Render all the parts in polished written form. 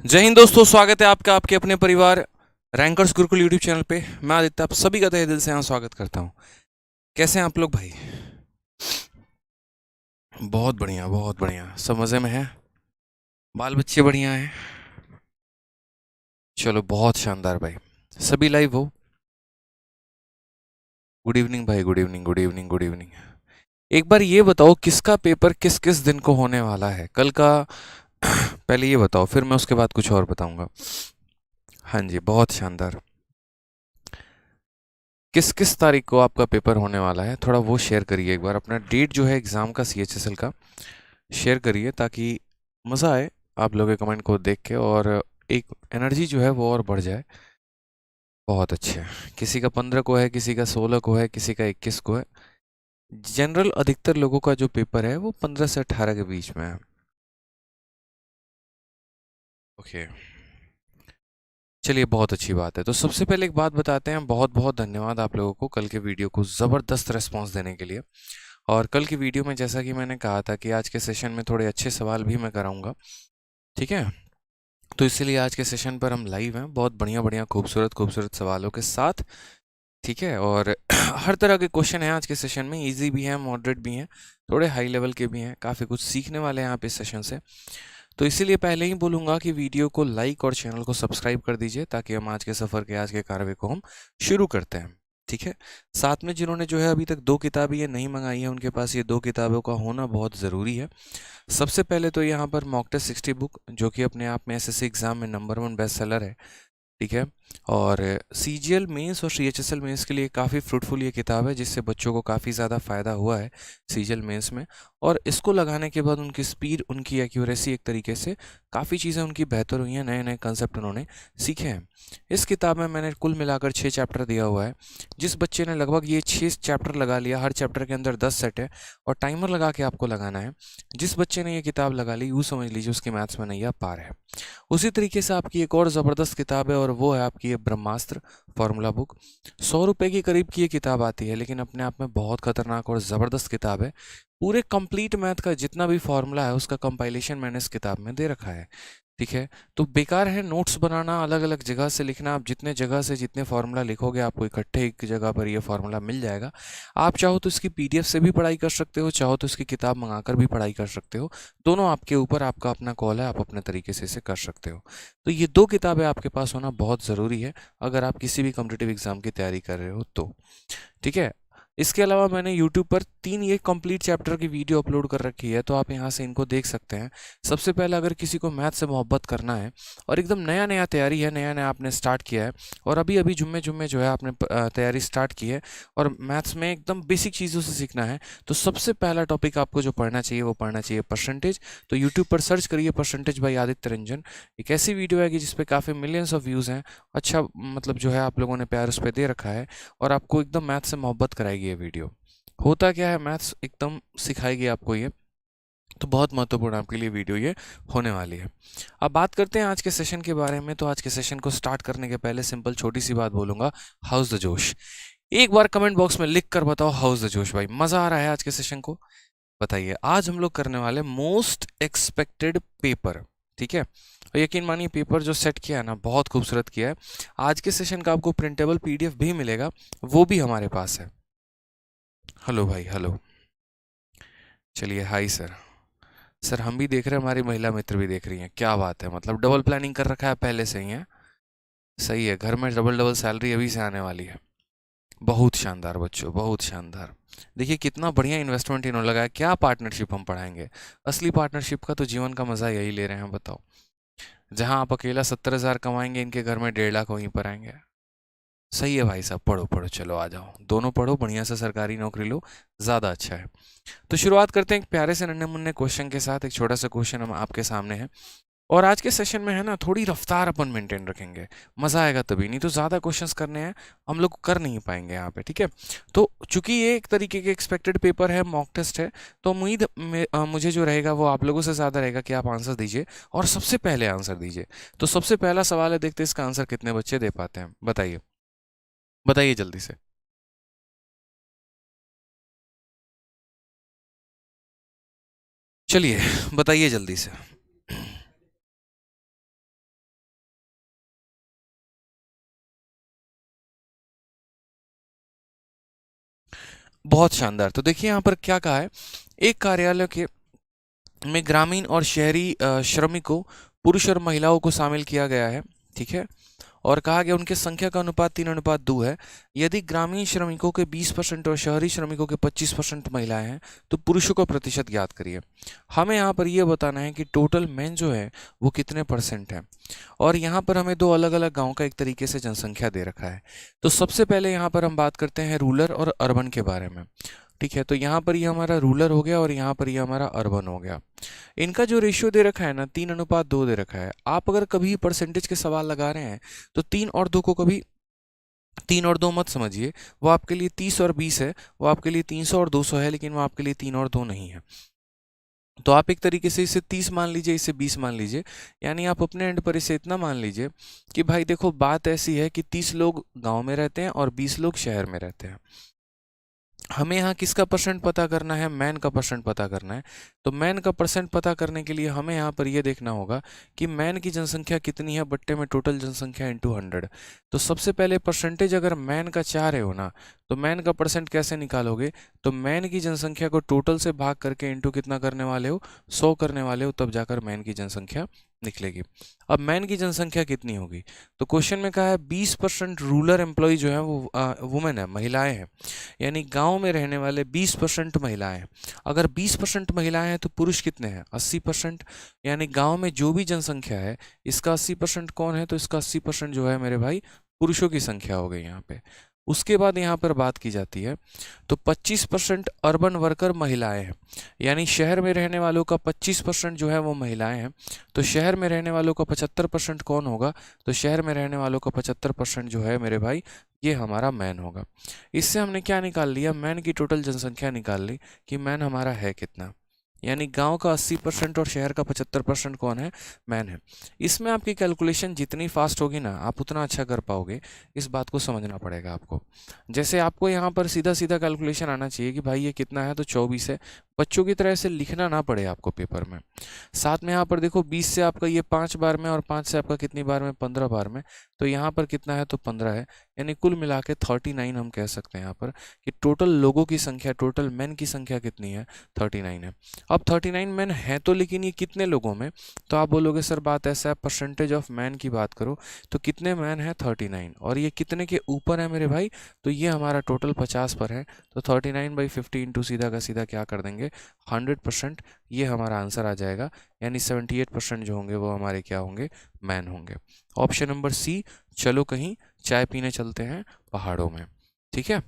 जय हिंद दोस्तों, स्वागत है आपका आपके अपने परिवार रैंकर्स गुरुकुल यूट्यूब चैनल पे। मैं आदित्य आप सभी का तहे दिल से यहाँ स्वागत करता हूँ। कैसे हैं आप लोग भाई? बहुत बढ़िया, बहुत बढ़िया, सब मज़े में है। बाल बच्चे बढ़िया हैं? चलो बहुत शानदार भाई। सभी लाइव हो? गुड इवनिंग भाई, good evening, good evening, good evening. एक बार ये बताओ किसका पेपर किस किस दिन को होने वाला है कल का? पहले ये बताओ, फिर मैं उसके बाद कुछ और बताऊंगा। हाँ जी, बहुत शानदार। किस किस तारीख को आपका पेपर होने वाला है, थोड़ा वो शेयर करिए एक बार। अपना डेट जो है एग्ज़ाम का CHSL का शेयर करिए ताकि मज़ा आए आप लोगों के कमेंट को देख के, और एक एनर्जी जो है वो और बढ़ जाए। बहुत अच्छे। किसी का 15 को है, किसी का 16 को है, किसी का 21 को है। जनरल अधिकतर लोगों का जो पेपर है वो 15 से 18 के बीच में है। ओके, चलिए बहुत अच्छी बात है। तो सबसे पहले एक बात बताते हैं, बहुत बहुत धन्यवाद आप लोगों को कल के वीडियो को ज़बरदस्त रिस्पॉन्स देने के लिए। और कल की वीडियो में जैसा कि मैंने कहा था कि आज के सेशन में थोड़े अच्छे सवाल भी मैं कराऊंगा, ठीक है? तो इसीलिए आज के सेशन पर हम लाइव हैं, बहुत बढ़िया बढ़िया खूबसूरत खूबसूरत सवालों के साथ, ठीक है? और हर तरह के क्वेश्चन हैं आज के सेशन में, इजी भी हैं, मॉडरेट भी हैं, थोड़े हाई लेवल के भी हैं। काफ़ी कुछ सीखने वाले हैं आप इस सेशन से। तो इसीलिए पहले ही बोलूँगा कि वीडियो को लाइक और चैनल को सब्सक्राइब कर दीजिए ताकि हम आज के सफ़र के आज के कार्य को हम शुरू करते हैं, ठीक है? साथ में जिन्होंने जो है अभी तक 2 किताबें ये नहीं मंगाई है, उनके पास ये 2 किताबों का होना बहुत ज़रूरी है। सबसे पहले तो यहाँ पर मॉक टेस्ट 60 बुक, जो कि अपने आप में SSC एग्ज़ाम में नंबर 1 बेस्ट सेलर है, ठीक है? और CGL मेंस और CHSL मेंस के लिए काफ़ी फ्रूटफुल ये किताब है, जिससे बच्चों को काफ़ी ज़्यादा फ़ायदा हुआ है CGL मेंस में। और इसको लगाने के बाद उनकी स्पीड, उनकी एक्यूरेसी, एक तरीके से काफ़ी चीज़ें उनकी बेहतर हुई हैं, नए नए कंसेप्ट उन्होंने सीखे हैं। इस किताब में मैंने कुल मिलाकर 6 चैप्टर दिया हुआ है। जिस बच्चे ने लगभग ये 6 चैप्टर लगा लिया, हर चैप्टर के अंदर 10 सेट है और टाइमर लगा के आपको लगाना है। जिस बच्चे ने ये किताब लगा ली, यूँ समझ लीजिए उसकी मैथ्स में नैया पार है। उसी तरीके से आपकी एक और ज़बरदस्त किताब है और वो है आपकी ये ब्रह्मास्त्र फॉर्मूला बुक। 100 रुपये के करीब की ये किताब आती है, लेकिन अपने आप में बहुत खतरनाक और ज़बरदस्त किताब है। पूरे कंप्लीट मैथ का जितना भी फॉर्मूला है उसका कंपाइलेशन मैंने इस किताब में दे रखा है, ठीक है? तो बेकार है नोट्स बनाना, अलग अलग जगह से लिखना। आप जितने जगह से जितने फार्मूला लिखोगे आपको इकट्ठे एक जगह पर ये फार्मूला मिल जाएगा। आप चाहो तो इसकी PDF से भी पढ़ाई कर सकते हो, चाहो तो इसकी किताब मंगाकर भी पढ़ाई कर सकते हो। दोनों आपके ऊपर, आपका अपना कॉल है, आप अपने तरीके से इसे कर सकते हो। तो ये 2 किताबें आपके पास होना बहुत ज़रूरी है अगर आप किसी भी कॉम्पिटिटिव एग्जाम की तैयारी कर रहे हो तो, ठीक है? इसके अलावा मैंने YouTube पर 3 ये कंप्लीट चैप्टर की वीडियो अपलोड कर रखी है, तो आप यहाँ से इनको देख सकते हैं। सबसे पहले अगर किसी को मैथ से मोहब्बत करना है और एकदम नया नया तैयारी है, नया नया आपने स्टार्ट किया है और अभी अभी जुम्मे जुम्मे जो है आपने तैयारी स्टार्ट की है और मैथ्स में एकदम बेसिक चीज़ों से सीखना है, तो सबसे पहला टॉपिक आपको जो पढ़ना चाहिए वो पढ़ना चाहिए परसेंटेज। तो यूट्यूब पर सर्च करिए परसेंटेज बाई आदित्य रंजन। एक ऐसी वीडियो है कि जिसपे काफ़ी मिलियंस ऑफ व्यूज़ हैं। अच्छा, मतलब जो है आप लोगों ने प्यार उस पर दे रखा है और आपको एकदम मैथ से मोहब्बत कराएगी ये वीडियो। होता क्या है, मैथ्स एकदम सिखाएगी आपको ये। तो बहुत महत्वपूर्ण आपके लिए वीडियो ये होने वाली है। अब बात करते हैं आज के सेशन के बारे में। तो आज के सेशन को स्टार्ट करने के पहले सिंपल छोटी सी बात बोलूंगा, हाउस द जोश। एक बार कमेंट बॉक्स में लिख कर बताओ हाउस द जोश। भाई मजा आ रहा है आज के सेशन को? बताइए। आज हम लोग करने वाले मोस्ट एक्सपेक्टेड पेपर, ठीक है? और यकीन मानिए पेपर जो सेट किया है ना, बहुत खूबसूरत किया है। आज के सेशन का आपको प्रिंटेबल PDF भी मिलेगा, वो भी हमारे पास है। हेलो भाई, हेलो। चलिए, हाय सर। सर हम भी देख रहे हैं, हमारी महिला मित्र भी देख रही हैं। क्या बात है, मतलब डबल प्लानिंग कर रखा है पहले से ही है। सही है, घर में डबल डबल सैलरी अभी से आने वाली है। बहुत शानदार बच्चों, बहुत शानदार। देखिए कितना बढ़िया इन्वेस्टमेंट इन्होंने लगाया। क्या पार्टनरशिप हम पढ़ाएंगे? असली पार्टनरशिप का तो जीवन का मजा यही ले रहे हैं, बताओ। जहां आप अकेला 70,000 कमाएंगे, इनके घर में 1.5 लाख वहीं पर आएंगे। सही है भाई साहब, पढ़ो पढ़ो, चलो आ जाओ, दोनों पढ़ो, बढ़िया से सरकारी नौकरी लो, ज़्यादा अच्छा है। तो शुरुआत करते हैं एक प्यारे से नन्हे मुन्ने क्वेश्चन के साथ। एक छोटा सा क्वेश्चन हम आपके सामने है और आज के सेशन में है ना, थोड़ी रफ्तार अपन मेंटेन रखेंगे, मज़ा आएगा तभी, नहीं तो ज़्यादा क्वेश्चंस करने हैं, हम लोग कर नहीं पाएंगे यहाँ पे, ठीक है? तो चूंकि ये एक तरीके के एक्सपेक्टेड पेपर है, मॉक टेस्ट है, तो उम्मीद मुझे जो रहेगा वो आप लोगों से ज़्यादा रहेगा कि आप आंसर दीजिए और सबसे पहले आंसर दीजिए। तो सबसे पहला सवाल है, देखते हैं इसका आंसर कितने बच्चे दे पाते हैं। बताइए, बताइए जल्दी से। चलिए बताइए जल्दी से। बहुत शानदार। तो देखिए यहाँ पर क्या कहा है, एक कार्यालय के में ग्रामीण और शहरी श्रमिकों, पुरुष और महिलाओं को शामिल किया गया है, ठीक है। और कहा गया उनके संख्या का अनुपात 3:2 है। यदि ग्रामीण श्रमिकों के 20% और शहरी श्रमिकों के 25% महिलाएं हैं तो पुरुषों का प्रतिशत ज्ञात करिए। हमें यहाँ पर यह बताना है कि टोटल मैन जो है वो कितने परसेंट है। और यहाँ पर हमें दो अलग अलग गांव का एक तरीके से जनसंख्या दे रखा है। तो सबसे पहले यहाँ पर हम बात करते हैं रूरल और अर्बन के बारे में, ठीक है। तो यहाँ पर ये हमारा रूरल हो गया और यहाँ पर ये हमारा अर्बन हो गया। इनका जो रेशियो दे रखा है ना, 3:2 दे रखा है। आप अगर कभी परसेंटेज के सवाल लगा रहे हैं तो 3 और 2 को कभी 3 और 2 मत समझिए। वो आपके लिए 30 और 20 है, वो आपके लिए 300 और 200 है, लेकिन वो आपके लिए 3 और 2 नहीं है। तो आप एक तरीके से इसे 30 मान लीजिए, इसे 20 मान लीजिए। यानी आप अपने एंड पर इसे इतना मान लीजिए कि भाई देखो बात ऐसी है कि 30 लोग गांव में रहते हैं और 20 लोग शहर में रहते हैं। हमें यहाँ किसका परसेंट पता करना है, मैन का परसेंट पता करना है। तो मैन का परसेंट पता करने के लिए हमें यहाँ पर ये देखना होगा कि मैन की जनसंख्या कितनी है बट्टे में टोटल जनसंख्या इंटू 100। तो सबसे पहले परसेंटेज अगर मैन का चाह रहे हो ना, तो मैन का परसेंट कैसे निकालोगे, तो मैन की जनसंख्या को टोटल से भाग करके इंटू कितना करने वाले हो, 100 करने वाले हो, तब जाकर मैन की जनसंख्या निकलेगी। अब मैन की जनसंख्या कितनी होगी, तो क्वेश्चन में कहा है 20% रूरल एम्प्लॉय जो है वो वुमेन है, महिलाएं हैं। यानी गांव में रहने वाले 20% महिलाएं हैं। अगर 20% महिलाएं हैं तो पुरुष कितने हैं, 80%। यानी गांव में जो भी जनसंख्या है इसका 80% कौन है, तो इसका 80% जो है मेरे भाई पुरुषों की संख्या हो गई यहाँ पे। उसके बाद यहाँ पर बात की जाती है तो 25% अर्बन वर्कर महिलाएं हैं। यानी शहर में रहने वालों का 25% जो है वो महिलाएं हैं। तो शहर में रहने वालों का 75% कौन होगा, तो शहर में रहने वालों का 75% जो है मेरे भाई ये हमारा मैन होगा। इससे हमने क्या निकाल लिया, मैन की टोटल जनसंख्या निकाल ली कि मैन हमारा है कितना। यानी गांव का 80% और शहर का 75% कौन है, मैन है। इसमें आपकी कैलकुलेशन जितनी फास्ट होगी ना आप उतना अच्छा कर पाओगे, इस बात को समझना पड़ेगा आपको। जैसे आपको यहाँ पर सीधा सीधा कैलकुलेशन आना चाहिए कि भाई ये कितना है, तो 24 है। बच्चों की तरह से लिखना ना पड़े आपको पेपर में। साथ में यहाँ पर देखो 20 से आपका ये 5 बार में और 5 से आपका कितनी बार में, 15 बार में। तो यहाँ पर कितना है, तो 15 है। यानी कुल मिला के 39 हम कह सकते हैं यहाँ पर कि टोटल लोगों की संख्या, टोटल मैन की संख्या कितनी है, 39 है। अब 39 मैन है तो, लेकिन ये कितने लोगों में, तो आप बोलोगे सर बात ऐसा है, परसेंटेज ऑफ मैन की बात करो तो कितने मैन है, 39। और ये कितने के ऊपर है मेरे भाई, तो ये हमारा टोटल 50 पर है। तो 39/50 इंटू सीधा का सीधा क्या कर देंगे, 100%। ये हमारा आंसर आ जाएगा। यानी 78% जो होंगे वो हमारे क्या होंगे, मैन होंगे। ऑप्शन नंबर सी, चलो कहीं चाय पीने चलते हैं पहाड़ों में। ठीक है,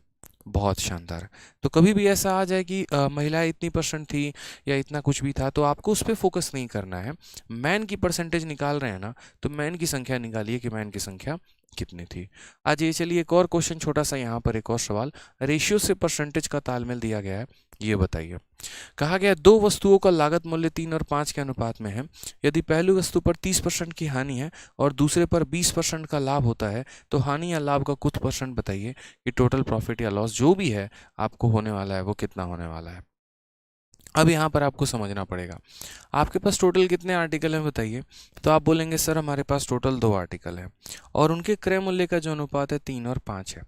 बहुत शानदार। तो कभी भी ऐसा आ जाए कि महिलाएं इतनी परसेंट थी या इतना कुछ भी था, तो आपको उस पर फोकस नहीं करना है। मैन की परसेंटेज निकाल रहे हैं ना, तो मैन की संख्या निकालिए कि मैन की संख्या कितनी थी। आज ये चलिए एक और क्वेश्चन छोटा सा, यहाँ पर एक और सवाल, रेशियो से परसेंटेज का तालमेल दिया गया है, ये बताइए। कहा गया दो वस्तुओं का लागत मूल्य 3 और 5 के अनुपात में है। यदि पहली वस्तु पर 30% की हानि है और दूसरे पर 20% का लाभ होता है तो हानि या लाभ का कुछ परसेंट बताइए कि टोटल प्रॉफिट या लॉस जो भी है आपको होने वाला है वो कितना होने वाला है। अब यहाँ पर आपको समझना पड़ेगा, आपके पास टोटल कितने आर्टिकल हैं बताइए। तो आप बोलेंगे सर हमारे पास टोटल 2 आर्टिकल हैं और उनके क्रय मूल्य का जो अनुपात है 3 और 5 है।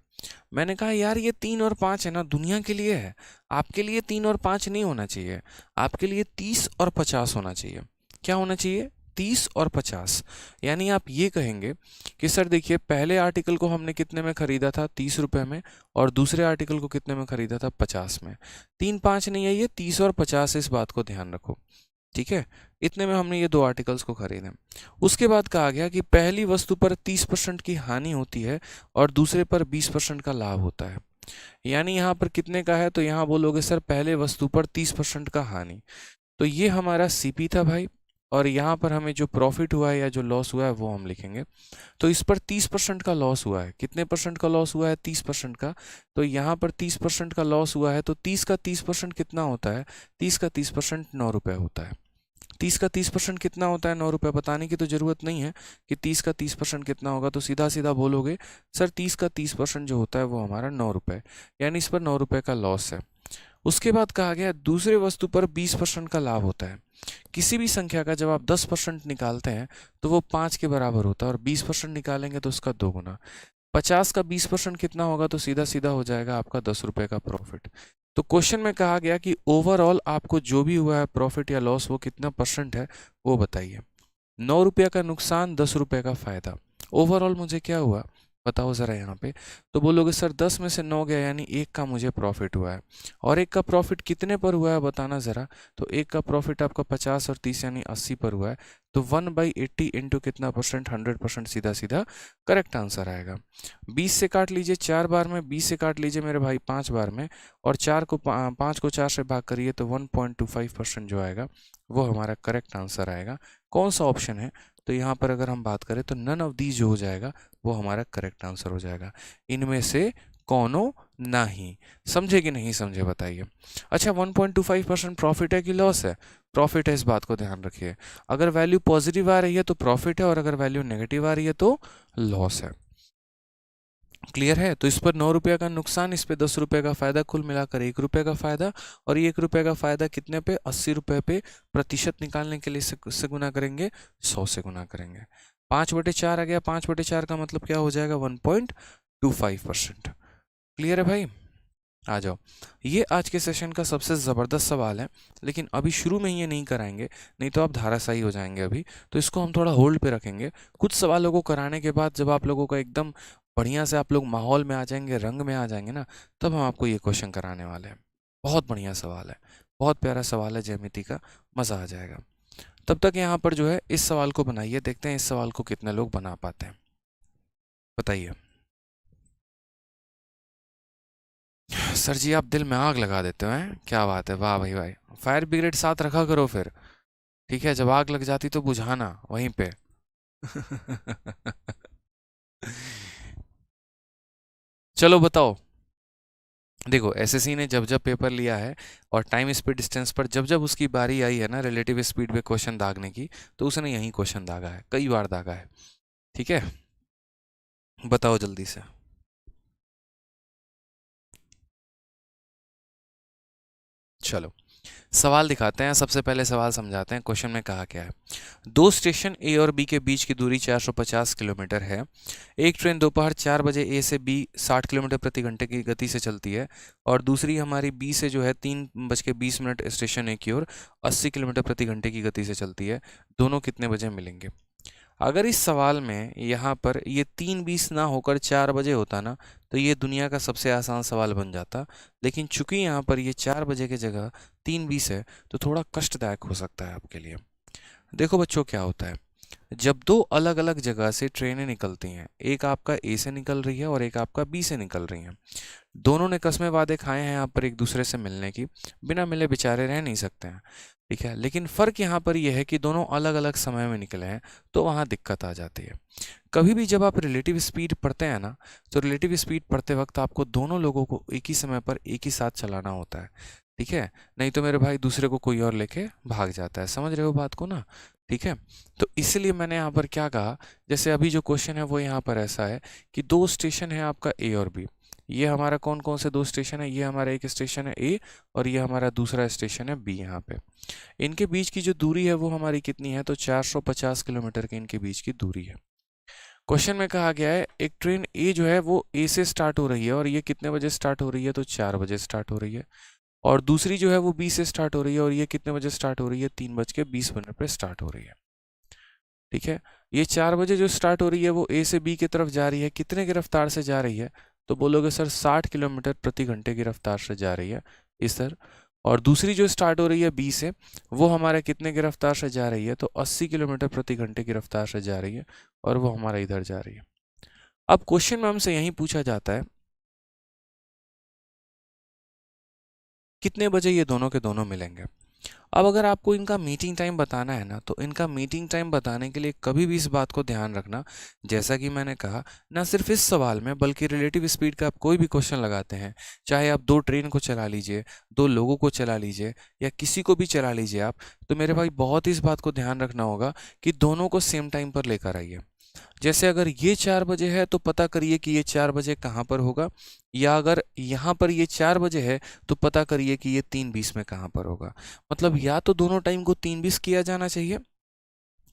मैंने कहा यार ये 3 और 5 है ना, दुनिया के लिए है, आपके लिए 3 और 5 नहीं होना चाहिए, आपके लिए 30 और 50 होना चाहिए। क्या होना चाहिए, 30 और 50। यानी आप ये कहेंगे कि सर देखिए पहले आर्टिकल को हमने कितने में खरीदा था, 30 रुपये में, और दूसरे आर्टिकल को कितने में खरीदा था, 50 में। 3-5 नहीं है, ये 30 और 50, इस बात को ध्यान रखो। ठीक है, इतने में हमने ये 2 आर्टिकल्स को खरीदे। उसके बाद कहा गया कि पहली वस्तु पर 30% की हानि होती है और दूसरे पर 20% का लाभ होता है। यानी यहाँ पर कितने का है, तो यहाँ बोलोगे सर पहले वस्तु पर 30% का हानि, तो ये हमारा सीपी था भाई। और यहाँ पर हमें जो प्रॉफिट हुआ है या जो लॉस हुआ है वो हम लिखेंगे। तो इस पर 30% का लॉस हुआ है, कितने परसेंट का लॉस हुआ है, 30% का। तो यहाँ पर 30% का लॉस हुआ है, तो 30 का 30% कितना होता है, 30 का 30% 9 रुपये होता है। 30 का 30% कितना होता है, 9 रुपये। बताने की तो ज़रूरत नहीं है कि 30 का 30% कितना होगा, तो सीधा सीधा बोलोगे सर 30 का 30% जो होता है वो हमारा 9 रुपये, यानी इस पर 9 रुपये का लॉस है। उसके बाद कहा गया दूसरे वस्तु पर 20% का लाभ होता है। किसी भी संख्या का जब आप 10% निकालते हैं तो वो 5 के बराबर होता है, और 20% निकालेंगे तो उसका 2 गुना। 50 का 20% कितना होगा, तो सीधा सीधा हो जाएगा आपका 10 रुपये का प्रॉफिट। तो क्वेश्चन में कहा गया कि ओवरऑल आपको जो भी हुआ है प्रॉफिट या लॉस वो कितना परसेंट है वो बताइए। 9 रुपये का नुकसान, 10 रुपये का फायदा। ओवरऑल मुझे क्या हुआ बताओ ज़रा यहाँ पे। तो बोलोगे सर 10 में से 9 गया यानी एक का मुझे प्रॉफिट हुआ है। और एक का प्रॉफिट कितने पर हुआ है बताना ज़रा। तो एक का प्रॉफिट आपका 50 और 30 यानी 80 पर हुआ है। तो 1/80 इंटू कितना परसेंट, 100% सीधा सीधा करेक्ट आंसर आएगा। 20 से काट लीजिए 4 बार में, 20 से काट लीजिए मेरे भाई 5 बार में, और 5 को 4 से भाग करिए तो 1.25% जो आएगा वो हमारा करेक्ट आंसर आएगा। कौन सा ऑप्शन है? तो यहाँ पर अगर हम बात करें तो नन ऑफ दीज जो हो जाएगा वो हमारा करेक्ट आंसर हो जाएगा। इनमें से कौनो नहीं। समझे कि नहीं समझे बताइए। अच्छा 1.25% प्रॉफिट है कि लॉस है? प्रॉफिट है, इस बात को ध्यान रखिए। अगर वैल्यू पॉजिटिव आ रही है तो प्रॉफिट है, और अगर वैल्यू नेगेटिव आ रही है तो लॉस है। क्लियर है? तो इस पर 9 रुपये का नुकसान, इस पे 10 रुपये का फायदा, कुल मिलाकर 1 रुपये का फायदा। और ये 1 रुपये का फायदा कितने पे? 80 रुपये पे। प्रतिशत निकालने के लिए से गुना करेंगे, 100 से गुना करेंगे। 5/4 आ गया। 5/4 का मतलब क्या हो जाएगा? 1.25%। क्लियर है भाई? आ जाओ। ये आज के सेशन का सबसे ज़बरदस्त सवाल है, लेकिन अभी शुरू में ही ये नहीं कराएंगे, नहीं तो आप धाराशायी हो जाएंगे अभी। तो इसको हम थोड़ा होल्ड पे रखेंगे। कुछ सवालों को कराने के बाद जब आप लोगों का एकदम बढ़िया से आप लोग माहौल में आ जाएंगे, रंग में आ जाएंगे ना, तब हम आपको ये क्वेश्चन कराने वाले हैं। बहुत बढ़िया सवाल है, बहुत प्यारा सवाल है ज्यामिति का, मज़ा आ जाएगा। तब तक यहाँ पर जो है इस सवाल को बनाइए, देखते हैं इस सवाल को कितने लोग बना पाते हैं। बताइए। सर जी आप दिल में आग लगा देते हो, हैं? क्या बात है, वाह भाई भाई। फायर ब्रिगेड साथ रखा करो फिर, ठीक है? जब आग लग जाती तो बुझाना वहीं पे। चलो बताओ। देखो एसएससी ने जब जब पेपर लिया है और टाइम स्पीड डिस्टेंस पर जब जब उसकी बारी आई है ना रिलेटिव स्पीड पे क्वेश्चन दागने की, तो उसने यही क्वेश्चन दागा है, कई बार दागा है। ठीक है, बताओ जल्दी से। चलो सवाल दिखाते हैं, सबसे पहले सवाल समझाते हैं। क्वेश्चन में कहा क्या है? दो स्टेशन ए और बी के बीच की दूरी 450 किलोमीटर है। एक ट्रेन दोपहर 4 बजे ए से बी 60 किलोमीटर प्रति घंटे की गति से चलती है, और दूसरी हमारी बी से जो है 3:20 स्टेशन ए की ओर 80 किलोमीटर प्रति घंटे की गति से चलती है। दोनों कितने बजे मिलेंगे? अगर इस सवाल में यहाँ पर ये 3:20 ना होकर 4 बजे होता ना, तो ये दुनिया का सबसे आसान सवाल बन जाता। लेकिन चूंकि यहाँ पर ये 4 बजे की जगह 3:20 है, तो थोड़ा कष्टदायक हो सकता है आपके लिए। देखो बच्चों क्या होता है, जब दो अलग अलग जगह से ट्रेनें निकलती हैं, एक आपका ए से निकल रही है और एक आपका बी से निकल रही हैं, दोनों ने कस्में वादे खाए हैं यहाँ पर एक दूसरे से मिलने की, बिना मिले बेचारे रह नहीं सकते हैं। ठीक है, लेकिन फ़र्क यहाँ पर यह है कि दोनों अलग अलग समय में निकले हैं, तो वहाँ दिक्कत आ जाती है। कभी भी जब आप रिलेटिव स्पीड पढ़ते हैं ना, तो रिलेटिव स्पीड पढ़ते वक्त आपको दोनों लोगों को एक ही समय पर एक ही साथ चलाना होता है। ठीक है, नहीं तो मेरे भाई दूसरे को कोई और लेके भाग जाता है। समझ रहे हो बात को ना? ठीक है, तो इसलिए मैंने यहाँ पर क्या कहा, जैसे अभी जो क्वेश्चन है वो यहाँ पर ऐसा है कि दो स्टेशन है आपका ए और बी। ये हमारा कौन कौन से दो स्टेशन है? ये हमारा एक स्टेशन है ए, और ये हमारा दूसरा स्टेशन है बी। यहाँ पे इनके बीच की जो दूरी है वो हमारी कितनी है? तो 450 किलोमीटर की इनके बीच की दूरी है। क्वेश्चन में कहा गया है एक ट्रेन ए जो है वो ए से स्टार्ट हो रही है, और ये कितने बजे स्टार्ट हो रही है? तो 4 बजे स्टार्ट हो रही है। और दूसरी जो है वो बी से स्टार्ट हो रही है, और ये कितने बजे स्टार्ट हो रही है? 3:20 पे स्टार्ट हो रही है। ठीक है, ये 4 बजे जो स्टार्ट हो रही है वो ए से बी की तरफ जा रही है, कितने की रफ्तार से जा रही है? तो बोलोगे सर 60 किलोमीटर प्रति घंटे की रफ्तार से जा रही है इस तरह। और दूसरी जो स्टार्ट हो रही है बी से, वो हमारे कितने की रफ्तार से जा रही है? तो 80 किलोमीटर प्रति घंटे की रफ्तार से जा रही है, और वो हमारा इधर जा रही है। अब क्वेश्चन में हमसे यही पूछा जाता है कितने बजे ये दोनों के दोनों मिलेंगे। अब अगर आपको इनका मीटिंग टाइम बताना है ना, तो इनका मीटिंग टाइम बताने के लिए कभी भी इस बात को ध्यान रखना, जैसा कि मैंने कहा, ना सिर्फ इस सवाल में बल्कि रिलेटिव स्पीड का आप कोई भी क्वेश्चन लगाते हैं, चाहे आप दो ट्रेन को चला लीजिए, दो लोगों को चला लीजिए, या किसी को भी चला लीजिए आप, तो मेरे भाई बहुत इस बात को ध्यान रखना होगा कि दोनों को सेम टाइम पर लेकर आइए। जैसे अगर ये 4 बजे है तो पता करिए कि ये 4 बजे कहाँ पर होगा, या अगर यहाँ पर ये 4 बजे है तो पता करिए कि ये 3:20 में कहाँ पर होगा। मतलब या तो दोनों टाइम को 3:20 किया जाना चाहिए,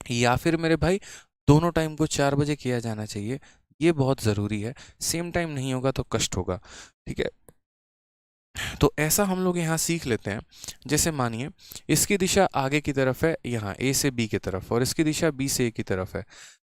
या फिर मेरे भाई दोनों टाइम को 4 बजे किया जाना चाहिए। ये बहुत ज़रूरी है, सेम टाइम नहीं होगा तो कष्ट होगा। ठीक है, तो ऐसा हम लोग यहाँ सीख लेते हैं। जैसे मानिए इसकी दिशा आगे की तरफ है, यहाँ ए से बी की तरफ, और इसकी दिशा बी से ए की तरफ है।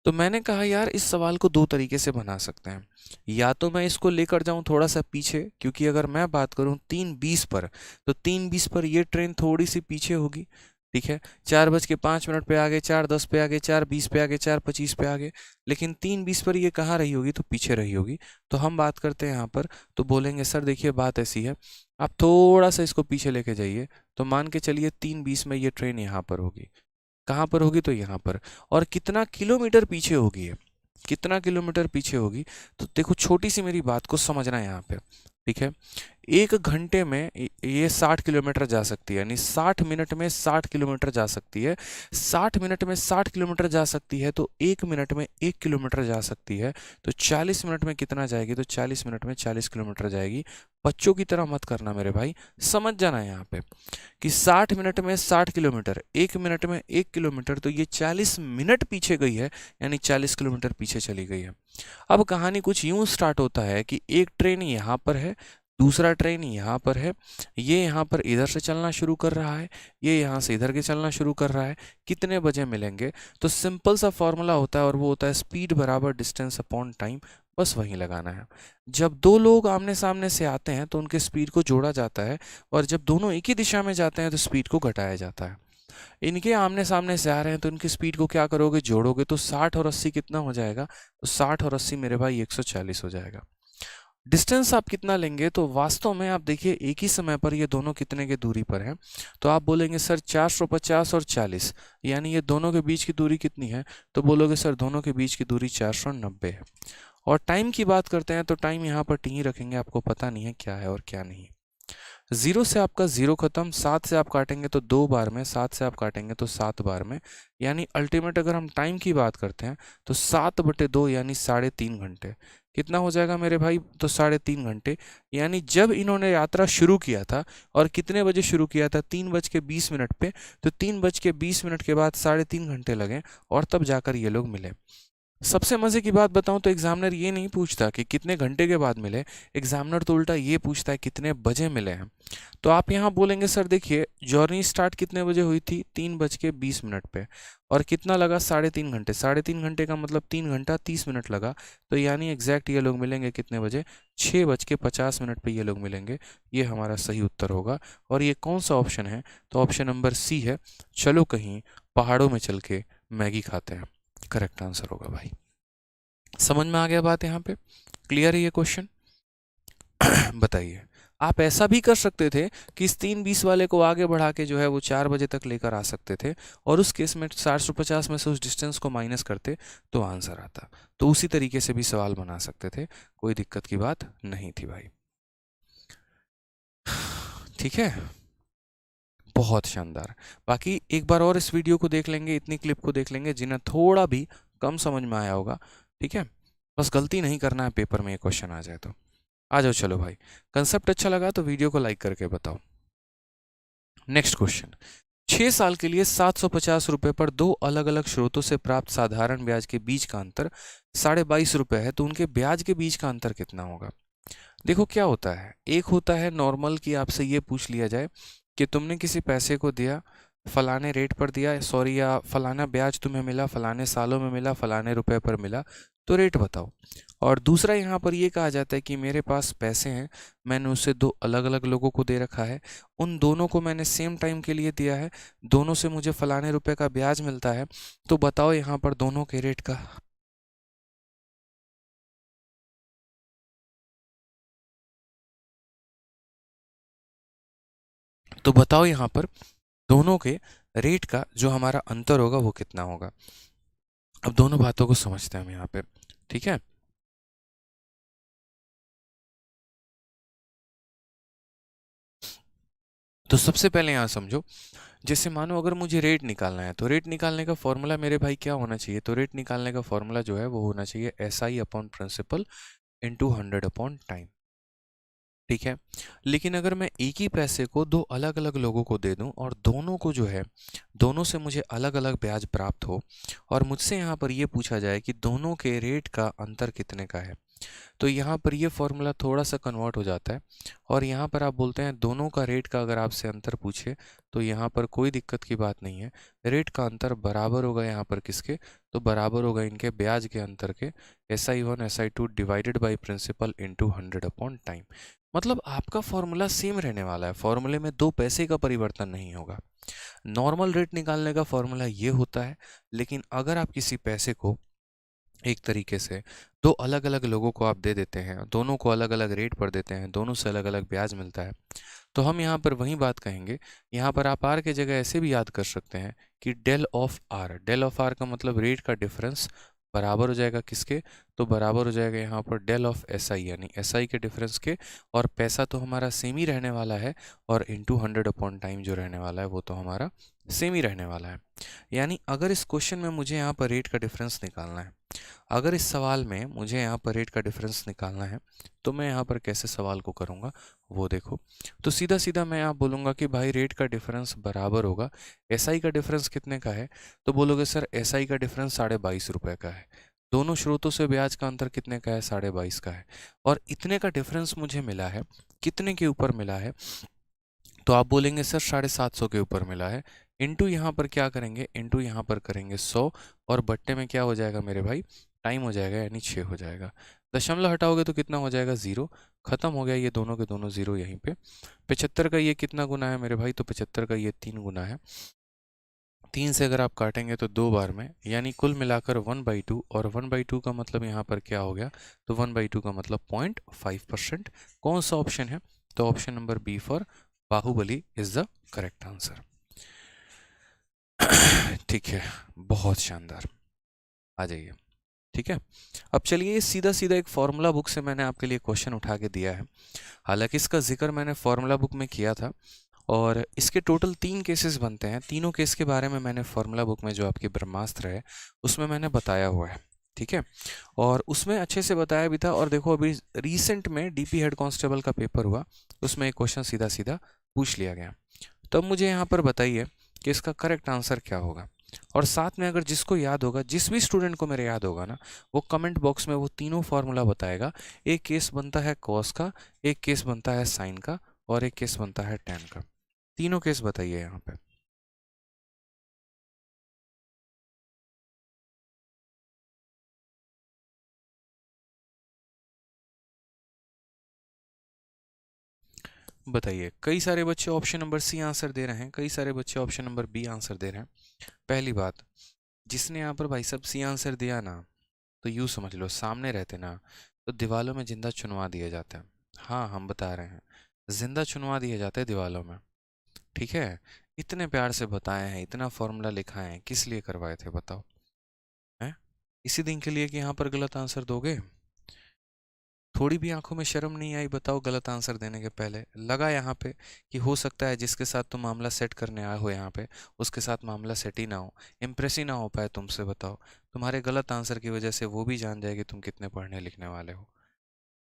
तो मैंने कहा यार इस सवाल को दो तरीके से बना सकते हैं। या तो मैं इसको लेकर जाऊं थोड़ा सा पीछे, क्योंकि अगर मैं बात करूं 3:20 पर, तो 3:20 पर ये ट्रेन थोड़ी सी पीछे होगी। ठीक है, 4:05 पे आगे, 4:10 पे आगे, 4:20 पे आगे, 4:25 पे आगे, लेकिन 3:20 पर ये कहाँ रही होगी? तो पीछे रही होगी। तो हम बात करते हैं यहाँ पर, तो बोलेंगे सर देखिए बात ऐसी है, आप थोड़ा सा इसको पीछे लेके जाइए, तो मान के चलिए 3:20 में ये ट्रेन यहाँ पर होगी। कहाँ पर होगी? तो यहाँ पर। और कितना किलोमीटर पीछे होगी ये? कितना किलोमीटर पीछे होगी? तो देखो छोटी सी मेरी बात को समझना है यहाँ पे। ठीक है, 1 घंटे में ये 60 किलोमीटर जा सकती है, यानी 60 मिनट में 60 किलोमीटर जा सकती है। 60 मिनट में 60 किलोमीटर जा सकती है, तो 1 मिनट में 1 किलोमीटर जा सकती है। तो 40 मिनट में कितना जाएगी? तो 40 मिनट में 40 किलोमीटर जाएगी। बच्चों की तरह मत करना मेरे भाई, समझ जाना है यहाँ पे कि 60 मिनट में 60 किलोमीटर, 1 मिनट में 1 किलोमीटर, तो ये 40 मिनट पीछे गई है, यानी 40 किलोमीटर पीछे चली गई है। अब कहानी कुछ यूं स्टार्ट होता है कि एक ट्रेन यहाँ पर है, दूसरा ट्रेन यहाँ पर है, ये यहाँ पर इधर से चलना शुरू कर रहा है, ये यहाँ से इधर के चलना शुरू कर रहा है। कितने बजे मिलेंगे? तो सिंपल सा फॉर्मूला होता है, और वो होता है स्पीड बराबर डिस्टेंस अपॉन टाइम। बस वहीं लगाना है। जब दो लोग आमने सामने से आते हैं तो उनके स्पीड को जोड़ा जाता है, और जब दोनों एक ही दिशा में जाते हैं तो स्पीड को घटाया जाता है। इनके आमने सामने से आ रहे हैं तो इनकी स्पीड को क्या करोगे? जोड़ोगे, तो 60 और 80 कितना हो जाएगा? तो 60 और 80 मेरे भाई 140 हो जाएगा। डिस्टेंस आप कितना लेंगे? तो वास्तव में आप देखिए एक ही समय पर ये दोनों कितने की दूरी पर हैं? तो आप बोलेंगे सर 450 और 40, यानी ये दोनों के बीच की दूरी कितनी है? तो बोलोगे सर दोनों के बीच की दूरी 490 है। और टाइम की बात करते हैं तो टाइम यहाँ पर टी ही रखेंगे, आपको पता नहीं है क्या है और क्या नहीं। 0 से आपका 0 खत्म, 7 से आप काटेंगे तो 2 बार में, 7 से आप काटेंगे तो 7 बार में, यानी अल्टीमेट अगर हम टाइम की बात करते हैं तो 7/2 यानी 3.5 घंटे। कितना हो जाएगा मेरे भाई? तो 3.5 घंटे। यानी जब इन्होंने यात्रा शुरू किया था, और कितने बजे शुरू किया था? 3:20 पे, तो 3:20 के बाद 3.5 घंटे लगे, और तब जाकर ये लोग मिले। सबसे मजे की बात बताऊं तो एग्जामिनर ये नहीं पूछता कि कितने घंटे के बाद मिले, एग्जामिनर तो उल्टा ये पूछता है कितने बजे मिले हैं। तो आप यहाँ बोलेंगे सर देखिए जर्नी स्टार्ट कितने बजे हुई थी? 3:20 पे, और कितना लगा? 3.5 घंटे। 3.5 घंटे का मतलब 3 घंटा 30 मिनट लगा। तो यानी एग्जैक्ट ये लोग मिलेंगे कितने बजे? 6:50 पे ये लोग मिलेंगे। ये हमारा सही उत्तर होगा। और ये कौन सा ऑप्शन है? तो ऑप्शन नंबर सी है, चलो कहीं पहाड़ों में चल के मैगी खाते हैं। करेक्ट आंसर होगा भाई। समझ में आ गया बात? यहाँ पे क्लियर है ये क्वेश्चन? बताइए, आप ऐसा भी कर सकते थे कि इस 3:20 वाले को आगे बढ़ा के जो है वो 4 बजे तक लेकर आ सकते थे, और उस केस में 450 में से उस डिस्टेंस को माइनस करते तो आंसर आता। तो उसी तरीके से भी सवाल बना सकते थे, कोई दिक्कत की बात नहीं थी भाई। ठीक है, बहुत शानदार। बाकी एक बार और इस वीडियो को देख लेंगे, इतनी क्लिप को देख लेंगे जिन्हें थोड़ा भी कम समझ में आया होगा। ठीक है, बस गलती नहीं करना है पेपर में ये क्वेश्चन आ जाए तो। आ जाओ चलो भाई, कंसेप्ट अच्छा लगा तो वीडियो को लाइक करके बताओ। नेक्स्ट क्वेश्चन, 6 साल के लिए 750 रुपए पर दो अलग अलग स्रोतों से प्राप्त साधारण ब्याज के बीच का अंतर 22.5 रुपए है, तो उनके ब्याज के बीच का अंतर कितना होगा? देखो क्या होता है, एक होता है नॉर्मल कि आपसे ये पूछ लिया जाए कि तुमने किसी पैसे को दिया, फलाने रेट पर दिया, सॉरी, या फलाना ब्याज तुम्हें मिला, फलाने सालों में मिला, फलाने रुपए पर मिला, तो रेट बताओ। और दूसरा यहाँ पर ये कहा जाता है कि मेरे पास पैसे हैं, मैंने उसे दो अलग अलग लोगों को दे रखा है, उन दोनों को मैंने सेम टाइम के लिए दिया है, दोनों से मुझे फलाने रुपए का ब्याज मिलता है, तो बताओ यहाँ पर दोनों के रेट का। तो बताओ यहाँ पर दोनों के रेट का जो हमारा अंतर होगा वो कितना होगा। अब दोनों बातों को समझते हैं हम यहाँ पे। ठीक है, तो सबसे पहले यहाँ समझो, जैसे मानो अगर मुझे रेट निकालना है, तो रेट निकालने का फॉर्मूला मेरे भाई क्या होना चाहिए? तो रेट निकालने का फॉर्मूला जो है वो होना चाहिए SI upon principal into 100 upon time. ठीक है, लेकिन अगर मैं एक ही पैसे को दो अलग अलग लोगों को दे दूं, और दोनों को जो है, दोनों से मुझे अलग अलग ब्याज प्राप्त हो, और मुझसे यहाँ पर ये पूछा जाए कि दोनों के रेट का अंतर कितने का है, तो यहाँ पर ये फॉर्मूला थोड़ा सा कन्वर्ट हो जाता है और यहाँ पर आप बोलते हैं दोनों का रेट का अगर आपसे अंतर पूछे तो यहाँ पर कोई दिक्कत की बात नहीं है। रेट का अंतर बराबर होगा यहाँ पर किसके, तो बराबर होगा इनके ब्याज के अंतर के, SI1 SI2 divided by principal into 100 upon time. मतलब आपका फॉर्मूला सेम रहने वाला है, फॉर्मूले में 2 पैसे का परिवर्तन नहीं होगा। नॉर्मल रेट निकालने का फॉर्मूला ये होता है, लेकिन अगर आप किसी पैसे को एक तरीके से दो अलग अलग लोगों को आप दे देते हैं, दोनों को अलग अलग रेट पर देते हैं, दोनों से अलग अलग ब्याज मिलता है, तो हम यहाँ पर वही बात कहेंगे। यहाँ पर आप आर के जगह ऐसे भी याद कर सकते हैं कि del of R, del of R का मतलब रेट का डिफरेंस बराबर हो जाएगा किसके, तो बराबर हो जाएगा यहाँ पर डेल ऑफ एस आई, यानी एस आई के डिफरेंस के, और पैसा तो हमारा सेम ही रहने वाला है, और इंटू 100 अपॉन टाइम जो रहने वाला है वो तो हमारा सेम ही रहने वाला है। यानी अगर इस क्वेश्चन में मुझे यहाँ पर रेट का डिफरेंस निकालना है, अगर इस सवाल में मुझे यहाँ पर रेट का डिफरेंस निकालना है, तो मैं यहाँ पर कैसे सवाल को करूँगा वो देखो। तो सीधा सीधा मैं यहाँ बोलूँगा कि भाई रेट का डिफरेंस बराबर होगा, एसआई का डिफरेंस कितने का है, तो बोलोगे सर एसआई का डिफरेंस 22.5 रुपये का है। दोनों स्रोतों से ब्याज का अंतर कितने का है, 22.5 का है, और इतने का डिफरेंस मुझे मिला है, कितने के ऊपर मिला है, तो आप बोलेंगे सर 750 के ऊपर मिला है। इंटू यहाँ पर क्या करेंगे, इंटू यहाँ पर करेंगे 100, और बट्टे में क्या हो जाएगा मेरे भाई, टाइम हो जाएगा, यानी 6 हो जाएगा। दशमलव हटाओगे तो कितना हो जाएगा, 0। खत्म हो गया, ये दोनों के दोनों 0 यहीं पे। 75 का ये कितना गुना है मेरे भाई, तो 75 का ये 3 गुना है। 3 से अगर आप काटेंगे तो 2 बार में, यानी कुल मिलाकर 1/2, और 1/2 का मतलब यहाँ पर क्या हो गया, तो 1/2 का मतलब 0.5%। कौन सा ऑप्शन है, तो option number B for Baahubali is the correct answer. ठीक है, बहुत शानदार, आ जाइए। ठीक है, अब चलिए सीधा सीधा एक फॉर्मूला बुक से मैंने आपके लिए क्वेश्चन उठा के दिया है। हालांकि इसका जिक्र मैंने फॉर्मूला बुक में किया था, और इसके टोटल 3 केसेस बनते हैं। तीनों केस के बारे में मैंने फॉर्मूला बुक में, जो आपकी ब्रह्मास्त्र है उसमें मैंने बताया हुआ है। ठीक है, और उसमें अच्छे से बताया भी था। और देखो अभी रिसेंट में डीपी हेड कांस्टेबल का पेपर हुआ, उसमें एक क्वेश्चन सीधा सीधा पूछ लिया गया। तो अब मुझे यहाँ पर बताइए कि इसका करेक्ट आंसर क्या होगा। और साथ में अगर जिसको याद होगा, जिस भी स्टूडेंट को मेरे याद होगा ना, वो कमेंट बॉक्स में वो तीनों फार्मूला बताएगा। एक केस बनता है कॉस का, एक केस बनता है साइन का, और एक केस बनता है टैन का। तीनों केस बताइए यहाँ पे। बताइए, कई सारे बच्चे ऑप्शन नंबर सी आंसर दे रहे हैं, कई सारे बच्चे ऑप्शन नंबर बी आंसर दे रहे हैं। पहली बात, जिसने यहाँ पर भाई साहब सी आंसर दिया ना, तो यूँ समझ लो सामने रहते ना तो दीवालों में जिंदा चुनवा दिए जाते हैं। हाँ, हम बता रहे हैं, जिंदा चुनवा दिए जाते हैं दीवालों में। ठीक है, इतने प्यार से बताए हैं, इतना फॉर्मूला लिखा है, किस लिए करवाए थे बताओ, हैं? इसी दिन के लिए कि यहाँ पर गलत आंसर दोगे? थोड़ी भी आंखों में शर्म नहीं आई बताओ, गलत आंसर देने के पहले लगा यहाँ पे कि हो सकता है जिसके साथ तुम मामला सेट करने आए हो यहाँ पे, उसके साथ मामला सेट ही ना हो, इम्प्रेस ही ना हो पाए तुमसे। बताओ, तुम्हारे गलत आंसर की वजह से वो भी जान जाएगी तुम कितने पढ़ने लिखने वाले हो।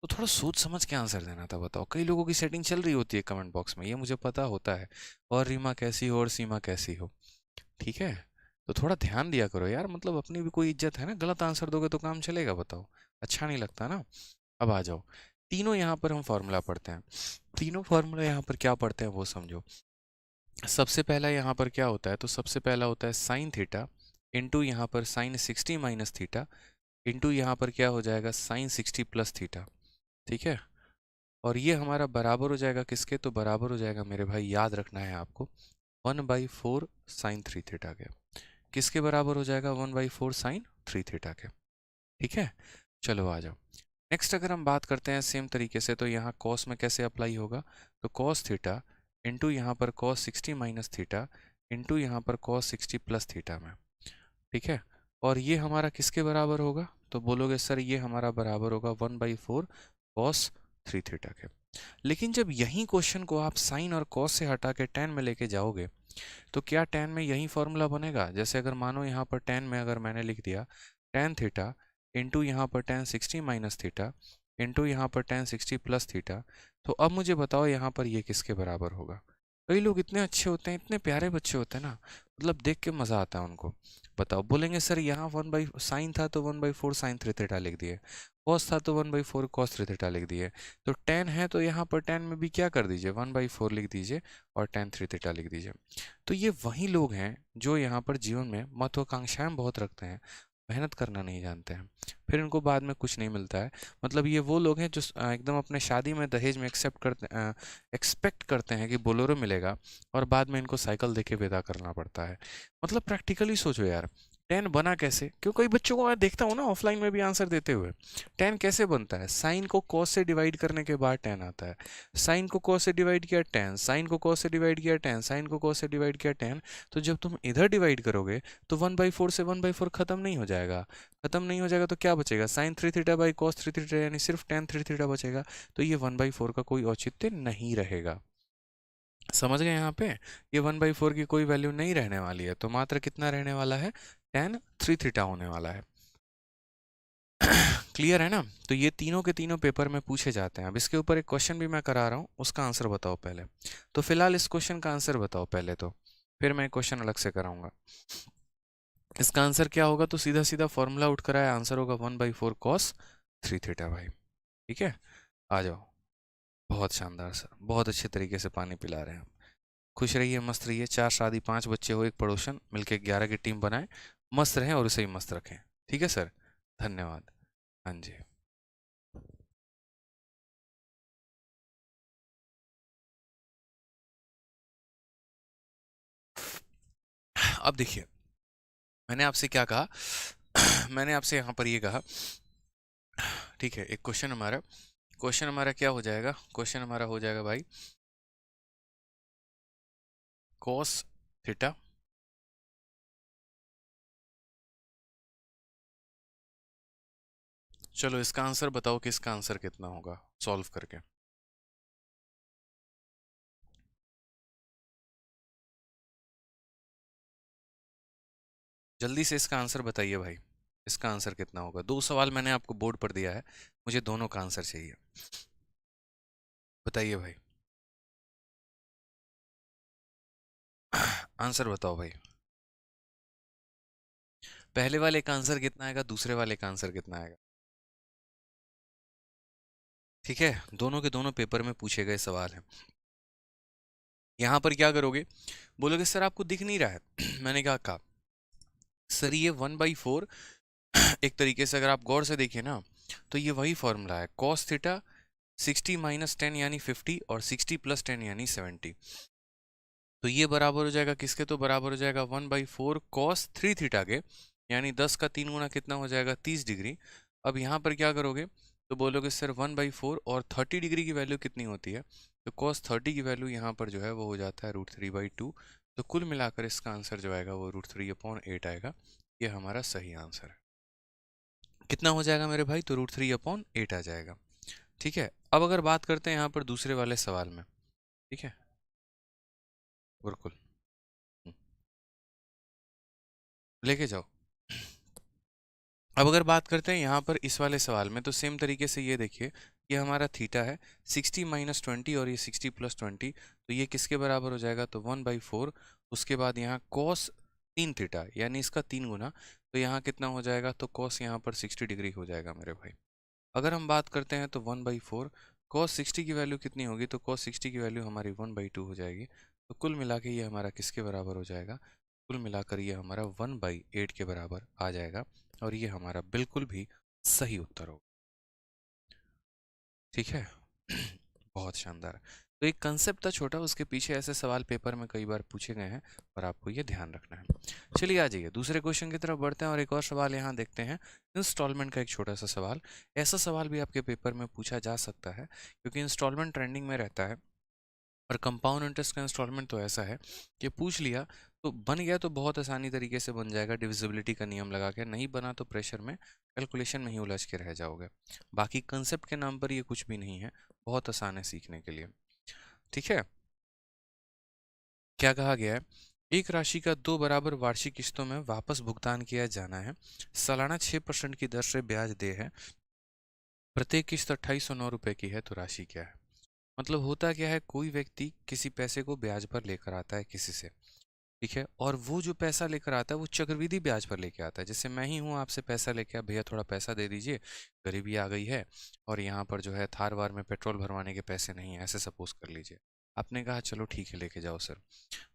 तो थोड़ा सोच समझ के आंसर देना था। बताओ, कई लोगों की सेटिंग चल रही होती है कमेंट बॉक्स में, ये मुझे पता होता है, और रीमा कैसी हो और सीमा कैसी हो। ठीक है, तो थोड़ा ध्यान दिया करो यार, मतलब अपनी भी कोई इज्जत है ना, गलत आंसर दोगे तो काम चलेगा? बताओ, अच्छा नहीं लगता ना। अब आ जाओ, तीनों यहाँ पर हम फॉर्मूला पढ़ते हैं। तीनों फॉर्मूला यहाँ पर क्या पढ़ते हैं वो समझो। सबसे पहला यहाँ पर क्या होता है, तो सबसे पहला होता है साइन थीटा इंटू यहाँ पर साइन 60 माइनस थीटा इंटू यहाँ पर क्या हो जाएगा, साइन 60 प्लस थीटा। ठीक है, और ये हमारा बराबर हो जाएगा किसके, तो बराबर हो जाएगा मेरे भाई, याद रखना है आपको, 1/4 साइन 3 थीटा के। किसके बराबर हो जाएगा, 1/4 साइन 3 थीटा के। ठीक है, चलो आ जाओ। नेक्स्ट अगर हम बात करते हैं सेम तरीके से, तो यहाँ कॉस में कैसे अप्लाई होगा, तो कॉस थीटा इंटू यहाँ पर कॉस 60 माइनस थीटा इंटू यहाँ पर कॉस 60 प्लस थीटा में। ठीक है, और ये हमारा किसके बराबर होगा, तो बोलोगे सर ये हमारा बराबर होगा 1/4 कॉस 3 थीटा के। लेकिन जब यही क्वेश्चन को आप साइन और कॉस से हटा के टैन में लेके जाओगे, तो क्या टैन में यही फॉर्मूला बनेगा? जैसे अगर मानो यहाँ पर टैन में अगर मैंने लिख दिया टैन थीटा इंटू यहाँ पर टैन 60 माइनस थीटा इंटू यहाँ पर टैन 60 प्लस थीटा, तो अब मुझे बताओ यहाँ पर ये किसके बराबर होगा? कई लोग इतने अच्छे होते हैं, इतने प्यारे बच्चे होते हैं ना, मतलब देख के मज़ा आता है उनको। बताओ, बोलेंगे सर यहाँ 1/, साइन था तो 1/4 साइन 3 थीटा लिख दिए, कॉस था तो 1/4 कॉस 3 थीटा लिख दिए। तो tan है तो यहाँ पर tan में भी क्या कर दीजिए, 1/4 लिख दीजिए और tan 3 थीटा लिख दीजिए। तो ये वही लोग हैं जो यहाँ पर जीवन में महत्वाकांक्षाएं बहुत रखते हैं, मेहनत करना नहीं जानते हैं, फिर इनको बाद में कुछ नहीं मिलता है। मतलब ये वो लोग हैं जो एकदम अपने शादी में दहेज में एक्सपेक्ट करते हैं कि बोलेरो मिलेगा और बाद में इनको साइकिल देके विदा करना पड़ता है। मतलब प्रैक्टिकली सोचो यार, tan बना कैसे? क्यों कई बच्चों को मैं देखता हूँ ना ऑफलाइन में भी आंसर देते हुए, tan कैसे बनता है? साइन को cos से डिवाइड करने के बाद tan आता है, साइन को cos से डिवाइड किया tan, साइन को cos से डिवाइड किया tan, साइन को cos से डिवाइड किया tan। तो जब तुम इधर डिवाइड करोगे तो 1/4 से 1/4 खत्म नहीं हो जाएगा, खत्म नहीं हो जाएगा तो क्या बचेगा, sine 3 theta by cos 3 theta, यानी सिर्फ tan 3 थीटा बचेगा। तो ये 1/4 का कोई औचित्य नहीं रहेगा। समझ गए यहाँ पे? ये 1/4 की कोई वैल्यू नहीं रहने वाली है, तो मात्र कितना रहने वाला है, tan 3 थीटा होने वाला है। क्लियर है ना? तो ये तीनों के तीनों पेपर में पूछे जाते हैं। अब इसके ऊपर एक क्वेश्चन भी मैं करा रहा हूँ, उसका आंसर बताओ पहले। तो फिलहाल इस क्वेश्चन का आंसर बताओ पहले, तो फिर मैं क्वेश्चन अलग से कराऊंगा। इसका आंसर क्या होगा? तो सीधा सीधा फॉर्मूला उठ कर आया, आंसर होगा 1/4 cos 3 थीटा भाई। ठीक है, आ जाओ। बहुत शानदार सर, बहुत अच्छे तरीके से पानी पिला रहे हैं। खुश रहिए, मस्त रहिए। 4 शादी 5 बच्चे हो, एक पड़ोसन, मिलके 11 की टीम बनाए, मस्त रहें और उसे ही मस्त रखें। ठीक है सर, धन्यवाद। हाँ जी। अब देखिए, मैंने आपसे क्या कहा? मैंने आपसे यहाँ पर ये कहा, ठीक है, एक क्वेश्चन हमारा क्या हो जाएगा? क्वेश्चन हमारा हो जाएगा भाई cos थीटा चलो इसका आंसर बताओ कि इसका आंसर कितना होगा सॉल्व करके। जल्दी से इसका आंसर बताइए भाई, इसका आंसर कितना होगा? 2 सवाल मैंने आपको बोर्ड पर दिया है, मुझे दोनों का आंसर चाहिए। बताइए भाई, आंसर बताओ भाई। पहले वाले का आंसर कितना आएगा, दूसरे वाले का आंसर कितना आएगा? ठीक है, दोनों के दोनों पेपर में पूछे गए सवाल हैं। यहां पर क्या करोगे, बोलोगे सर आपको दिख नहीं रहा है। मैंने कहा सर ये 1/4 एक तरीके से अगर आप गौर से देखिए ना, तो ये वही फॉर्मूला है, cos थीटा 60 - 10 यानी 50 और 60 + 10 यानी 70। तो ये बराबर हो जाएगा किसके? तो बराबर हो जाएगा 1/4 cos 3 थीटा के, यानी 10 का 3 गुना कितना हो जाएगा, 30 डिग्री। अब यहाँ पर क्या करोगे, तो बोलोगे सर 1/4 और 30 डिग्री की वैल्यू कितनी होती है? तो cos 30 की वैल्यू यहाँ पर जो है वो हो जाता है √3/2। तो कुल मिलाकर इसका आंसर जो आएगा वो √3/8 आएगा। ये हमारा सही आंसर है। कितना हो जाएगा मेरे भाई? तो √3/8 आ जाएगा। ठीक है, अब अगर बात करते हैं यहाँ पर दूसरे वाले सवाल में। ठीक है, बिल्कुल, लेके जाओ। अब अगर बात करते हैं यहाँ पर इस वाले सवाल में, तो सेम तरीके से ये देखिए, ये हमारा थीटा है, 60 - 20 और ये 60 + 20, तो ये किसके बराबर हो जाएगा? तो 1/4। उसके बाद यहाँ cos 3 थीटा, यानी इसका 3 गुना, तो यहाँ कितना हो जाएगा? तो cos यहाँ पर 60 डिग्री हो जाएगा मेरे भाई। अगर हम बात करते हैं तो 1/4 cos 60 की वैल्यू कितनी होगी? तो cos 60 की वैल्यू हमारी 1/2 हो जाएगी। तो कुल मिला के ये हमारा किसके बराबर हो जाएगा? कुल मिलाकर ये हमारा 1/8 के बराबर आ जाएगा, और ये हमारा बिल्कुल भी सही उत्तर होगा। ठीक है। बहुत शानदार। तो एक कंसेप्ट था छोटा, उसके पीछे ऐसे सवाल पेपर में कई बार पूछे गए हैं, और आपको ये ध्यान रखना है। चलिए आ जाइए दूसरे क्वेश्चन की तरफ बढ़ते हैं और एक और सवाल यहाँ देखते हैं। इंस्टॉलमेंट का एक छोटा सा सवाल, ऐसा सवाल भी आपके पेपर में पूछा जा सकता है क्योंकि इंस्टॉलमेंट ट्रेंडिंग में रहता है। और कंपाउंड इंटरेस्ट का इंस्टॉलमेंट तो ऐसा है कि पूछ लिया तो बन गया तो बहुत आसानी तरीके से बन जाएगा, डिविजिबिलिटी का नियम लगा के। नहीं बना तो प्रेशर में, कैलकुलेशन में ही उलझ के रह जाओगे। बाकी कंसेप्ट के नाम पर ये कुछ भी नहीं है, बहुत आसान है सीखने के लिए। ठीक है, क्या कहा गया है? एक राशि का 2 बराबर वार्षिक किस्तों में वापस भुगतान किया जाना है। सालाना 6% की दर से ब्याज दे है। प्रत्येक किस्त 2809 रुपए की है, तो राशि क्या है? मतलब होता क्या है, कोई व्यक्ति किसी पैसे को ब्याज पर लेकर आता है किसी से, ठीक है, और वो जो पैसा लेकर आता है वो चक्रवृद्धि ब्याज पर लेके आता है। जैसे मैं ही हूँ आपसे पैसा लेके, आप भैया थोड़ा पैसा दे दीजिए, गरीबी आ गई है और यहाँ पर जो है थार वार में पेट्रोल भरवाने के पैसे नहीं है, ऐसे सपोज कर लीजिए। आपने कहा चलो ठीक है लेके जाओ सर।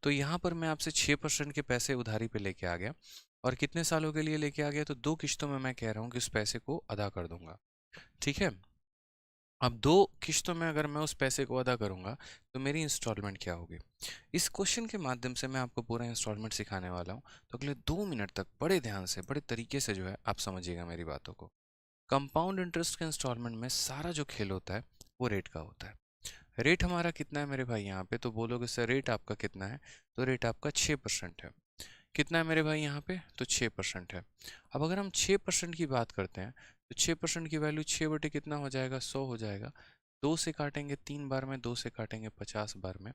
तो यहाँ पर मैं आपसे 6% के पैसे उधारी पे लेके आ गया, और कितने सालों के लिए लेके आ गया, तो 2 किश्तों में मैं कह रहा हूँ कि उस पैसे को अदा कर दूंगा। ठीक है, अब 2 किश्तों में अगर मैं उस पैसे को अदा करूंगा तो मेरी इंस्टॉलमेंट क्या होगी। इस क्वेश्चन के माध्यम से मैं आपको पूरा इंस्टॉलमेंट सिखाने वाला हूं, तो अगले 2 मिनट तक बड़े ध्यान से, बड़े तरीके से जो है आप समझिएगा मेरी बातों को। कंपाउंड इंटरेस्ट के इंस्टॉलमेंट में सारा जो खेल होता है वो रेट का होता है। रेट हमारा कितना है मेरे भाई यहाँ पे, तो बोलोगे सर रेट आपका कितना है, तो रेट आपका 6% है। कितना है मेरे भाई यहाँ पे, तो 6% है। अब अगर हम 6% की बात करते हैं तो 6% की वैल्यू 6 बटे कितना हो जाएगा, 100 हो जाएगा। 2 से काटेंगे 3 बार में, 2 से काटेंगे 50 बार में,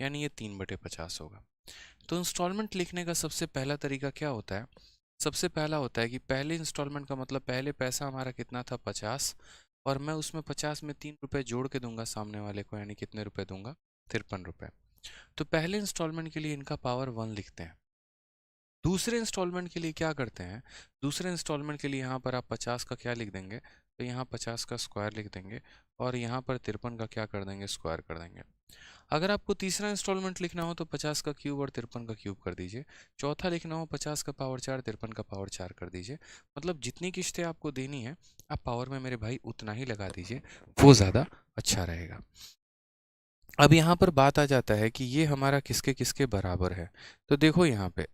यानी ये 3/50 होगा। तो इंस्टॉलमेंट लिखने का सबसे पहला तरीका क्या होता है, सबसे पहला होता है कि पहले इंस्टॉलमेंट का मतलब पहले पैसा हमारा कितना था 50, और मैं उसमें 50 में 3 रुपए जोड़ के दूंगा सामने वाले को, यानी कितने रुपए दूंगा, 53 रुपए। तो पहले इंस्टॉलमेंट के लिए इनका पावर 1 लिखते हैं। दूसरे इंस्टॉलमेंट के लिए क्या करते हैं, दूसरे इंस्टॉलमेंट के लिए यहाँ पर आप 50 का क्या लिख देंगे, तो यहाँ 50 का स्क्वायर लिख देंगे, और यहाँ पर 53 का क्या कर देंगे, स्क्वायर कर देंगे। अगर आपको तीसरा इंस्टॉलमेंट लिखना हो तो 50 का क्यूब और 53 का क्यूब कर दीजिए। चौथा लिखना हो 50 का पावर 4, 53 का पावर 4 कर दीजिए। मतलब जितनी किस्तें आपको देनी है आप पावर में मेरे भाई उतना ही लगा दीजिए, वो ज़्यादा अच्छा रहेगा। अब यहाँ पर बात आ जाता है कि ये हमारा किसके किसके बराबर है। तो देखो यहाँ पे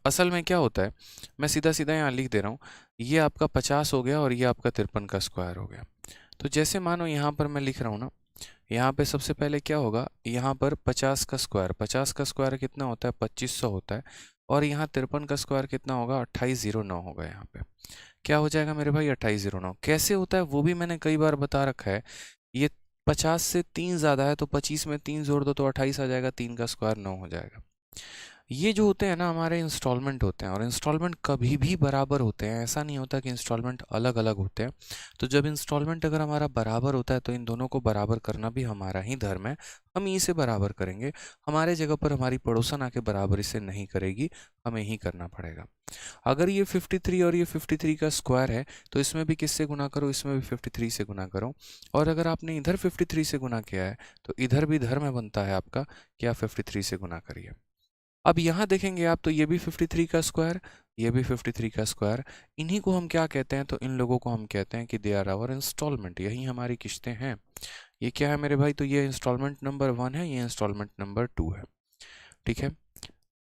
असल में क्या होता है, मैं सीधा सीधा यहाँ लिख दे रहा हूँ, ये आपका 50 हो गया और ये आपका 53 का स्क्वायर हो गया। तो जैसे मानो यहाँ पर मैं लिख रहा हूँ ना, यहाँ पे सबसे पहले क्या होगा, यहाँ पर 50 का स्क्वायर, 50 का स्क्वायर कितना होता है, 2500 होता है, और यहाँ 53 का स्क्वायर कितना होगा, 2809 होगा। यहाँ पे क्या हो जाएगा मेरे भाई, 2809। कैसे होता है वो भी मैंने कई बार बता रखा है। ये 50 से 3 ज़्यादा है तो 25 में 3 जोड़ दो तो 28 आ जाएगा, 3 का स्क्वायर 9 हो जाएगा। ये जो होते हैं ना हमारे इंस्टॉलमेंट होते हैं, और इंस्टॉलमेंट कभी भी बराबर होते हैं, ऐसा नहीं होता कि इंस्टॉलमेंट अलग अलग होते हैं। तो जब इंस्टॉलमेंट अगर हमारा बराबर होता है तो इन दोनों को बराबर करना भी हमारा ही धर्म है, हम ही से बराबर करेंगे। हमारे जगह पर हमारी पड़ोसन आके बराबरी से नहीं करेगी, हमें ही करना पड़ेगा। अगर ये 53 और ये 53 का स्क्वायर है तो इसमें भी किससे गुना करो, इसमें भी 53 से गुना करो। और अगर आपने इधर 53 से गुना किया है तो इधर भी धर्म बनता है आपका कि आप 53 से गुना करिए। अब यहाँ देखेंगे आप तो ये भी 53 का स्क्वायर, ये भी 53 का स्क्वायर। इन्हीं को हम क्या कहते हैं, तो इन लोगों को हम कहते हैं कि दे आर आवर इंस्टॉलमेंट, यही हमारी किस्तें हैं। ये क्या है मेरे भाई, तो ये इंस्टॉलमेंट नंबर 1 है, ये इंस्टॉलमेंट नंबर 2 है। ठीक है,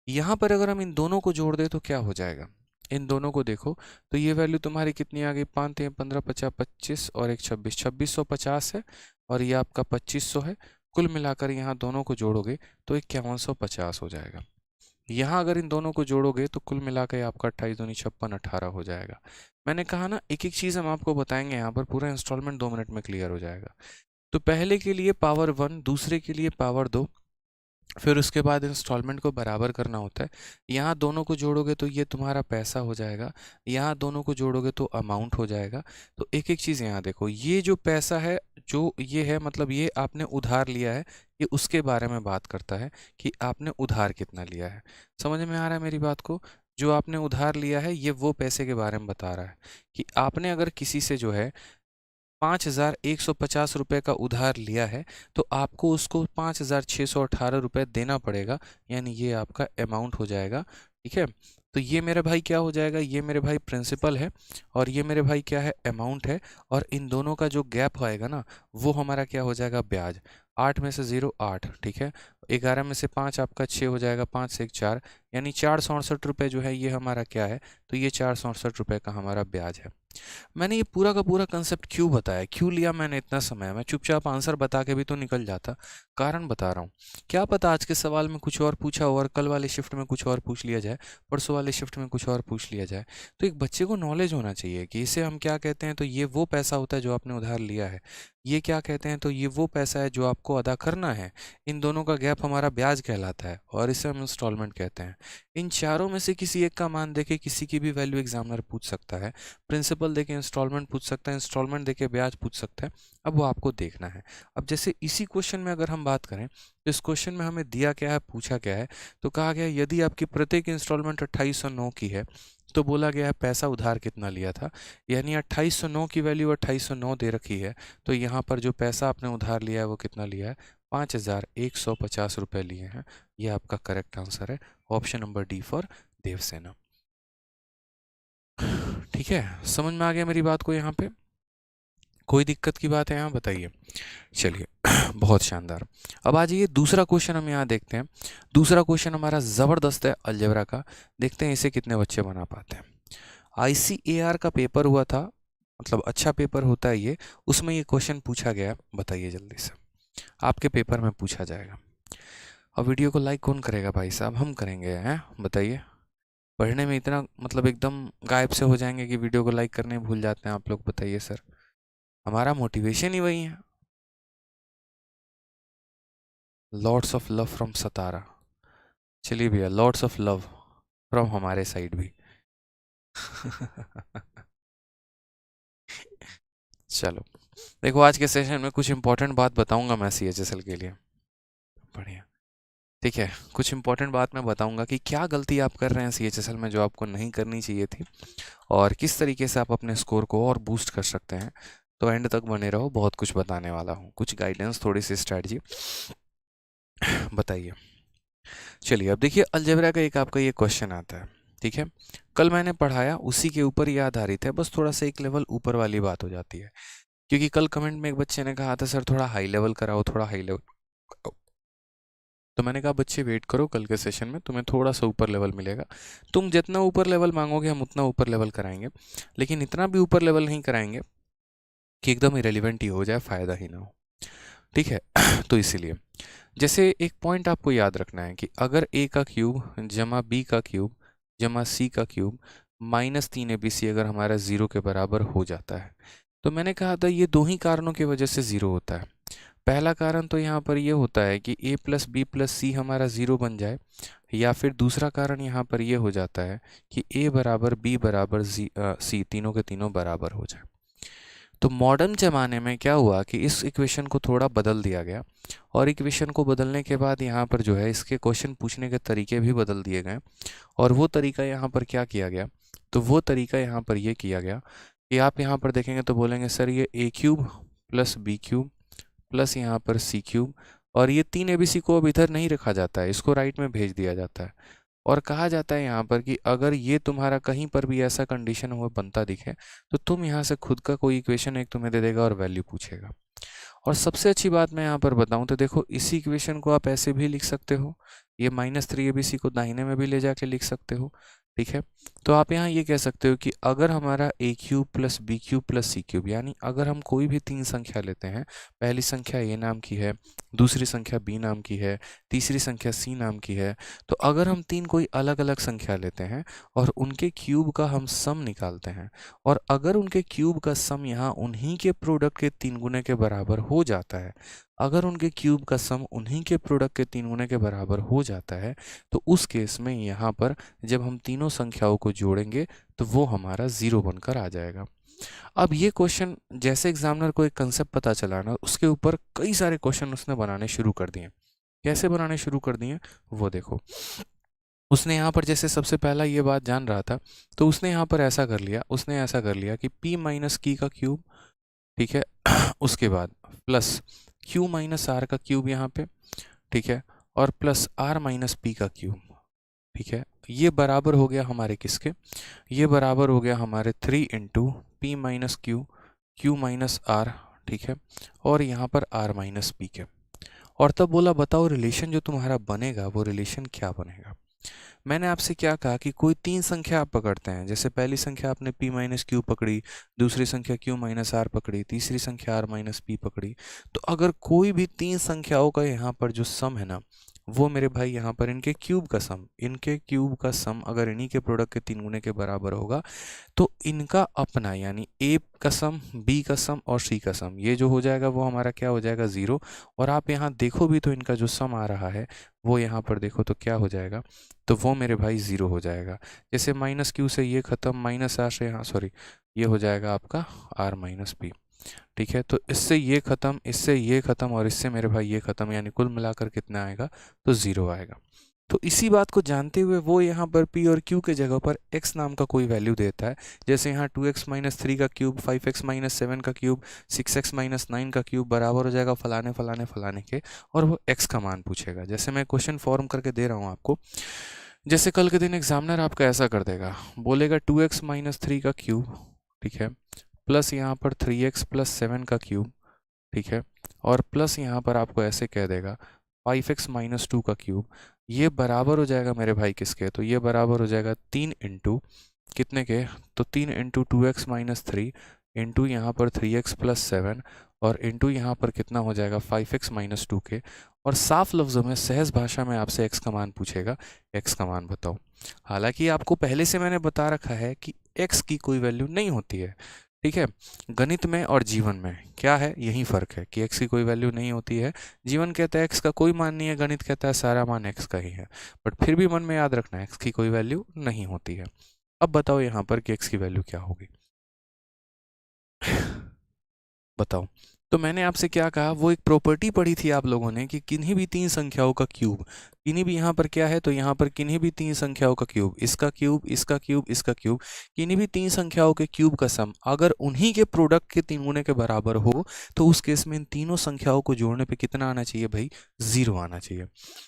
यहाँ पर अगर हम इन दोनों को जोड़ दें तो क्या हो जाएगा, इन दोनों को देखो तो ये वैल्यू तुम्हारी कितनी आ गई, 5 3 15 50 25 और एक 26, 2650 है, और ये आपका 2500 है। कुल मिलाकर यहाँ दोनों को जोड़ोगे तो 5150 हो जाएगा। यहाँ अगर इन दोनों को जोड़ोगे तो कुल मिलाकर आपका 28 दूनी 56 18 हो जाएगा। मैंने कहा ना एक एक चीज़ हम आपको बताएंगे, यहाँ पर पूरा इंस्टॉलमेंट 2 मिनट में क्लियर हो जाएगा। तो पहले के लिए पावर 1, दूसरे के लिए पावर 2, फिर उसके बाद इंस्टॉलमेंट को बराबर करना होता है। यहाँ दोनों को जोड़ोगे तो ये तुम्हारा पैसा हो जाएगा, यहाँ दोनों को जोड़ोगे तो अमाउंट हो जाएगा। तो एक एक चीज़ यहाँ देखो, ये जो पैसा है जो ये है, मतलब ये आपने उधार लिया है, ये उसके बारे में बात करता है कि आपने उधार कितना लिया है। समझ में आ रहा है मेरी बात को, जो आपने उधार लिया है ये वो पैसे के बारे में बता रहा है कि आपने अगर किसी से जो है 5150 रुपये का उधार लिया है तो आपको उसको 5618 रुपये देना पड़ेगा, यानी ये आपका अमाउंट हो जाएगा। ठीक है, तो ये मेरे भाई क्या हो जाएगा, ये मेरे भाई प्रिंसिपल है और ये मेरे भाई क्या है, अमाउंट है। और इन दोनों का जो गैप आएगा ना वो हमारा क्या हो जाएगा, ब्याज। 8 में से 0 8, ठीक है, 11 में से 5 आपका 6 हो जाएगा, 5 से 1 4, यानी 468 रुपये जो है ये हमारा क्या है, तो ये 468 रुपये का हमारा ब्याज है। मैंने ये पूरा का पूरा कंसेप्ट क्यों बताया, क्यों लिया मैंने इतना समय, मैं चुपचाप आंसर बता के भी तो निकल जाता। कारण बता रहा हूँ, क्या पता आज के सवाल में कुछ और पूछा हो और कल वाले शिफ्ट में कुछ और पूछ लिया जाए, परसों वाले शिफ्ट में कुछ और पूछ लिया जाए। तो एक बच्चे को नॉलेज होना चाहिए कि इसे हम क्या कहते हैं, तो ये वो पैसा होता है जो आपने उधार लिया है। ये क्या कहते हैं, तो ये वो पैसा है जो आपको अदा करना है। इन दोनों का गैप हमारा ब्याज कहलाता है और इसे हम इंस्टॉलमेंट कहते हैं। इन चारों में से किसी एक का मान देके किसी की भी वैल्यू एग्जामिनर पूछ सकता है। प्रिंसिपल देके इंस्टॉलमेंट पूछ सकता है, इंस्टॉलमेंट देके ब्याज पूछ सकता है। अब वो आपको देखना है। अब जैसे इसी क्वेश्चन में अगर हम बात करें तो इस क्वेश्चन में हमें दिया क्या है, पूछा क्या है, तो कहा गया यदि आपकी प्रत्येक इंस्टॉलमेंट 2809 की है तो बोला गया है पैसा उधार कितना लिया था, यानी 2809 की वैल्यू 2809 दे रखी है, तो यहाँ पर जो पैसा आपने उधार लिया है वो कितना लिया है, 5150 रुपये लिए हैं। यह आपका करेक्ट आंसर है, option number D for Devasena. ठीक है, समझ में आ गया मेरी बात को? यहाँ पे कोई दिक्कत की बात है यहाँ, बताइए। चलिए बहुत शानदार। अब आ जाइए दूसरा क्वेश्चन हम यहाँ देखते हैं। दूसरा क्वेश्चन हमारा ज़बरदस्त है अलजेब्रा का, देखते हैं इसे कितने बच्चे बना पाते हैं। ICAR का पेपर हुआ था, मतलब अच्छा पेपर होता है ये, उसमें ये क्वेश्चन पूछा गया, बताइए जल्दी से, आपके पेपर में पूछा जाएगा। अब वीडियो को लाइक कौन करेगा भाई साहब? हम करेंगे, हैं, बताइए। पढ़ने में इतना मतलब एकदम गायब से हो जाएंगे कि वीडियो को लाइक करने भूल जाते हैं आप लोग, बताइए सर। हमारा मोटिवेशन ही वही है। लॉर्ड्स ऑफ लव फ्रॉम सतारा। चलिए भैया, लॉर्ड्स ऑफ लव फ्रॉम हमारे साइड भी। चलो देखो, आज के सेशन में कुछ इंपॉर्टेंट बात बताऊंगा मैं CHSL के लिए। बढ़िया, ठीक है, कुछ इंपॉर्टेंट बात मैं बताऊंगा कि क्या गलती आप कर रहे हैं CHSL में जो आपको नहीं करनी चाहिए थी, और किस तरीके से आप अपने स्कोर को और बूस्ट कर सकते हैं। तो एंड तक बने रहो, बहुत कुछ बताने वाला हूँ, कुछ गाइडेंस, थोड़ी सी स्ट्रैटेजी। बताइए। चलिए अब देखिए, अलजेब्रा का एक आपका ये क्वेश्चन आता है, ठीक है, कल मैंने पढ़ाया उसी के ऊपर ये आधारित है, बस थोड़ा सा एक लेवल ऊपर वाली बात हो जाती है, क्योंकि कल कमेंट में एक बच्चे ने कहा था सर थोड़ा हाई लेवल कराओ, थोड़ा हाई लेवल कराओ। तो मैंने कहा बच्चे वेट करो, कल के सेशन में तुम्हें थोड़ा सा ऊपर लेवल मिलेगा, तुम जितना ऊपर लेवल मांगोगे हम उतना ऊपर लेवल कराएंगे, लेकिन इतना भी ऊपर लेवल नहीं कराएंगे कि एकदम इरेलीवेंट ही हो जाए, फ़ायदा ही ना हो, ठीक है। तो इसीलिए जैसे एक पॉइंट आपको याद रखना है कि अगर A का क्यूब जमा B का क्यूब जमा C का क्यूब -3ABC अगर हमारा 0 के बराबर हो जाता है, तो मैंने कहा था ये दो ही कारणों की वजह से 0 होता है। पहला कारण तो यहाँ पर ये होता है कि A + B + C हमारा 0 बन जाए, या फिर दूसरा कारण यहाँ पर ये हो जाता है कि A बराबर B बराबर C तीनों के तीनों बराबर हो जाए। तो मॉडर्न ज़माने में क्या हुआ कि इस इक्वेशन को थोड़ा बदल दिया गया, और इक्वेशन को बदलने के बाद यहाँ पर जो है इसके क्वेश्चन पूछने के तरीके भी बदल दिए गए, और वो तरीका यहाँ पर क्या किया गया, तो वो तरीका यहाँ पर ये किया गया कि आप यहाँ पर देखेंगे तो बोलेंगे सर ये A³ + B³ प्लस यहाँ पर C³ और ये 3ABC को अब इधर नहीं रखा जाता है, इसको राइट में भेज दिया जाता है, और कहा जाता है यहाँ पर कि अगर ये तुम्हारा कहीं पर भी ऐसा कंडीशन हो बनता दिखे तो तुम यहाँ से खुद का कोई इक्वेशन एक तुम्हें दे देगा और वैल्यू पूछेगा। और सबसे अच्छी बात मैं यहाँ पर बताऊँ तो देखो, इसी इक्वेशन को आप ऐसे भी लिख सकते हो, ये -3ABC को दाहिने में भी ले जाके लिख सकते हो, ठीक है। तो आप यहाँ ये कह सकते हो कि अगर हमारा A³ + B³ + C³ यानी अगर हम कोई भी तीन संख्या लेते हैं, पहली संख्या A नाम की है, दूसरी संख्या B नाम की है, तीसरी संख्या C नाम की है, तो अगर हम तीन कोई अलग अलग संख्या लेते हैं और उनके क्यूब का हम सम निकालते हैं, और अगर उनके क्यूब का सम यहाँ उन्हीं के प्रोडक्ट के 3 गुने के बराबर हो जाता है, अगर उनके क्यूब का सम उन्हीं के प्रोडक्ट के 3 गुने के बराबर हो जाता है, तो उस केस में यहाँ पर जब हम तीनों संख्याओं को जोड़ेंगे तो वो हमारा 0 बनकर आ जाएगा। अब ये क्वेश्चन जैसे एग्जामिनर को एक कंसेप्ट पता चला ना, उसके ऊपर कई सारे क्वेश्चन उसने बनाने शुरू कर दिए। कैसे बनाने शुरू कर दिए वो देखो। उसने यहाँ पर जैसे सबसे पहला ये बात जान रहा था, तो उसने यहाँ पर ऐसा कर लिया, उसने ऐसा कर लिया कि P - Q का क्यूब, ठीक है, उसके बाद प्लस Q - R का क्यूब यहाँ पे, ठीक है, और प्लस R - P का क्यूब, ठीक है। ये बराबर हो गया हमारे किसके, ये बराबर हो गया हमारे 3 × P - Q Q - R, ठीक है, और यहाँ पर R - P के। और तब बोला बताओ रिलेशन जो तुम्हारा बनेगा वो रिलेशन क्या बनेगा। मैंने आपसे क्या कहा कि कोई तीन संख्या आप पकड़ते हैं, जैसे पहली संख्या आपने P - Q पकड़ी, दूसरी संख्या Q - R पकड़ी, तीसरी संख्या R - P पकड़ी, तो अगर कोई भी तीन संख्याओं का यहाँ पर जो सम है ना, वो मेरे भाई यहाँ पर इनके क्यूब का सम अगर इन्हीं के प्रोडक्ट के 3 गुने के बराबर होगा, तो इनका अपना यानी A का सम, B का सम और C का सम, ये जो हो जाएगा वो हमारा क्या हो जाएगा 0। और आप यहाँ देखो भी तो इनका जो सम आ रहा है वो यहाँ पर देखो तो क्या हो जाएगा, तो वो मेरे भाई 0 हो जाएगा। जैसे -Q से ये खत्म, -R से यहाँ सॉरी ये हो जाएगा आपका R - P। ठीक है, तो इससे ये ख़त्म, इससे ये ख़त्म और इससे मेरे भाई ये ख़त्म, यानी कुल मिलाकर कितना आएगा, तो 0 आएगा। तो इसी बात को जानते हुए वो यहाँ पर p और q के जगह पर x नाम का कोई वैल्यू देता है। जैसे यहाँ 2x माइनस 3 का क्यूब, 5x माइनस 7 का क्यूब, 6x माइनस 9 का क्यूब बराबर हो जाएगा फलाने फलाने फलाने के, और वो x का मान पूछेगा। जैसे मैं क्वेश्चन फॉर्म करके दे रहा हूँ आपको। जैसे कल के दिन एग्जामिनर आपका ऐसा कर देगा, बोलेगा 2x माइनस 3 का क्यूब, ठीक है, प्लस यहाँ पर 3x प्लस 7 का क्यूब, ठीक है, और प्लस यहाँ पर आपको ऐसे कह देगा 5x माइनस 2 का क्यूब। ये बराबर हो जाएगा मेरे भाई किसके, तो ये बराबर हो जाएगा 3 इंटू कितने के, तो 3 इंटू 2x माइनस 3 इंटू यहाँ पर 3x प्लस 7 और इंटू यहाँ पर कितना हो जाएगा 5x माइनस 2 के। और साफ लफ्ज़ों में सहज भाषा में आपसे x का मान पूछेगा, x का मान बताओ। हालांकि आपको पहले से मैंने बता रखा है कि x की कोई वैल्यू नहीं होती है, ठीक है। गणित में और जीवन में क्या है, यही फ़र्क है कि x की कोई वैल्यू नहीं होती है। जीवन कहता है x का कोई मान नहीं है, गणित कहता है सारा मान x का ही है। बट फिर भी मन में याद रखना है x की कोई वैल्यू नहीं होती है। अब बताओ यहाँ पर कि x की वैल्यू क्या होगी, बताओ। तो मैंने आपसे क्या कहा, वो एक प्रॉपर्टी पढ़ी थी आप लोगों ने कि किन्हीं भी तीन संख्याओं का क्यूब, किन्हीं भी यहाँ पर क्या है, तो यहाँ पर किन्हीं भी तीन संख्याओं का क्यूब, इसका क्यूब, इसका क्यूब, इसका क्यूब, किन्हीं भी तीन संख्याओं के क्यूब का सम अगर उन्हीं के प्रोडक्ट के तीन गुने के बराबर हो, तो उस केस में इन तीनों संख्याओं को जोड़ने पे कितना आना चाहिए भाई, 0 आना चाहिए।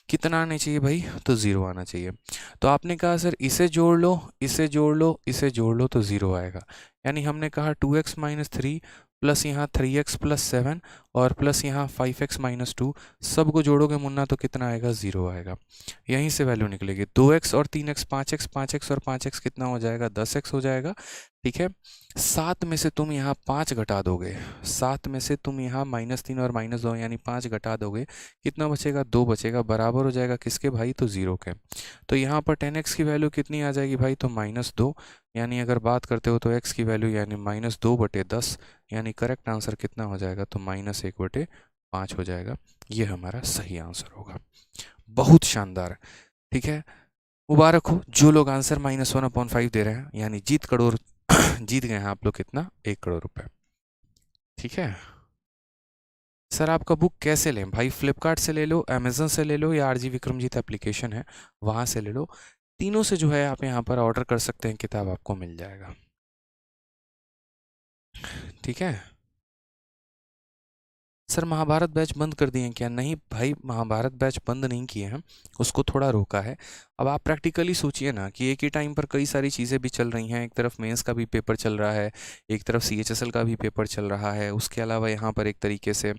कितना आना चाहिए भाई, तो 0 आना चाहिए। तो आपने कहा सर इसे जोड़ लो, इसे जोड़ लो, इसे जोड़ लो, तो 0 आएगा। यानी हमने कहा 2x माइनस 3 प्लस यहाँ 3x प्लस 7 और प्लस यहाँ 5x माइनस 2, सबको जोड़ोगे मुन्ना तो कितना आएगा, 0 आएगा। यहीं से वैल्यू निकलेगी। 2x और 3x 5x, 5x और 5x कितना हो जाएगा, 10x हो जाएगा, ठीक है। 7 में से तुम यहाँ 5 घटा दोगे, 7 में से तुम यहाँ -3 और -2 यानी 5 घटा दोगे, कितना बचेगा, 2 बचेगा, बराबर हो जाएगा किसके भाई, तो 0 के। तो यहाँ पर 10x की वैल्यू कितनी आ जाएगी भाई, तो -2, यानी अगर बात करते हो तो x की वैल्यू यानी -2/10, यानी करेक्ट आंसर कितना हो जाएगा, तो -1/5 हो जाएगा। ये हमारा सही आंसर होगा। बहुत शानदार, ठीक है। मुबारक हो जो लोग आंसर -1/5 दे रहे हैं, यानी जीत गए हैं आप लोग कितना, 1 करोड़ रुपए, ठीक है। सर आपका बुक कैसे लें भाई, फ्लिपकार्ट से ले लो, अमेजन से ले लो, या आरजी विक्रमजीत एप्लीकेशन है वहाँ से ले लो। तीनों से जो है आप यहाँ पर ऑर्डर कर सकते हैं, किताब आपको मिल जाएगा, ठीक है। सर महाभारत बैच बंद कर दिए हैं क्या, नहीं भाई महाभारत बैच बंद नहीं किए हैं, उसको थोड़ा रोका है। अब आप प्रैक्टिकली सोचिए ना कि एक ही टाइम पर कई सारी चीज़ें भी चल रही हैं, एक तरफ मेंस का भी पेपर चल रहा है, एक तरफ सीएचएसएल का भी पेपर चल रहा है, उसके अलावा यहाँ पर एक तरीके से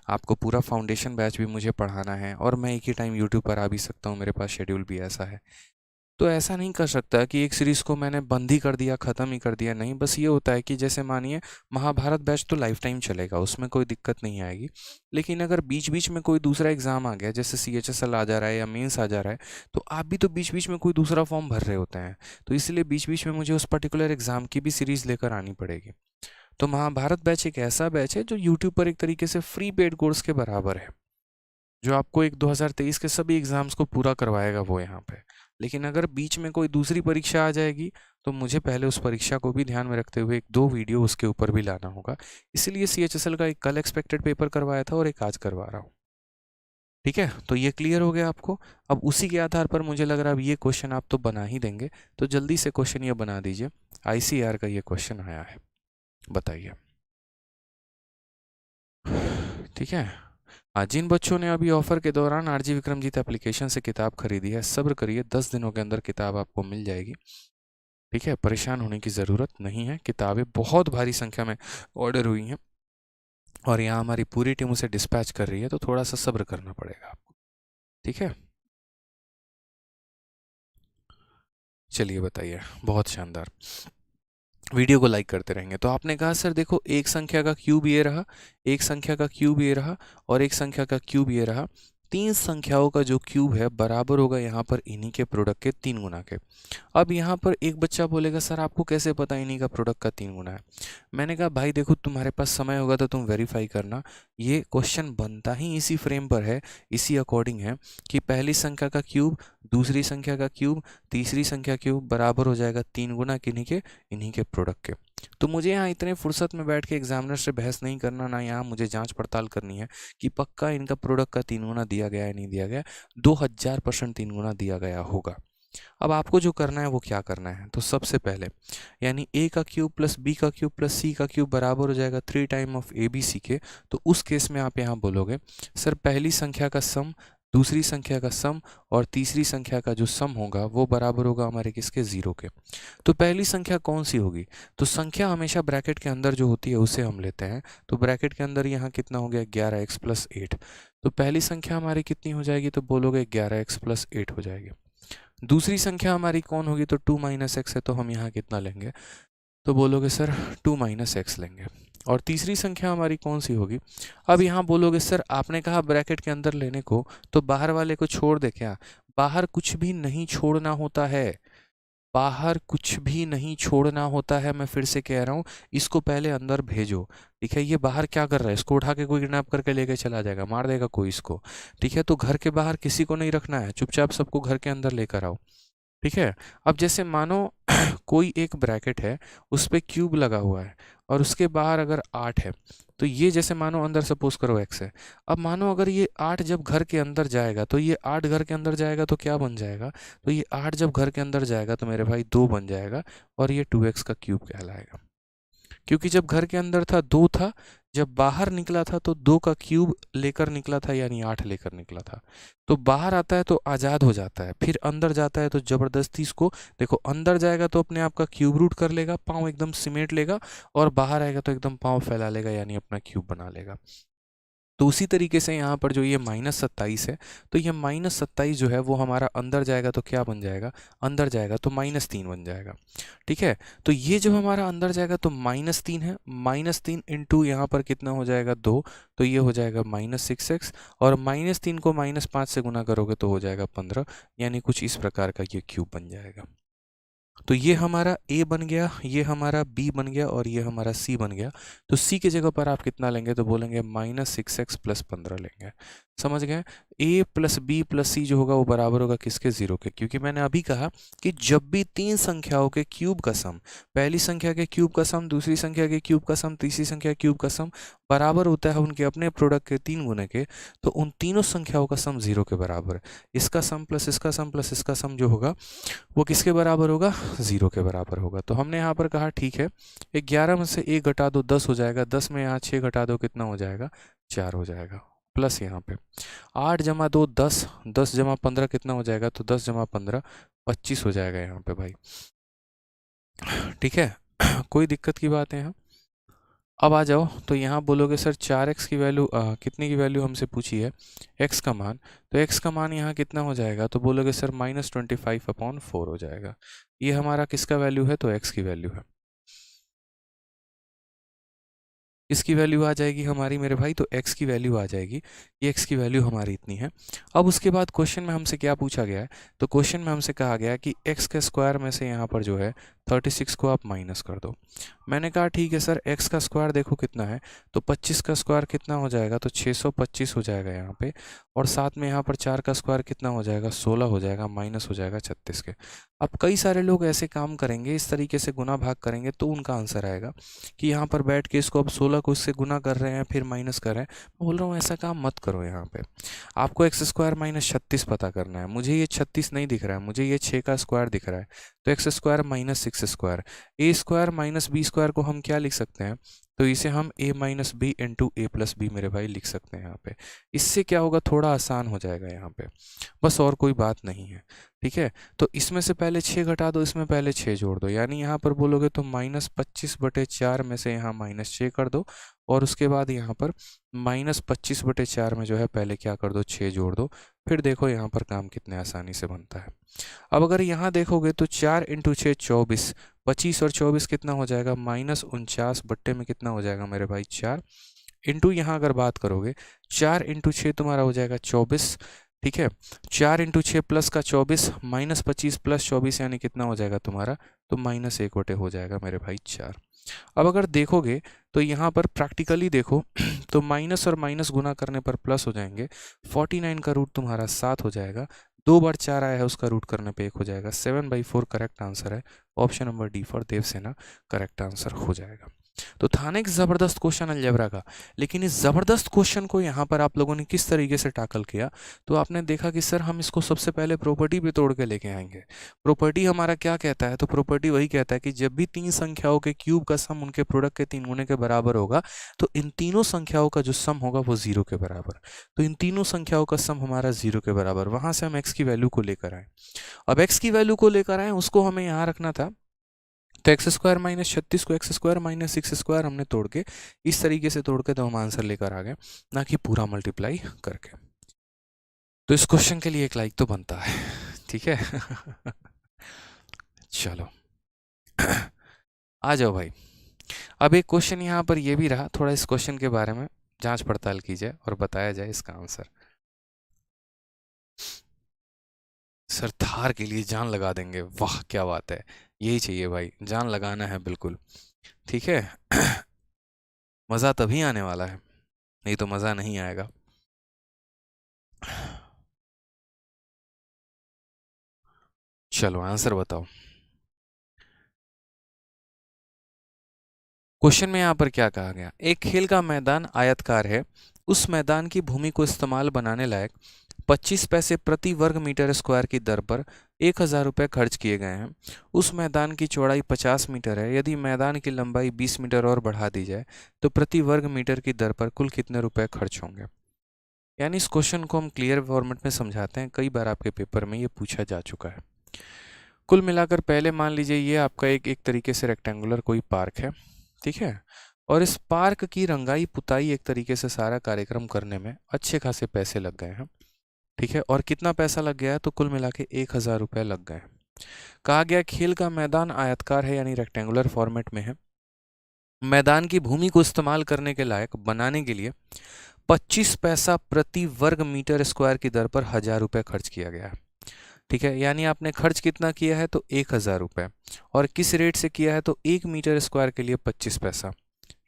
आपको पूरा फाउंडेशन बैच भी मुझे पढ़ाना है, और मैं एक ही टाइम यूट्यूब पर आ भी सकता हूँ, मेरे पास शेड्यूल भी ऐसा है। तो ऐसा नहीं कर सकता कि एक सीरीज़ को मैंने बंद ही कर दिया, ख़त्म ही कर दिया, नहीं। बस ये होता है कि जैसे मानिए महाभारत बैच तो लाइफ टाइम चलेगा, उसमें कोई दिक्कत नहीं आएगी। लेकिन अगर बीच बीच में कोई दूसरा एग्ज़ाम आ गया, जैसे सीएचएसएल आ जा रहा है या मेंस आ जा रहा है, तो आप भी तो बीच बीच में कोई दूसरा फॉर्म भर रहे होते हैं, तो इसलिए बीच बीच में मुझे उस पर्टिकुलर एग्ज़ाम की भी सीरीज़ लेकर आनी पड़ेगी। तो महाभारत बैच एक ऐसा बैच है जो यूट्यूब पर एक तरीके से फ्री पेड कोर्स के बराबर है, जो आपको एक 2023 के सभी एग्ज़ाम्स को पूरा करवाएगा वो यहाँ पे। लेकिन अगर बीच में कोई दूसरी परीक्षा आ जाएगी, तो मुझे पहले उस परीक्षा को भी ध्यान में रखते हुए 1-2 वीडियो उसके ऊपर भी लाना होगा। इसीलिए सीएचएसएल का एक कल एक्सपेक्टेड पेपर करवाया था और एक आज करवा रहा हूँ, ठीक है। तो ये क्लियर हो गया आपको। अब उसी के आधार पर मुझे लग रहा है अब ये क्वेश्चन आप तो बना ही देंगे, तो जल्दी से क्वेश्चन ये बना दीजिए। आईसीआर का ये क्वेश्चन आया है, बताइए, ठीक है। जिन बच्चों ने अभी ऑफर के दौरान आरजी विक्रमजीत एप्लीकेशन से किताब खरीदी है, सब्र करिए, 10 दिनों के अंदर किताब आपको मिल जाएगी, ठीक है। परेशान होने की ज़रूरत नहीं है, किताबें बहुत भारी संख्या में ऑर्डर हुई हैं और यहाँ हमारी पूरी टीम उसे डिस्पैच कर रही है, तो थोड़ा सा सब्र करना पड़ेगा आपको, ठीक है। चलिए बताइए, बहुत शानदार, वीडियो को लाइक करते रहेंगे। तो आपने कहा सर देखो एक संख्या का क्यूब ये रहा, एक संख्या का क्यूब ये रहा और एक संख्या का क्यूब ये रहा, तीन संख्याओं का जो क्यूब है बराबर होगा यहाँ पर इन्हीं के प्रोडक्ट के 3 गुना के। अब यहाँ पर एक बच्चा बोलेगा सर आपको कैसे पता इन्हीं का प्रोडक्ट का 3 गुना है। मैंने कहा भाई देखो तुम्हारे पास समय होगा तो तुम वेरीफाई करना, ये क्वेश्चन बनता ही इसी फ्रेम पर है, इसी अकॉर्डिंग है कि पहली संख्या का क्यूब दूसरी संख्या का क्यूब, तीसरी संख्या क्यूब बराबर हो जाएगा 3 गुना किन्हीं के, इन्हीं के प्रोडक्ट के। तो मुझे यहाँ इतने फुर्सत में बैठ के एग्जामिनर से बहस नहीं करना, ना यहाँ मुझे जांच पड़ताल करनी है कि पक्का इनका प्रोडक्ट का 3 गुना दिया गया है नहीं दिया गया। 2000% 3 गुना दिया गया होगा। अब आपको जो करना है वो क्या करना है, तो सबसे पहले यानी a का क्यूब प्लस b का क्यूब प्लस c का क्यूब बराबर हो जाएगा 3 time of A B C के। तो उस केस में आप यहाँ बोलोगे सर पहली संख्या का सम, दूसरी संख्या का सम और तीसरी संख्या का जो सम होगा वो बराबर होगा हमारे किसके, 0 के। तो पहली संख्या कौन सी होगी, तो संख्या हमेशा ब्रैकेट के अंदर जो होती है उसे हम लेते हैं। तो ब्रैकेट के अंदर यहाँ कितना हो गया, 11x प्लस 8। तो पहली संख्या हमारी कितनी हो जाएगी, तो बोलोगे 11x प्लस 8 हो जाएगी। दूसरी संख्या हमारी कौन होगी, तो 2 माइनस एक्स है, तो हम यहाँ कितना लेंगे, तो बोलोगे सर 2 माइनस एक्स लेंगे। और तीसरी संख्या हमारी कौन सी होगी, अब यहाँ बोलोगे सर आपने कहा ब्रैकेट के अंदर लेने को, तो बाहर वाले को छोड़ दे क्या, बाहर कुछ भी नहीं छोड़ना होता है, बाहर कुछ भी नहीं छोड़ना होता है। मैं फिर से कह रहा हूँ, इसको पहले अंदर भेजो। ठीक है, ये बाहर क्या कर रहा है, इसको उठा के कोई किडनैप करके लेके चला जाएगा, मार देगा कोई इसको। ठीक है, तो घर के बाहर किसी को नहीं रखना है, चुपचाप सबको घर के अंदर लेकर आओ। ठीक है, अब जैसे मानो कोई एक ब्रैकेट है, उस पर क्यूब लगा हुआ है और उसके बाहर अगर 8 है, तो ये जैसे मानो अंदर सपोज करो x है। अब मानो अगर ये 8 जब घर के अंदर जाएगा, तो ये 8 घर के अंदर जाएगा तो क्या बन जाएगा, तो ये 8 जब घर के अंदर जाएगा तो मेरे भाई 2 बन जाएगा और ये 2x का क्यूब कहलाएगा। क्योंकि जब घर के अंदर था 2 था, जब बाहर निकला था तो 2 का क्यूब लेकर निकला था, यानी 8 लेकर निकला था। तो बाहर आता है तो आज़ाद हो जाता है, फिर अंदर जाता है तो ज़बरदस्ती इसको देखो, अंदर जाएगा तो अपने आप का क्यूब रूट कर लेगा, पाँव एकदम सिमेट लेगा, और बाहर आएगा तो एकदम पाँव फैला लेगा, यानी अपना क्यूब बना लेगा। तो उसी तरीके से यहाँ पर जो ये -27 है, तो ये -27 जो है वो हमारा अंदर जाएगा तो क्या बन जाएगा, अंदर जाएगा तो -3 बन जाएगा। ठीक है, तो ये जब हमारा अंदर जाएगा तो -3 है, -3 इंटू यहाँ पर कितना हो जाएगा 2, तो ये हो जाएगा -6x, और -3 को -5 से गुना करोगे तो हो जाएगा 15, यानी कुछ इस प्रकार का ये क्यूब बन जाएगा। तो ये हमारा a बन गया, ये हमारा b बन गया और ये हमारा c बन गया। तो c की जगह पर आप कितना लेंगे, तो बोलेंगे -6x प्लस 15 लेंगे। समझ गए, a plus b plus c जो होगा वो बराबर होगा किसके, 0 के। क्योंकि मैंने अभी कहा कि जब भी 3 संख्याओं के क्यूब का सम, पहली संख्या के क्यूब का सम, दूसरी संख्या के क्यूब का सम, तीसरी संख्या के क्यूब का सम बराबर होता है उनके अपने प्रोडक्ट के 3 गुने के, तो उन तीनों संख्याओं का सम 0 के बराबर है। इसका सम प्लस इसका सम प्लस इसका सम जो होगा वो किसके बराबर होगा, 0 के बराबर होगा। तो हमने यहाँ पर कहा ठीक है, 11 में से 1 घटा दो 10 हो जाएगा, 10 में यहाँ 6 घटा दो कितना हो जाएगा, 4 हो जाएगा। प्लस यहाँ पे 8 जमा 2 10, 10 जमा 15 कितना हो जाएगा, तो 10 जमा 15 25 हो जाएगा यहाँ पे भाई। ठीक है, कोई दिक्कत की बात है यहाँ। अब आ जाओ, तो यहाँ बोलोगे सर 4x की वैल्यू कितने की वैल्यू हमसे पूछी है, x का मान, तो x का मान यहाँ कितना हो जाएगा, तो बोलोगे सर -25/4 हो जाएगा। ये हमारा किसका वैल्यू है, तो x की वैल्यू है। इसकी वैल्यू आ जाएगी हमारी मेरे भाई, तो x की वैल्यू आ जाएगी, ये x की वैल्यू हमारी इतनी है। अब उसके बाद क्वेश्चन में हमसे क्या पूछा गया है, तो क्वेश्चन में हमसे कहा गया है कि x के स्क्वायर में से यहाँ पर जो है 36 को आप माइनस कर दो। मैंने कहा ठीक है सर, x का स्क्वायर देखो कितना है, तो 25 का स्क्वायर कितना हो जाएगा, तो 625 हो जाएगा यहाँ पे, और साथ में यहाँ पर 4 का स्क्वायर कितना हो जाएगा, 16 हो जाएगा, माइनस हो जाएगा 36 के। अब कई सारे लोग ऐसे काम करेंगे, इस तरीके से गुना भाग करेंगे, तो उनका आंसर आएगा कि यहाँ पर बैठ के इसको अब 16 को इससे गुना कर रहे हैं फिर माइनस कर रहे हैं। मैं बोल रहा हूँ ऐसा काम मत करो। यहाँ पे आपको x स्क्वायर माइनस 36 पता करना है। मुझे ये 36 नहीं दिख रहा है, मुझे ये 6 का स्क्वायर दिख रहा है, तो x square minus 6 square, a square minus b square को हम क्या लिख सकते हैं, तो इसे हम a minus B into A plus B मेरे भाई लिख सकते हैं यहाँ पे। इससे क्या होगा, थोड़ा आसान हो जाएगा यहाँ पे, बस और कोई बात नहीं है। ठीक है, तो इसमें से पहले 6 घटा दो, इसमें पहले 6 जोड़ दो, यानी यहाँ पर बोलोगे तो -25/4 में से यहाँ -6 कर दो, और उसके बाद यहाँ पर -25/4 में जो है पहले क्या कर दो, 6 जोड़ दो। फिर देखो यहाँ पर काम कितने आसानी से बनता है। अब अगर यहाँ देखोगे तो 4 × 6 24, 25 और 24 कितना हो जाएगा, -49 बट्टे में कितना हो जाएगा मेरे भाई 4, इंटू यहाँ अगर बात करोगे 4 × 6 तुम्हारा हो जाएगा 24। ठीक है, 4 × 6 प्लस का 24, -25 प्लस 24 यानी कितना हो जाएगा तुम्हारा, तो -1 हो जाएगा मेरे भाई 4। अब अगर देखोगे तो यहाँ पर प्रैक्टिकली देखो तो माइनस और माइनस गुना करने पर प्लस हो जाएंगे। 49 का रूट तुम्हारा 7 हो जाएगा, 2 बार 4 आया है, उसका रूट करने पे 1 हो जाएगा। 7/4 करेक्ट आंसर है। Option number D for Devasena correct answer हो जाएगा। तो था ना एक ज़बरदस्त क्वेश्चन अलजेब्रा का। लेकिन इस ज़बरदस्त क्वेश्चन को यहाँ पर आप लोगों ने किस तरीके से टैकल किया, तो आपने देखा कि सर हम इसको सबसे पहले प्रॉपर्टी पे तोड़ के लेके आएंगे। प्रॉपर्टी हमारा क्या कहता है, तो प्रॉपर्टी वही कहता है कि जब भी 3 संख्याओं के क्यूब का सम उनके प्रोडक्ट के 3 गुने के बराबर होगा, तो इन तीनों संख्याओं का जो सम होगा वो 0 के बराबर। तो इन तीनों संख्याओं का सम हमारा 0 के बराबर, वहां से हम x की वैल्यू को लेकर आए। अब x की वैल्यू को लेकर आए, उसको हमें यहाँ रखना था। तो x² - 36 को x² - 6² हमने तोड़ के इस तरीके से तोड़ के तो हम आंसर लेकर आ गए, ना कि पूरा मल्टीप्लाई करके। तो इस क्वेश्चन के लिए एक लाइक तो बनता है, ठीक है। चलो आ जाओ भाई। अब एक क्वेश्चन यहाँ पर ये भी रहा, थोड़ा इस क्वेश्चन के बारे में जांच पड़ताल की जाए और बताया जाए इसका आंसर। सर थार के लिए जान लगा देंगे, वाह क्या बात है, यही चाहिए भाई, जान लगाना है बिल्कुल, ठीक है। मज़ा तभी आने वाला है, नहीं तो मज़ा नहीं आएगा। चलो आंसर बताओ। क्वेश्चन में यहाँ पर क्या कहा गया, एक खेल का मैदान आयतकार है, उस मैदान की भूमि को इस्तेमाल बनाने लायक 25 पैसे प्रति वर्ग मीटर स्क्वायर की दर पर 1000 रुपये खर्च किए गए हैं। उस मैदान की चौड़ाई 50 मीटर है, यदि मैदान की लंबाई 20 मीटर और बढ़ा दी जाए तो प्रति वर्ग मीटर की दर पर कुल कितने रुपए खर्च होंगे। यानी इस क्वेश्चन को हम क्लियर फॉर्मेट में समझाते हैं, कई बार आपके पेपर में ये पूछा जा चुका है। कुल मिलाकर पहले मान लीजिए ये आपका एक तरीके से रेक्टेंगुलर कोई पार्क है, ठीक है, और इस पार्क की रंगाई पुताई एक तरीके से सारा कार्यक्रम करने में अच्छे खासे पैसे लग गए हैं, ठीक है। और कितना पैसा लग गया है, तो कुल मिला के 1000 रुपये लग गए। कहा गया खेल का मैदान आयतकार है, यानी रेक्टेंगुलर फॉर्मेट में है, मैदान की भूमि को इस्तेमाल करने के लायक बनाने के लिए 25 पैसा प्रति वर्ग मीटर स्क्वायर की दर पर 1000 रुपये खर्च किया गया है, ठीक है। यानी आपने खर्च कितना किया है, तो 1000 रुपये, और किस रेट से किया है, तो 1 मीटर स्क्वायर के लिए 25 पैसा।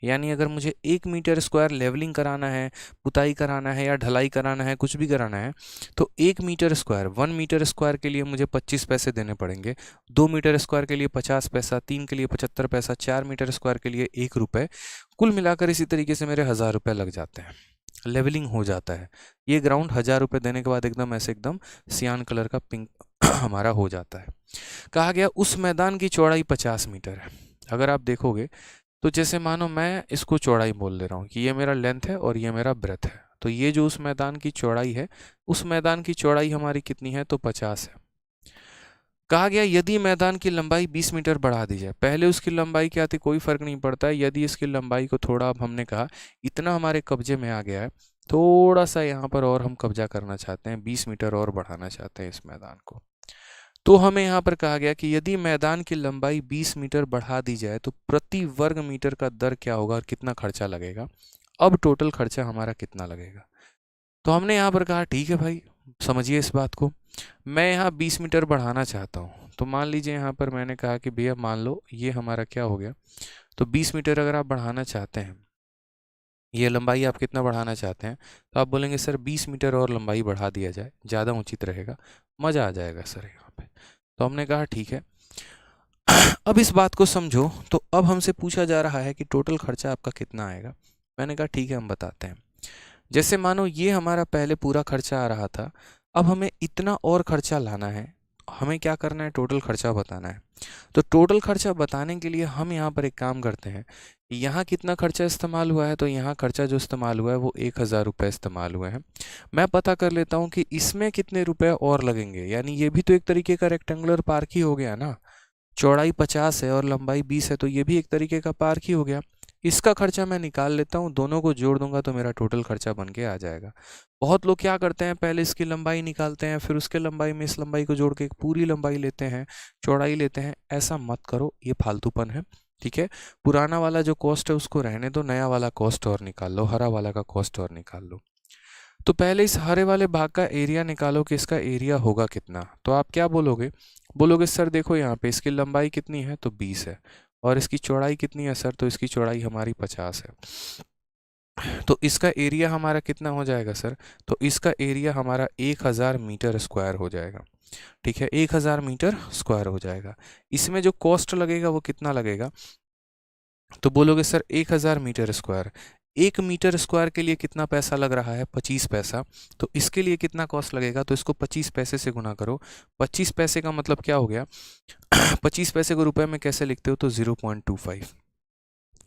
यानी अगर मुझे 1 मीटर स्क्वायर लेवलिंग कराना है, पुताई कराना है या ढलाई कराना है, कुछ भी कराना है, तो 1 मीटर स्क्वायर 1 मीटर स्क्वायर के लिए मुझे 25 पैसे देने पड़ेंगे, 2 मीटर स्क्वायर के लिए 50 पैसा, 3 के लिए 75 पैसा, 4 मीटर स्क्वायर के लिए 1 रुपये, कुल मिलाकर इसी तरीके से मेरे 1000 रुपये लग जाते हैं, लेवलिंग हो जाता है। ये ग्राउंड 1000 रुपये देने के बाद एकदम ऐसे एकदम सियान कलर का पिंक हमारा हो जाता है। कहा गया उस मैदान की चौड़ाई 50 मीटर है। अगर आप देखोगे तो जैसे मानो मैं इसको चौड़ाई बोल दे रहा हूँ कि ये मेरा लेंथ है और ये मेरा ब्रेथ है, तो ये जो उस मैदान की चौड़ाई है, उस मैदान की चौड़ाई हमारी कितनी है, तो 50 है। कहा गया यदि मैदान की लंबाई 20 मीटर बढ़ा दी जाए, पहले उसकी लंबाई क्या थी कोई फर्क नहीं पड़ता है, यदि इसकी लंबाई को थोड़ा, अब हमने कहा इतना हमारे कब्जे में आ गया है, थोड़ा सा यहाँ पर और हम कब्जा करना चाहते हैं, 20 मीटर और बढ़ाना चाहते हैं इस मैदान को, तो हमें यहाँ पर कहा गया कि यदि मैदान की लंबाई 20 मीटर बढ़ा दी जाए तो प्रति वर्ग मीटर का दर क्या होगा और कितना खर्चा लगेगा। अब टोटल खर्चा हमारा कितना लगेगा, तो हमने यहाँ पर कहा ठीक है भाई, समझिए इस बात को, मैं यहाँ 20 मीटर बढ़ाना चाहता हूँ, तो मान लीजिए यहाँ पर मैंने कहा कि भैया मान लो ये हमारा क्या हो गया, तो 20 मीटर अगर आप बढ़ाना चाहते हैं, ये लंबाई आप कितना बढ़ाना चाहते हैं, तो आप बोलेंगे सर 20 मीटर और लंबाई बढ़ा दिया जाए, ज़्यादा उचित रहेगा, मज़ा आ जाएगा सर यहाँ पे। तो हमने कहा ठीक है। अब इस बात को समझो, तो अब हमसे पूछा जा रहा है कि टोटल खर्चा आपका कितना आएगा। मैंने कहा ठीक है हम बताते हैं। जैसे मानो ये हमारा पहले पूरा खर्चा आ रहा था, अब हमें इतना और खर्चा लाना है, हमें क्या करना है, टोटल खर्चा बताना है। तो टोटल खर्चा बताने के लिए हम यहाँ पर एक काम करते हैं, यहाँ कितना खर्चा इस्तेमाल हुआ है, तो यहाँ खर्चा जो इस्तेमाल हुआ है वो 1000 रुपये इस्तेमाल हुए हैं। मैं पता कर लेता हूँ कि इसमें कितने रुपए और लगेंगे, यानी ये भी तो एक तरीके का रेक्टेंगुलर पार्क ही हो गया ना, चौड़ाई 50 है और लंबाई 20 है, तो ये भी एक तरीके का पार्क ही हो गया। इसका खर्चा मैं निकाल लेता हूँ, दोनों को जोड़ दूंगा तो मेरा टोटल खर्चा बन के आ जाएगा। बहुत लोग क्या करते हैं, पहले इसकी लंबाई निकालते हैं, फिर उसके लंबाई में इस लंबाई को जोड़ के एक पूरी लंबाई लेते हैं, चौड़ाई लेते हैं। ऐसा मत करो, ये फालतूपन है, ठीक है। पुराना वाला जो कॉस्ट है उसको रहने दो, नया वाला कॉस्ट और निकाल लो, हरा वाला का कॉस्ट और निकाल लो। तो पहले इस हरे वाले भाग का एरिया निकालो कि इसका एरिया होगा कितना। तो आप क्या बोलोगे, बोलोगे सर देखो यहाँ पे इसकी लंबाई कितनी है, तो 20 है, और इसकी चौड़ाई कितनी है सर, तो इसकी चौड़ाई हमारी 50 है। तो इसका एरिया हमारा कितना हो जाएगा सर? तो इसका एरिया हमारा 1000 मीटर स्क्वायर हो जाएगा। ठीक है, 1000 मीटर स्क्वायर हो जाएगा। इसमें जो कॉस्ट लगेगा वो कितना लगेगा? तो बोलोगे sir 1000 metre square, 1 metre square के लिए कितना पैसा लग रहा है? 25 पैसा। तो इसके लिए कितना कॉस्ट लगेगा? तो इसको 25 पैसे से गुना करो। 25 पैसे का मतलब क्या हो गया? 25 पैसे को रुपए में कैसे लिखते हो? तो 0.25।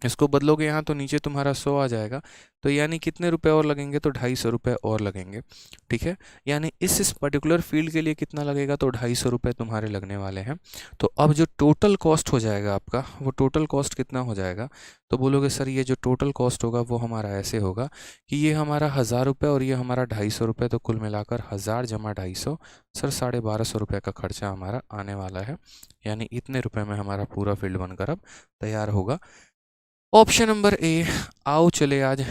इसको बदलोगे यहाँ तो नीचे तुम्हारा 100 आ जाएगा। तो यानी कितने रुपए और लगेंगे? तो 250 रुपये और लगेंगे। ठीक है, यानी इस पर्टिकुलर फील्ड के लिए कितना लगेगा? तो 250 रुपये तुम्हारे लगने वाले हैं। तो अब जो टोटल कॉस्ट हो जाएगा आपका, वो टोटल कॉस्ट कितना हो जाएगा? तो बोलोगे सर ये जो टोटल कॉस्ट होगा वो हमारा ऐसे होगा कि ये हमारा 1000 रुपये और ये हमारा 250 रुपये, तो कुल मिलाकर 1000 जमा 250 सर 1250 रुपये का खर्चा हमारा आने वाला है। यानी इतने रुपए में हमारा पूरा फील्ड बनकर अब तैयार होगा। ऑप्शन नंबर ए, आओ चले आज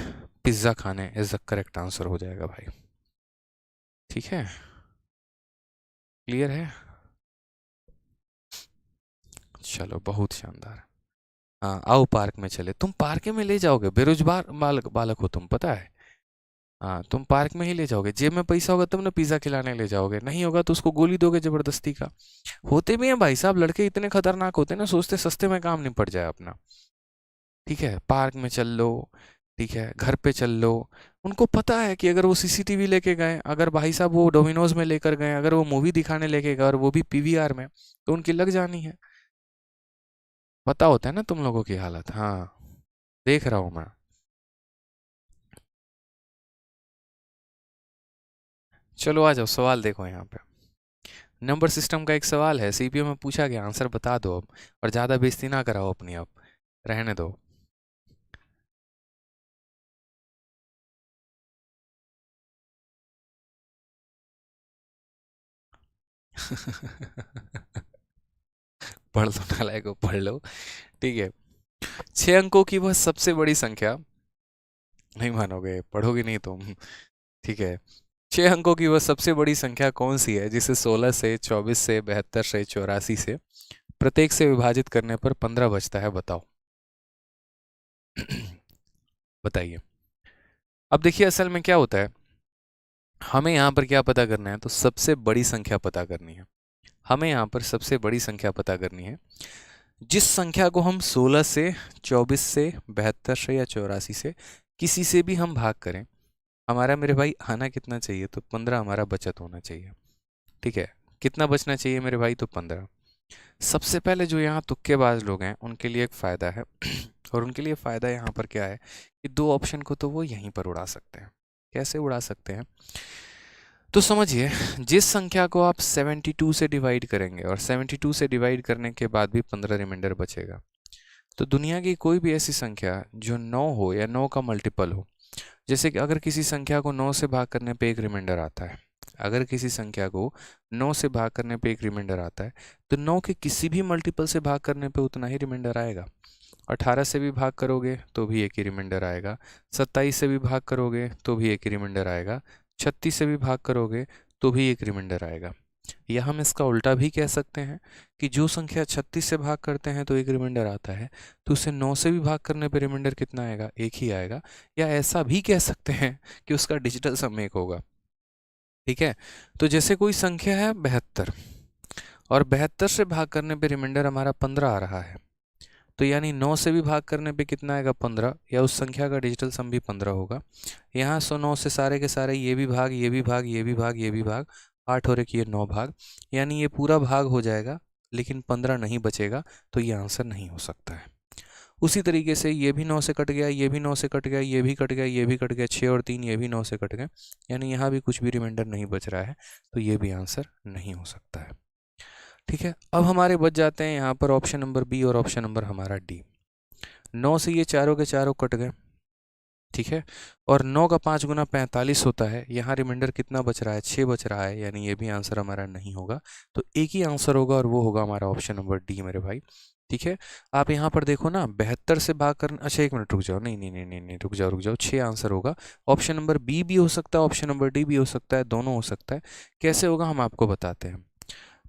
पिज्ज़ा खाने, इज द करेक्ट आंसर हो जाएगा भाई। ठीक है, क्लियर है? चलो बहुत शानदार। हाँ, आओ पार्क में चले। तुम पार्क में ले जाओगे, बेरोजगार बालक बालक हो तुम, पता है। हाँ, तुम पार्क में ही ले जाओगे, जेब में पैसा होगा तब ना पिज्ज़ा खिलाने ले जाओगे, नहीं होगा तो उसको गोली दोगे जबरदस्ती का। होते भी हैं भाई साहब, लड़के इतने खतरनाक होते हैं ना, सोचते सस्ते में काम निपट जाए अपना। ठीक है, पार्क में चल लो, ठीक है, घर पे चल लो। उनको पता है कि अगर वो सीसीटीवी लेके गए, अगर भाई साहब वो डोमिनोज में लेकर गए, अगर वो मूवी दिखाने लेके गए और वो भी पीवीआर में, तो उनकी लग जानी है। पता होता है ना तुम लोगों की हालत। हाँ, देख रहा हूं मैं। चलो आ जाओ, सवाल देखो यहाँ पे। नंबर सिस्टम का एक सवाल है, सीपीयू में पूछा गया, आंसर बता दो अब, और ज़्यादा बेइज्जती ना कराओ अपनी, अब रहने दो। पढ़ लो नालायक को, पढ़ लो। ठीक है, 6 अंकों की वह सबसे बड़ी संख्या, नहीं मानोगे, पढ़ोगे नहीं तुम। ठीक है, 6 अंकों की वह सबसे बड़ी संख्या कौन सी है जिसे 16 से, 24 से, 72 से, 84 से प्रत्येक से विभाजित करने पर 15 बचता है? बताओ। बताइए। अब देखिए असल में क्या होता है, हमें यहाँ पर क्या पता करना है? तो सबसे बड़ी संख्या पता करनी है। हमें यहाँ पर सबसे बड़ी संख्या पता करनी है। जिस संख्या को हम 16 से, 24 से, 72 से या 84 से किसी से भी हम भाग करें, हमारा मेरे भाई आना कितना चाहिए? तो 15 हमारा बचत होना चाहिए। ठीक है, कितना बचना चाहिए मेरे भाई? तो 15। सबसे पहले जो यहाँ तुक्केबाज लोग हैं उनके लिए एक फ़ायदा है और उनके लिए फ़ायदा यहाँ पर क्या है कि दो ऑप्शन को तो वो यहीं पर उड़ा सकते हैं। कैसे उड़ा सकते हैं? तो समझिए, जिस संख्या को आप 72 से डिवाइड करेंगे और 72 से डिवाइड करने के बाद भी 15 रिमाइंडर बचेगा, तो दुनिया की कोई भी ऐसी संख्या जो 9 हो या 9 का मल्टीपल हो, जैसे कि अगर किसी संख्या को 9 से भाग करने पे एक रिमाइंडर आता है, अगर किसी संख्या को 9 से भाग करने पे एक रिमाइंडर आता है, तो 9 के किसी भी मल्टीपल से भाग करने पे उतना ही रिमाइंडर आएगा। 18 से भी भाग करोगे तो भी एक ही रिमाइंडर आएगा, 27 से भी भाग करोगे तो भी एक ही रिमाइंडर आएगा, 36 से भी भाग करोगे तो भी एक रिमाइंडर आएगा। या हम इसका उल्टा भी कह सकते हैं कि जो संख्या 36 से भाग करते हैं तो एक रिमाइंडर आता है, तो उसे 9 से भी भाग करने पे रिमाइंडर कितना आएगा? एक ही आएगा। या ऐसा भी कह सकते हैं कि उसका डिजिटल सम एक होगा। ठीक है, तो जैसे कोई संख्या है 72 और 72 से भाग करने पे रिमाइंडर हमारा 15 आ रहा है, तो यानी 9 से भी भाग करने पे कितना आएगा? 15, या उस संख्या का डिजिटल सम भी 15 होगा। यहाँ 109 से सारे के सारे ये भी भाग, ये भी भाग, ये भी भाग, ये भी भाग, 8 और 1 ये 9 भाग, यानी ये पूरा भाग हो जाएगा, लेकिन 15 नहीं बचेगा, तो ये आंसर नहीं हो सकता है। उसी तरीके से ये भी 9 से कट गया, ये भी 9 से कट गया, ये भी कट गया, ये भी कट गया, 6 और 3 ये भी 9 से कट गए, यानी यहाँ भी कुछ भी रिमाइंडर नहीं बच रहा है, तो ये भी आंसर नहीं हो सकता है। ठीक है, अब हमारे बच जाते हैं यहाँ पर ऑप्शन नंबर बी और ऑप्शन नंबर हमारा डी। 9 से ये चारों के चारों कट गए। ठीक है, और 9 का 5 गुना 45 होता है, यहाँ रिमाइंडर कितना बच रहा है? 6 बच रहा है, यानी ये भी आंसर हमारा नहीं होगा। तो एक ही आंसर होगा और वो होगा हमारा ऑप्शन नंबर डी मेरे भाई। ठीक है, आप यहाँ पर देखो ना, 72 से भाग करना, अच्छा एक मिनट रुक जाओ, नहीं नहीं नहीं नहीं नहीं, रुक जाओ रुक जाओ, 6 आंसर होगा। ऑप्शन नंबर बी भी हो सकता है, ऑप्शन नंबर डी भी हो सकता है, दोनों हो सकता है। कैसे होगा हम आपको बताते हैं।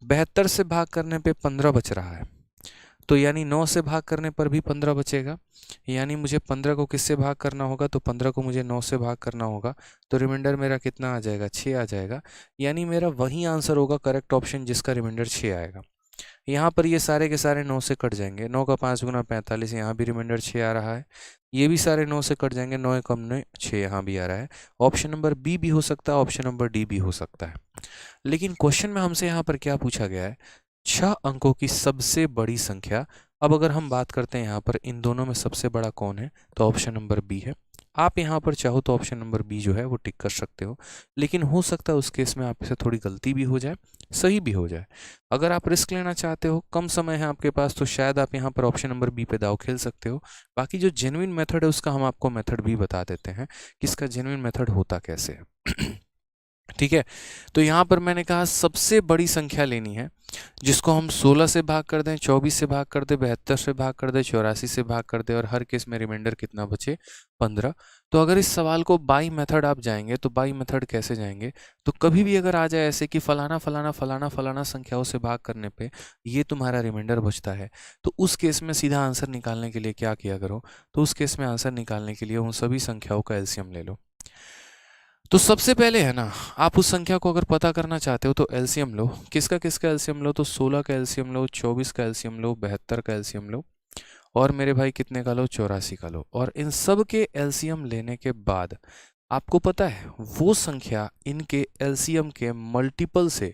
72 से भाग करने पे 15 बच रहा है, तो यानी 9 से भाग करने पर भी 15 बचेगा, यानी मुझे 15 को किससे भाग करना होगा, तो 15 को मुझे 9 से भाग करना होगा, तो रिमाइंडर मेरा कितना आ जाएगा, 6 आ जाएगा। यानी मेरा वही आंसर होगा करेक्ट ऑप्शन जिसका रिमाइंडर 6 आएगा। यहाँ पर ये सारे के सारे 9 से कट जाएंगे, 9 का 5 गुना 45, यहाँ भी रिमाइंडर 6 आ रहा है। ये भी सारे 9 से कट जाएंगे, 9 कम 9 6 यहाँ भी आ रहा है। ऑप्शन नंबर बी भी हो सकता है, ऑप्शन नंबर डी भी हो सकता है। लेकिन क्वेश्चन में हमसे यहाँ पर क्या पूछा गया है, 6 अंकों की सबसे बड़ी संख्या। अब अगर हम बात करते हैं यहाँ पर इन दोनों में सबसे बड़ा कौन है, तो ऑप्शन नंबर बी है। आप यहाँ पर चाहो तो ऑप्शन नंबर बी जो है वो टिक कर सकते हो, लेकिन हो सकता है उस केस में आपसे थोड़ी गलती भी हो जाए, सही भी हो जाए। अगर आप रिस्क लेना चाहते हो, कम समय है आपके पास, तो शायद आप यहाँ पर ऑप्शन नंबर बी पे दाव खेल सकते हो। बाकी जो जेन्युइन मेथड है उसका हम आपको मेथड भी बता देते हैं कि इसका जेन्युइन मेथड होता कैसे है। ठीक है, तो यहाँ पर मैंने कहा सबसे बड़ी संख्या लेनी है जिसको हम 16 से भाग कर दें, 24 से भाग कर दें, 72 से भाग कर दें, 84 से भाग कर दें, और हर केस में रिमाइंडर कितना बचे, 15। तो अगर इस सवाल को बाई मेथड आप जाएंगे, तो बाई मेथड कैसे जाएंगे, तो कभी भी अगर आ जाए ऐसे कि फलाना फलाना फलाना फलाना संख्याओं से भाग करने पे ये तुम्हारा रिमाइंडर बचता है, तो उस केस में सीधा आंसर निकालने के लिए क्या किया करो, तो उस केस में आंसर निकालने के लिए उन सभी संख्याओं का एलसीएम ले लो। तो सबसे पहले है ना, आप उस संख्या को अगर पता करना चाहते हो तो एलसीएम लो। किसका किसका एलसीएम लो, तो 16 का एलसीएम लो, 24 का एलसीएम लो, 72 का एलसीएम लो, और मेरे भाई कितने का लो, 84 का लो। और इन सब के एलसीएम लेने के बाद आपको पता है वो संख्या इनके एलसीएम के मल्टीपल से,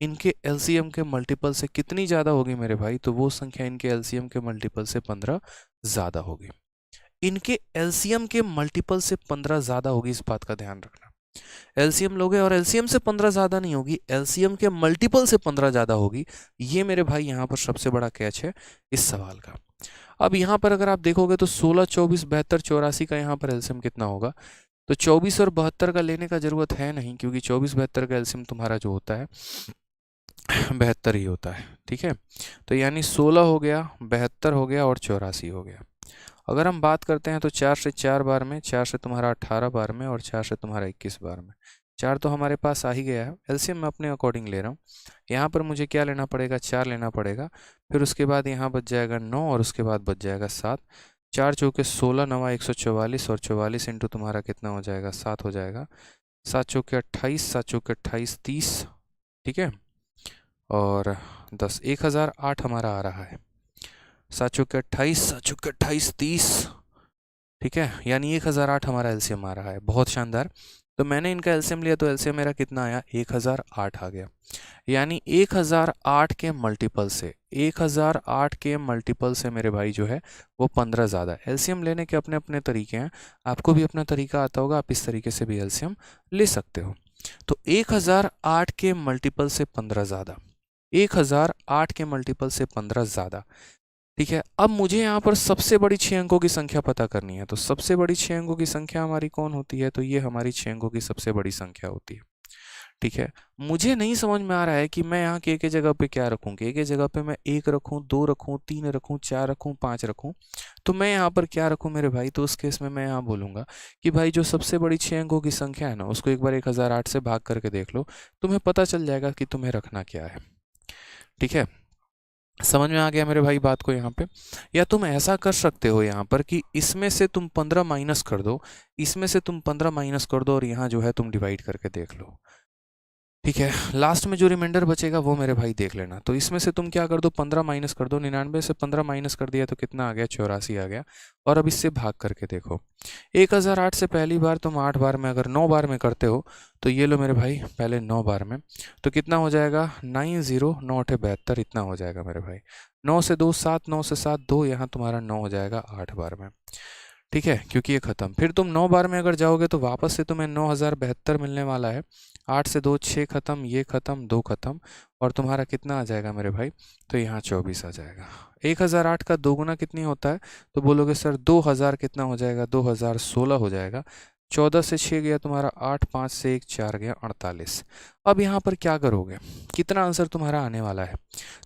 इनके एलसीएम के मल्टीपल से कितनी ज़्यादा होगी मेरे भाई, तो वो संख्या इनके एलसीएम के मल्टीपल से 15 ज़्यादा होगी। इनके एलसीएम के मल्टीपल से 15 ज़्यादा होगी, इस बात का ध्यान रखना। एलसीएम लोगे और एलसीएम से 15 ज़्यादा नहीं होगी, एलसीएम के मल्टीपल से 15 ज़्यादा होगी। ये मेरे भाई यहाँ पर सबसे बड़ा कैच है इस सवाल का। अब यहाँ पर अगर आप देखोगे तो 16, 24, 72, 84 का यहाँ पर एलसीएम कितना होगा, तो 24 और 72 का लेने का जरूरत है नहीं, क्योंकि 24, 72 का एलसीएम तुम्हारा जो होता है 72 ही होता है। ठीक है, तो यानी 16 हो गया, 72 हो गया और 84 हो गया। अगर हम बात करते हैं तो 4 से 4 बार में, 4 से तुम्हारा 18 बार में, और 4 से तुम्हारा 21 बार में। 4 तो हमारे पास आ ही गया है, एलसीएम मैं अपने अकॉर्डिंग ले रहा हूँ। यहाँ पर मुझे क्या लेना पड़ेगा, 4 लेना पड़ेगा, फिर उसके बाद यहाँ बच जाएगा 9, और उसके बाद बच जाएगा 7। 4 चौके 16, 9 144, और 44 इंटू तुम्हारा कितना हो जाएगा, 7 हो जाएगा। 7 चौके 28, 7 चौके 28, 30। ठीक है, और 10, 1008 हमारा आ रहा है। 7 चौके 28, 7 चौके 28, 30। ठीक है, यानी 1008 हमारा एलसीएम आ रहा है। बहुत शानदार। तो मैंने इनका एलसीएम लिया तो एलसीएम मेरा कितना आया, 1008 आ गया। यानी 1008 के मल्टीपल से, 1008 के मल्टीपल से मेरे भाई जो है वो 15 ज़्यादा है। एलसीएम लेने के अपने अपने तरीके हैं, आपको भी अपना तरीका आता होगा, आप इस तरीके से भी एलसीएम ले सकते हो। तो 1008 के मल्टीपल से 15 ज़्यादा, 1008 के मल्टीपल से 15 ज़्यादा। ठीक है, अब मुझे यहाँ पर सबसे बड़ी 6 अंकों की संख्या पता करनी है। तो सबसे बड़ी 6 अंकों की संख्या हमारी कौन होती है, तो ये हमारी 6 अंकों की सबसे बड़ी संख्या होती है। ठीक है, मुझे नहीं समझ में आ रहा है कि मैं यहाँ के एक जगह पे क्या रखूँ, के एक जगह पे मैं 1 रखूँ, 2 रखूँ, 3 रखूँ, 4 रखूँ, 5 रखूँ, तो मैं यहाँ पर क्या रखूँ मेरे भाई। तो उस केस में मैं यहाँ बोलूँगा कि भाई जो सबसे बड़ी 6 अंकों की संख्या है ना, उसको एक बार 1008 से भाग करके देख लो, तुम्हें पता चल जाएगा कि तुम्हें रखना क्या है। ठीक है, समझ में आ गया मेरे भाई बात को यहाँ पे। या तुम ऐसा कर सकते हो यहाँ पर कि इसमें से तुम 15 माइनस कर दो, इसमें से तुम 15 माइनस कर दो, और यहाँ जो है तुम डिवाइड करके देख लो। ठीक है, लास्ट में जो रिमाइंडर बचेगा वो मेरे भाई देख लेना। तो इसमें से तुम क्या कर दो, 15 माइनस कर दो, 99 से 15 माइनस कर दिया तो कितना आ गया, 84 आ गया। और अब इससे भाग करके देखो, 1008 से पहली बार तुम 8 बार में, अगर 9 बार में करते हो तो ये लो मेरे भाई पहले 9 बार में, तो कितना हो जाएगा, 90, 9 72, इतना हो जाएगा मेरे भाई। 9 से 2 7, 9 से 7 2, यहाँ तुम्हारा 9 हो जाएगा 8 बार में। ठीक है, क्योंकि ये खत्म। फिर तुम 9 बार में अगर जाओगे तो वापस से तुम्हें 9072 मिलने वाला है। 8 से 2 6 खत्म, ये खत्म, 2 खत्म, और तुम्हारा कितना आ जाएगा मेरे भाई, तो यहाँ 24 आ जाएगा। 1008 का 2 गुना कितनी होता है, तो बोलोगे सर 2000 कितना हो जाएगा, 2016 हो जाएगा। 14 से 6 गया तुम्हारा 8, 5 से 1 4 गया 48। अब यहाँ पर क्या करोगे, कितना आंसर तुम्हारा आने वाला है,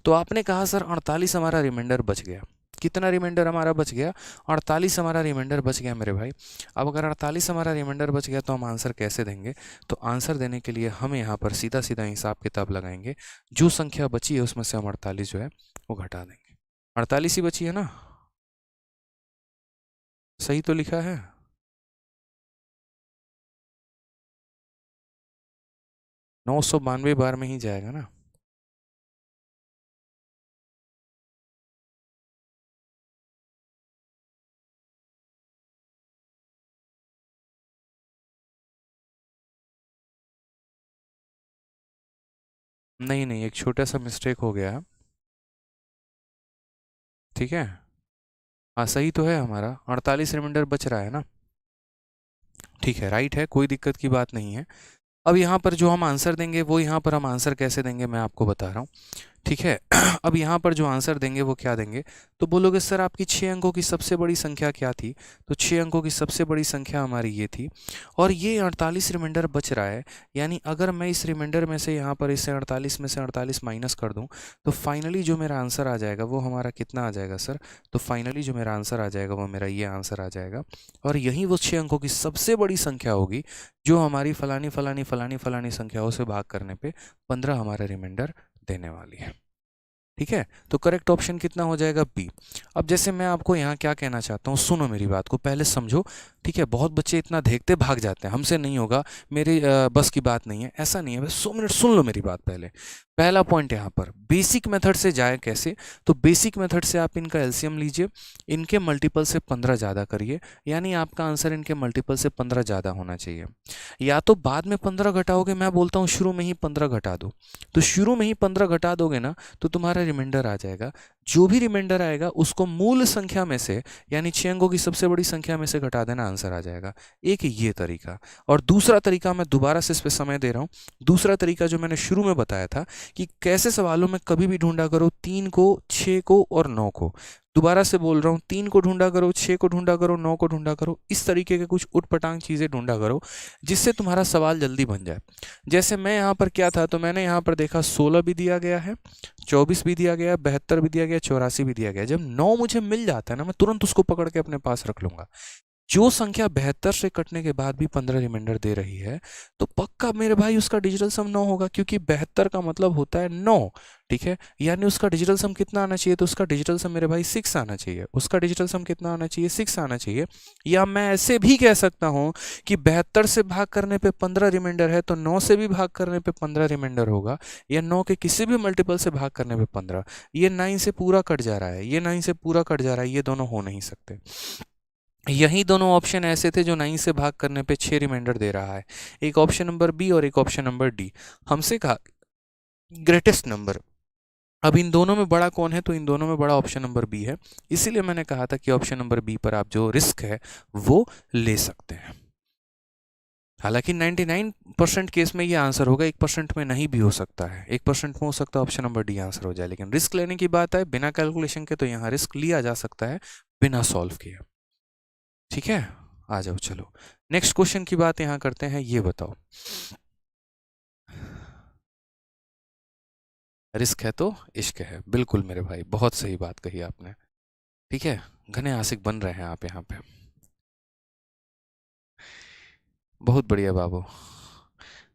तो आपने कहा सर 48 हमारा रिमाइंडर बच गया। कितना रिमाइंडर हमारा बच गया, 48 हमारा रिमाइंडर बच गया मेरे भाई। अब अगर 48 हमारा रिमाइंडर बच गया तो हम आंसर कैसे देंगे, तो आंसर देने के लिए हम यहाँ पर सीधा सीधा हिसाब किताब लगाएंगे, जो संख्या बची है उसमें से हम 48 जो है वो घटा देंगे। 48 ही बची है ना, सही तो लिखा है। नौ सौ 92 बार में ही जाएगा ना। नहीं नहीं, एक छोटा सा मिस्टेक हो गया। ठीक है, हाँ सही तो है हमारा, 48 रिमाइंडर बच रहा है ना। ठीक है, राइट है, कोई दिक्कत की बात नहीं है। अब यहाँ पर जो हम आंसर देंगे वो यहाँ पर हम आंसर कैसे देंगे मैं आपको बता रहा हूँ। ठीक है। अब यहाँ पर जो आंसर देंगे वो क्या देंगे, तो बोलोगे सर आपकी 6 अंकों की सबसे बड़ी संख्या क्या थी, तो 6 अंकों की सबसे बड़ी संख्या हमारी ये थी, और ये 48 रिमाइंडर बच रहा है। यानी अगर मैं इस रिमाइंडर में से यहाँ पर इसे 48 में से 48 माइनस कर दूँ, तो फाइनली जो मेरा आंसर आ जाएगा वो हमारा कितना आ जाएगा सर, तो फाइनली जो मेरा आंसर आ जाएगा वो मेरा ये आंसर आ जाएगा। और यही वो 6 अंकों की सबसे बड़ी संख्या होगी जो हमारी फलानी फलानी फलानी फलानी संख्याओं से भाग करने पे 15 हमारा रिमाइंडर देने वाली है। ठीक है, तो करेक्ट ऑप्शन कितना हो जाएगा, बी। अब जैसे मैं आपको यहाँ क्या कहना चाहता हूँ, सुनो मेरी बात को पहले समझो। ठीक है, बहुत बच्चे इतना देखते भाग जाते हैं, हमसे नहीं होगा, मेरे बस की बात नहीं है, ऐसा नहीं है। बस 100 मिनट सुन लो मेरी बात पहले। पहला पॉइंट यहाँ पर बेसिक मेथड से जाए कैसे, तो बेसिक मेथड से आप इनका एलसीएम लीजिए, इनके मल्टीपल से 15 ज़्यादा करिए, यानी आपका आंसर इनके मल्टीपल से 15 ज़्यादा होना चाहिए। या तो बाद में 15 घटाओगे, मैं बोलता हूँ शुरू में ही 15 घटा दो, तो शुरू में ही 15 घटा दोगे ना तो तुम्हारा रिमाइंडर आ जाएगा। जो भी रिमाइंडर आएगा उसको मूल संख्या में से, यानी 6 अंकों की सबसे बड़ी संख्या में से घटा देना, आंसर आ जाएगा। एक ये तरीका। और दूसरा तरीका मैं दोबारा से इस पे समय दे रहा हूँ, दूसरा तरीका जो मैंने शुरू में बताया था कि कैसे सवालों में कभी भी ढूंढा करो 3 को, 6 को और 9 को। दोबारा से बोल रहा हूँ, 3 को ढूंढा करो, 6 को ढूंढा करो, 9 को ढूंढा करो, इस तरीके के कुछ उटपटांग चीज़ें ढूंढा करो जिससे तुम्हारा सवाल जल्दी बन जाए। जैसे मैं यहाँ पर क्या था, तो मैंने यहाँ पर देखा 16 भी दिया गया है, 24 भी दिया गया है, 72 भी दिया गया, 84 भी दिया गया है। जब 9 मुझे मिल जाता है ना, मैं तुरंत उसको पकड़ के अपने पास रख लूंगा। जो संख्या 72 से कटने के बाद भी 15 रिमाइंडर दे रही है, तो पक्का मेरे भाई उसका डिजिटल सम 9 होगा, क्योंकि 72 का मतलब होता है 9। ठीक है, यानी उसका डिजिटल सम कितना आना चाहिए, तो उसका डिजिटल सम मेरे भाई 6 आना चाहिए। उसका डिजिटल सम कितना आना चाहिए, 6 आना चाहिए। या मैं ऐसे भी कह सकता हूं कि 72 से भाग करने पे 15 रिमाइंडर है, तो 9 से भी भाग करने पे 15 रिमाइंडर होगा, या 9 के किसी भी मल्टीपल से भाग करने पे 15। ये 9 से पूरा कट जा रहा है, ये 9 से पूरा कट जा रहा है, ये दोनों हो नहीं सकते। यही दोनों ऑप्शन ऐसे थे जो 9 से भाग करने पे 6 रिमाइंडर दे रहा है, एक ऑप्शन नंबर बी और एक ऑप्शन नंबर डी। हमसे कहा ग्रेटेस्ट नंबर, अब इन दोनों में बड़ा कौन है, तो इन दोनों में बड़ा ऑप्शन नंबर बी है। इसीलिए मैंने कहा था कि ऑप्शन नंबर बी पर आप जो रिस्क है वो ले सकते हैं। हालांकि 99% केस में ये आंसर होगा, 1% में नहीं भी हो सकता है, 1% में हो सकता है ऑप्शन नंबर डी आंसर हो जाए। लेकिन रिस्क लेने की बात है बिना कैलकुलेशन के, तो यहाँ रिस्क लिया जा सकता है बिना सॉल्व किए। ठीक है, आ जाओ, चलो नेक्स्ट क्वेश्चन की बात यहां करते हैं। ये बताओ, रिस्क है तो इश्क है, बिल्कुल मेरे भाई, बहुत सही बात कही आपने। ठीक है, घने आशिक बन रहे हैं आप यहाँ पे, बहुत बढ़िया बाबू।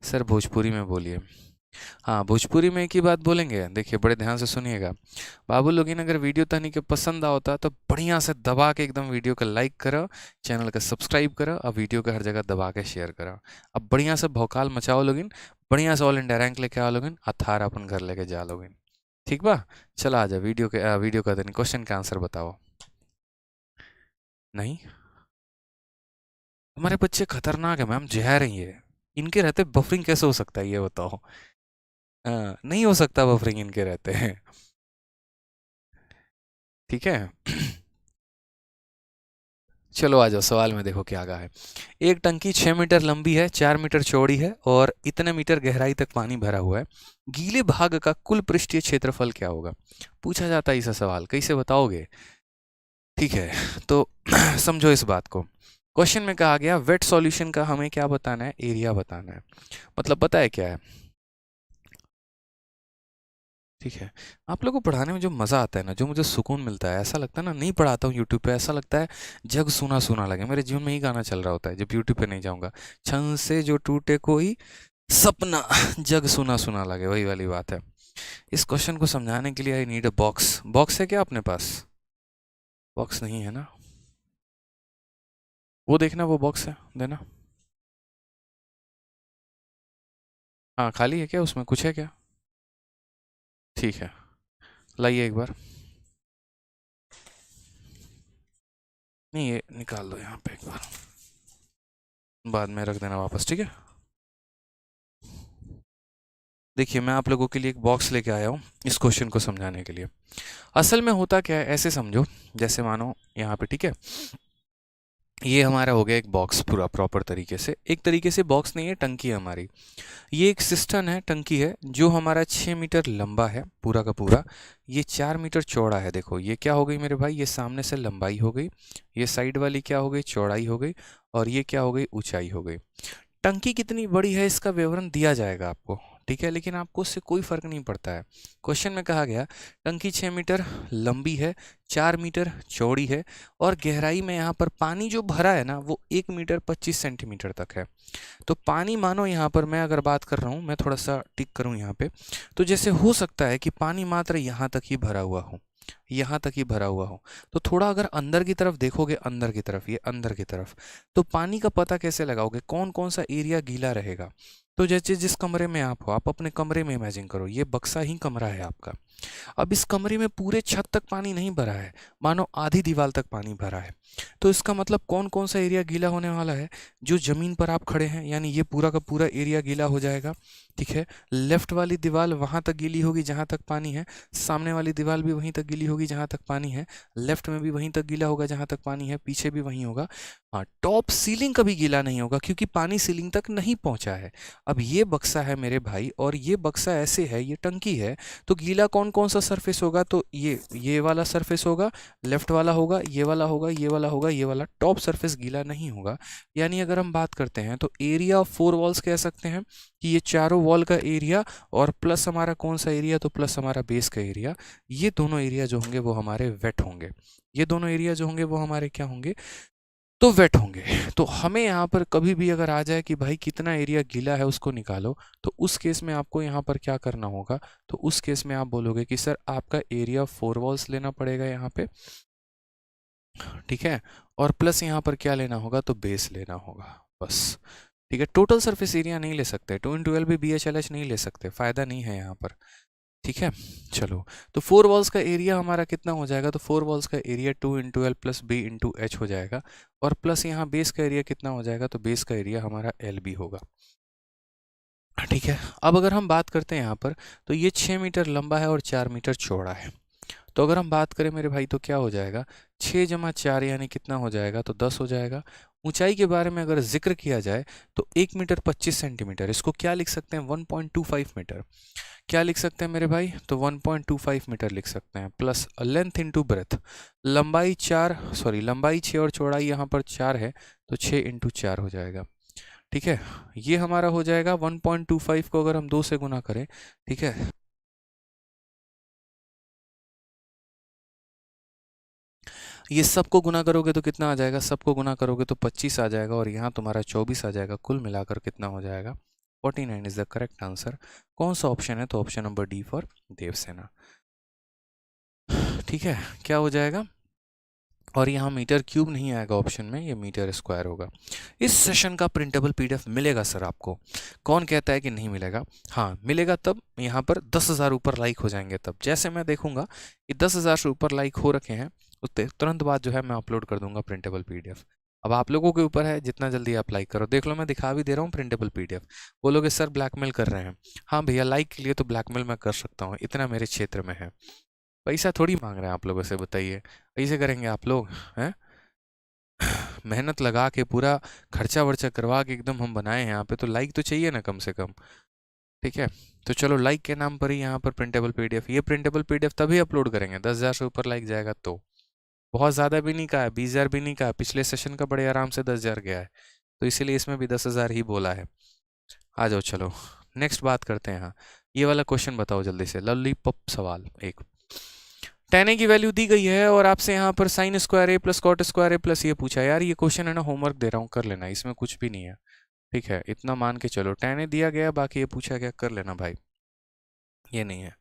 सर भोजपुरी में बोलिए। हाँ, भोजपुरी में एक ही बात बोलेंगे, देखिए बड़े ध्यान से सुनिएगा बाबू लोग। अगर वीडियो तनी के पसंद आता तो बढ़िया से दबा के एकदम वीडियो को लाइक करो, चैनल का सब्सक्राइब करो, और वीडियो का हर जगह दबा के शेयर करो। अब बढ़िया से भौकाल मचाओ लोगिन, बढ़िया से ऑल इंडिया रैंक लेके आओ लोगिन, अथार अपन घर लेके जा लोगिन। ठीक बा, चलो आ जाओ वीडियो का देनी, क्वेश्चन का आंसर बताओ। नहीं, हमारे बच्चे खतरनाक है मैम, जहर है ये। इनके रहते बफरिंग कैसे हो सकता है ये बताओ। नहीं हो सकता बफरिंग इनके रहते हैं। ठीक है। चलो आ जाओ, सवाल में देखो क्या कहा है। एक टंकी 6 मीटर लंबी है, 4 मीटर चौड़ी है और इतने मीटर गहराई तक पानी भरा हुआ है। गीले भाग का कुल पृष्ठीय क्षेत्रफल क्या होगा, पूछा जाता है ऐसा सवाल, कैसे बताओगे। ठीक है, तो समझो इस बात को। क्वेश्चन में कहा गया वेट सॉल्यूशन का हमें क्या बताना है, एरिया बताना है। मतलब पता है क्या है। ठीक है, आप लोगों को पढ़ाने में जो मज़ा आता है ना, जो मुझे सुकून मिलता है, ऐसा लगता है ना, नहीं पढ़ाता हूँ यूट्यूब पे, ऐसा लगता है जग सुना सुना लगे। मेरे जीवन में ही गाना चल रहा होता है जब यूट्यूब पे नहीं जाऊँगा, छन से जो टूटे कोई सपना, जग सुना सुना लगे, वही वाली बात है। इस क्वेश्चन को समझाने के लिए I need a box. Box है क्या अपने पास? बॉक्स नहीं है ना? वो देखना, वो बॉक्स है, देना। हाँ खाली है क्या? उसमें कुछ है क्या? ठीक है, लाइए एक बार। नहीं, ये निकाल दो यहाँ पे एक बार, बाद में रख देना वापस, ठीक है। देखिए, मैं आप लोगों के लिए एक बॉक्स लेके आया हूँ इस क्वेश्चन को समझाने के लिए। असल में होता क्या है, ऐसे समझो, जैसे मानो यहाँ पे, ठीक है, ये हमारा हो गया एक बॉक्स पूरा प्रॉपर तरीके से। एक तरीके से बॉक्स नहीं है, टंकी है हमारी। ये एक सिस्टम है, टंकी है, जो हमारा 6 मीटर लंबा है पूरा का पूरा। ये 4 मीटर चौड़ा है। देखो ये क्या हो गई मेरे भाई, ये सामने से लंबाई हो गई, ये साइड वाली क्या हो गई, चौड़ाई हो गई, और ये क्या हो गई, ऊंचाई हो गई। टंकी कितनी बड़ी है इसका विवरण दिया जाएगा आपको, ठीक है, लेकिन आपको उससे कोई फर्क नहीं पड़ता है। क्वेश्चन में कहा गया टंकी 6 मीटर लंबी है, 4 मीटर चौड़ी है, और गहराई में यहाँ पर पानी जो भरा है ना वो 1 मीटर 25 सेंटीमीटर तक है। तो पानी मानो यहाँ पर मैं अगर बात कर रहा हूँ, मैं थोड़ा सा टिक करूँ यहाँ पे, तो जैसे हो सकता है कि पानी मात्र यहाँ तक ही भरा हुआ हो, यहाँ तक ही भरा हुआ हो। तो थोड़ा अगर अंदर की तरफ देखोगे, अंदर की तरफ, ये अंदर की तरफ, तो पानी का पता कैसे लगाओगे, कौन कौन सा एरिया गीला रहेगा? तो जैसे जिस कमरे में आप हो, आप अपने कमरे में इमेजिन करो, ये बक्सा ही कमरा है आपका। अब इस कमरे में पूरे छत तक पानी नहीं भरा है, मानो आधी दीवार तक पानी भरा है। तो इसका मतलब कौन कौन सा एरिया गीला होने वाला है? जो जमीन पर आप खड़े हैं, यानी ये पूरा का पूरा एरिया गीला हो जाएगा, ठीक है। लेफ्ट वाली दीवार वहां तक गीली होगी जहां तक पानी है, सामने वाली दीवार भी वहीं तक गीली होगी जहां तक पानी है, लेफ्ट में भी वहीं तक गीला होगा जहां तक पानी है, पीछे भी वहीं होगा। हाँ, टॉप सीलिंग कभी गीला नहीं होगा क्योंकि पानी सीलिंग तक नहीं पहुंचा है। अब ये बक्सा है मेरे भाई, और ये बक्सा ऐसे है, ये टंकी है, तो गीला कौन कौन सा सरफेस होगा? तो ये वाला सरफेस होगा, लेफ्ट वाला होगा, ये वाला होगा, ये वाला होगा, ये वाला। टॉप सरफेस गीला नहीं होगा। यानी अगर हम बात करते हैं तो एरिया ऑफ 4 वॉल्स कह सकते हैं कि ये चारों वॉल का एरिया, और प्लस हमारा कौन सा एरिया, तो प्लस हमारा बेस का एरिया, ये दोनों एरिया जो होंगे वो हमारे वेट होंगे। ये दोनों एरिया जो होंगे वो हमारे क्या होंगे, तो वेट होंगे। तो हमें यहाँ पर कभी भी अगर आ जाए कि भाई कितना एरिया गीला है उसको निकालो, तो उस केस में आपको यहाँ पर क्या करना होगा? तो उस केस में आप बोलोगे कि सर आपका एरिया 4 वॉल्स लेना पड़ेगा यहाँ पे, ठीक है, और प्लस यहाँ पर क्या लेना होगा, तो बेस लेना होगा, बस। ठीक है, टोटल सरफेस एरिया नहीं ले सकते, 2 × 12 भी BHLH नहीं ले सकते, फायदा नहीं है यहाँ पर, ठीक है। चलो, तो 4 वॉल्स का एरिया हमारा कितना हो जाएगा? तो 4 वॉल्स का एरिया 2 × L + B × H हो जाएगा, और प्लस यहाँ बेस का एरिया कितना हो जाएगा? तो बेस का एरिया हमारा LB होगा, ठीक है। अब अगर हम बात करते हैं यहाँ पर, तो ये 6 मीटर लंबा है और 4 मीटर चौड़ा है। तो अगर हम बात करें मेरे भाई, तो क्या हो जाएगा? 6 × 4 यानी कितना हो जाएगा? तो 10 हो जाएगा। ऊंचाई के बारे में अगर जिक्र किया जाए तो 1 मीटर 25 सेंटीमीटर, इसको क्या लिख सकते हैं? 1.25 मीटर। क्या लिख सकते हैं मेरे भाई? तो 1.25 मीटर लिख सकते हैं, प्लस लेंथ इंटू ब्रेथ। लंबाई 6 और चौड़ाई यहाँ पर 4 है, तो 6 × 4 हो जाएगा, ठीक है। ये हमारा हो जाएगा 1.25 को अगर हम 2 से गुना करें, ठीक है, ये सबको गुना करोगे तो कितना आ जाएगा? सबको गुना करोगे तो 25 आ जाएगा, और यहाँ तुम्हारा 24 आ जाएगा। कुल मिलाकर कितना हो जाएगा? 49 इज द करेक्ट आंसर। कौन सा ऑप्शन है? तो option number D for Devasena, ठीक है। क्या हो जाएगा? और यहाँ मीटर क्यूब नहीं आएगा ऑप्शन में, ये मीटर स्क्वायर होगा। इस सेशन का प्रिंटेबल PDF मिलेगा सर आपको। कौन कहता है कि नहीं मिलेगा? हाँ मिलेगा, तब यहाँ पर 10,000 ऊपर लाइक हो जाएंगे, तब जैसे मैं देखूंगा कि 10,000 से ऊपर लाइक हो रखे हैं, तो तुरंत बाद जो है मैं अपलोड कर दूंगा प्रिंटेबल PDF। अब आप लोगों के ऊपर है, जितना जल्दी आप लाइक करो। देख लो, मैं दिखा भी दे रहा हूँ प्रिंटेबल PDF। बोलोगे सर ब्लैकमेल कर रहे हैं। हाँ भैया, लाइक के लिए तो ब्लैकमेल मैं कर सकता हूँ, इतना मेरे क्षेत्र में है। पैसा थोड़ी मांग रहे हैं आप लोगों से, बताइए ऐसे करेंगे आप लोग? हैं? मेहनत लगा के पूरा खर्चा वर्चा करवा के एकदम हम बनाए हैं यहाँ पे, तो लाइक तो चाहिए ना कम से कम, ठीक है। तो चलो, लाइक के नाम पर ही यहाँ पर प्रिंटेबल PDF, ये प्रिंटेबल PDF तभी अपलोड करेंगे 10,000 से ऊपर लाइक जाएगा तो। बहुत ज़्यादा भी नहीं कहा है, 20,000 भी नहीं कहा, पिछले सेशन का बड़े आराम से 10,000 गया है, तो इसीलिए इसमें भी 10,000 ही बोला है। आ जाओ, चलो नेक्स्ट बात करते हैं। यहाँ ये वाला क्वेश्चन बताओ जल्दी से, लॉलीपॉप सवाल एक। tan a की वैल्यू दी गई है और आपसे यहाँ पर sin square a + cot square a + ये पूछा है। यार ये क्वेश्चन है ना, होमवर्क दे रहा हूँ, कर लेना, इसमें कुछ भी नहीं है, ठीक है, इतना मान के चलो। tan a दिया गया, बाकी ये पूछा गया, कर लेना भाई, ये नहीं है।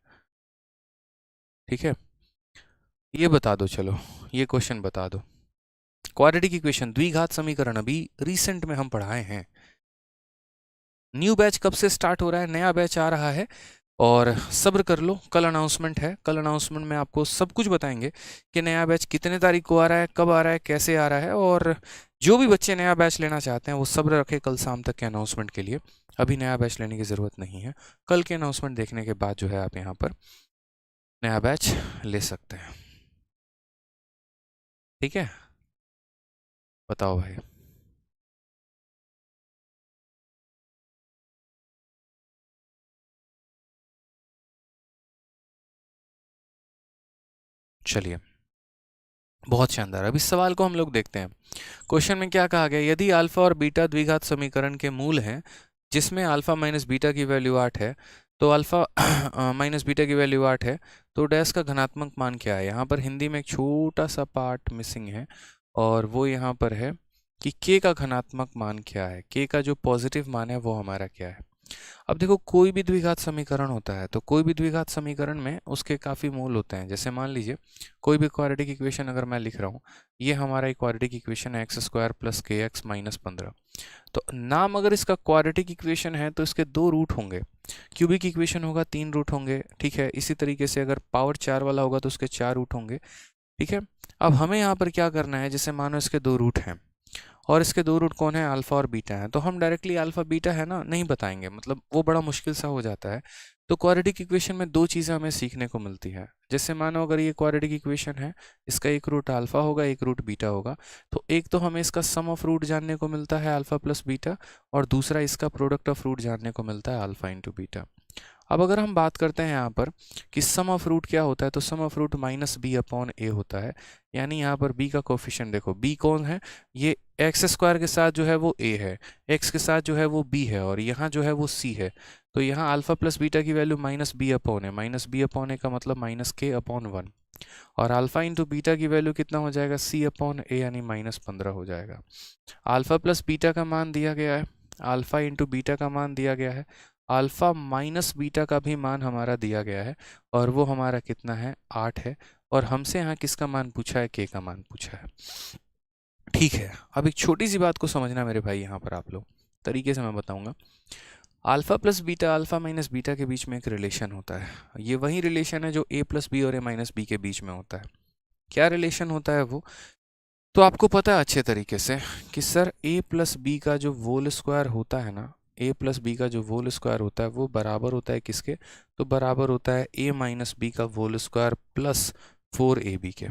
ठीक है, ये बता दो, चलो ये क्वेश्चन बता दो। क्वाड्रेटिक इक्वेशन द्विघात समीकरण अभी रिसेंट में हम पढ़ाए हैं। न्यू बैच कब से स्टार्ट हो रहा है, नया बैच आ रहा है, और सब्र कर लो, कल अनाउंसमेंट है। कल अनाउंसमेंट में आपको सब कुछ बताएंगे कि नया बैच कितने तारीख को आ रहा है, कब आ रहा है, कैसे आ रहा है। और जो भी बच्चे नया बैच लेना चाहते हैं वो सब्र रखे कल शाम तक के अनाउंसमेंट के लिए। अभी नया बैच लेने की ज़रूरत नहीं है, कल के अनाउंसमेंट देखने के बाद जो है आप यहाँ पर नया बैच ले सकते हैं। ठीक है, बताओ भाई। चलिए, बहुत शानदार। अब इस सवाल को हम लोग देखते हैं। क्वेश्चन में क्या कहा गया, यदि अल्फा और बीटा द्विघात समीकरण के मूल हैं जिसमें अल्फा माइनस बीटा की वैल्यू 8 है, तो अल्फा माइनस बीटा की वैल्यू 8 है, तो डैश का घनात्मक मान क्या है। यहाँ पर हिंदी में एक छोटा सा पार्ट मिसिंग है, और वो यहाँ पर है कि के का घनात्मक मान क्या है, के का जो पॉजिटिव मान है वो हमारा क्या है। अब देखो, कोई भी द्विघात समीकरण होता है तो कोई भी द्विघात समीकरण में उसके काफ़ी मूल होते हैं। जैसे मान लीजिए कोई भी क्वाड्रेटिक इक्वेशन अगर मैं लिख रहा हूँ, ये हमारा एक क्वाड्रेटिक इक्वेशन है एक्स स्क्वायर प्लस के एक्स माइनस 15। तो नाम अगर इसका क्वाड्रेटिक इक्वेशन है तो इसके 2 रूट होंगे। क्यूबिक इक्वेशन होगा 3 रूट होंगे। ठीक है, इसी तरीके से अगर पावर 4 वाला होगा तो उसके 4 रूट होंगे। ठीक है, अब हमें यहाँ पर क्या करना है, जैसे मानो इसके 2 रूट हैं और इसके 2 रूट कौन है, अल्फा और बीटा है, तो हम डायरेक्टली अल्फा बीटा है ना नहीं बताएंगे, मतलब वो बड़ा मुश्किल सा हो जाता है। तो क्वाड्रेटिक इक्वेशन में 2 चीज़ें हमें सीखने को मिलती है। जैसे मानो अगर ये क्वाड्रेटिक इक्वेशन है, इसका एक रूट अल्फा होगा, एक रूट बीटा होगा, तो एक तो हमें इसका सम ऑफ रूट जानने को मिलता है अल्फा प्लस बीटा, और दूसरा इसका प्रोडक्ट ऑफ रूट जानने को मिलता है अल्फा इंटू बीटा। अब अगर हम बात करते हैं यहाँ पर कि सम ऑफ रूट क्या होता है, तो sum of root minus B upon A होता है। यानी यहाँ पर बी का कोफिशिएंट देखो, बी कौन है, ये एक्स स्क्वायर के साथ जो है वो ए है, एक्स के साथ जो है वो बी है, और यहाँ जो है वो सी है। तो यहाँ अल्फा प्लस बीटा की वैल्यू माइनस बी अपॉन है, माइनस बी अपॉन ए का मतलब माइनस के अपॉन 1, और अल्फा इंटू बीटा की वैल्यू कितना हो जाएगा, सी अपॉन ए यानी माइनस 15 हो जाएगा। अल्फा प्लस बीटा का मान दिया गया है, अल्फा इंटू बीटा का मान दिया गया है, अल्फा माइनस बीटा का भी मान हमारा दिया गया है, और वो हमारा कितना है, 8 है। और हमसे यहाँ किसका मान पूछा है, के का मान पूछा है। ठीक है, अब एक छोटी सी बात को समझना मेरे भाई, यहाँ पर आप लोग तरीके से मैं बताऊंगा। Alpha plus beta, alpha minus beta के बीच में एक रिलेशन होता है। ये वही रिलेशन है जो ए प्लस बी और ए माइनस बी के बीच में होता है। क्या रिलेशन होता है वो, तो आपको पता है अच्छे तरीके से कि सर ए प्लस बी का जो होल स्क्वायर होता है ना, ए प्लस बी का जो होल स्क्वायर होता है वो बराबर होता है किसके, तो बराबर होता है ए माइनस बी का होल स्क्वायर प्लस 4ab के।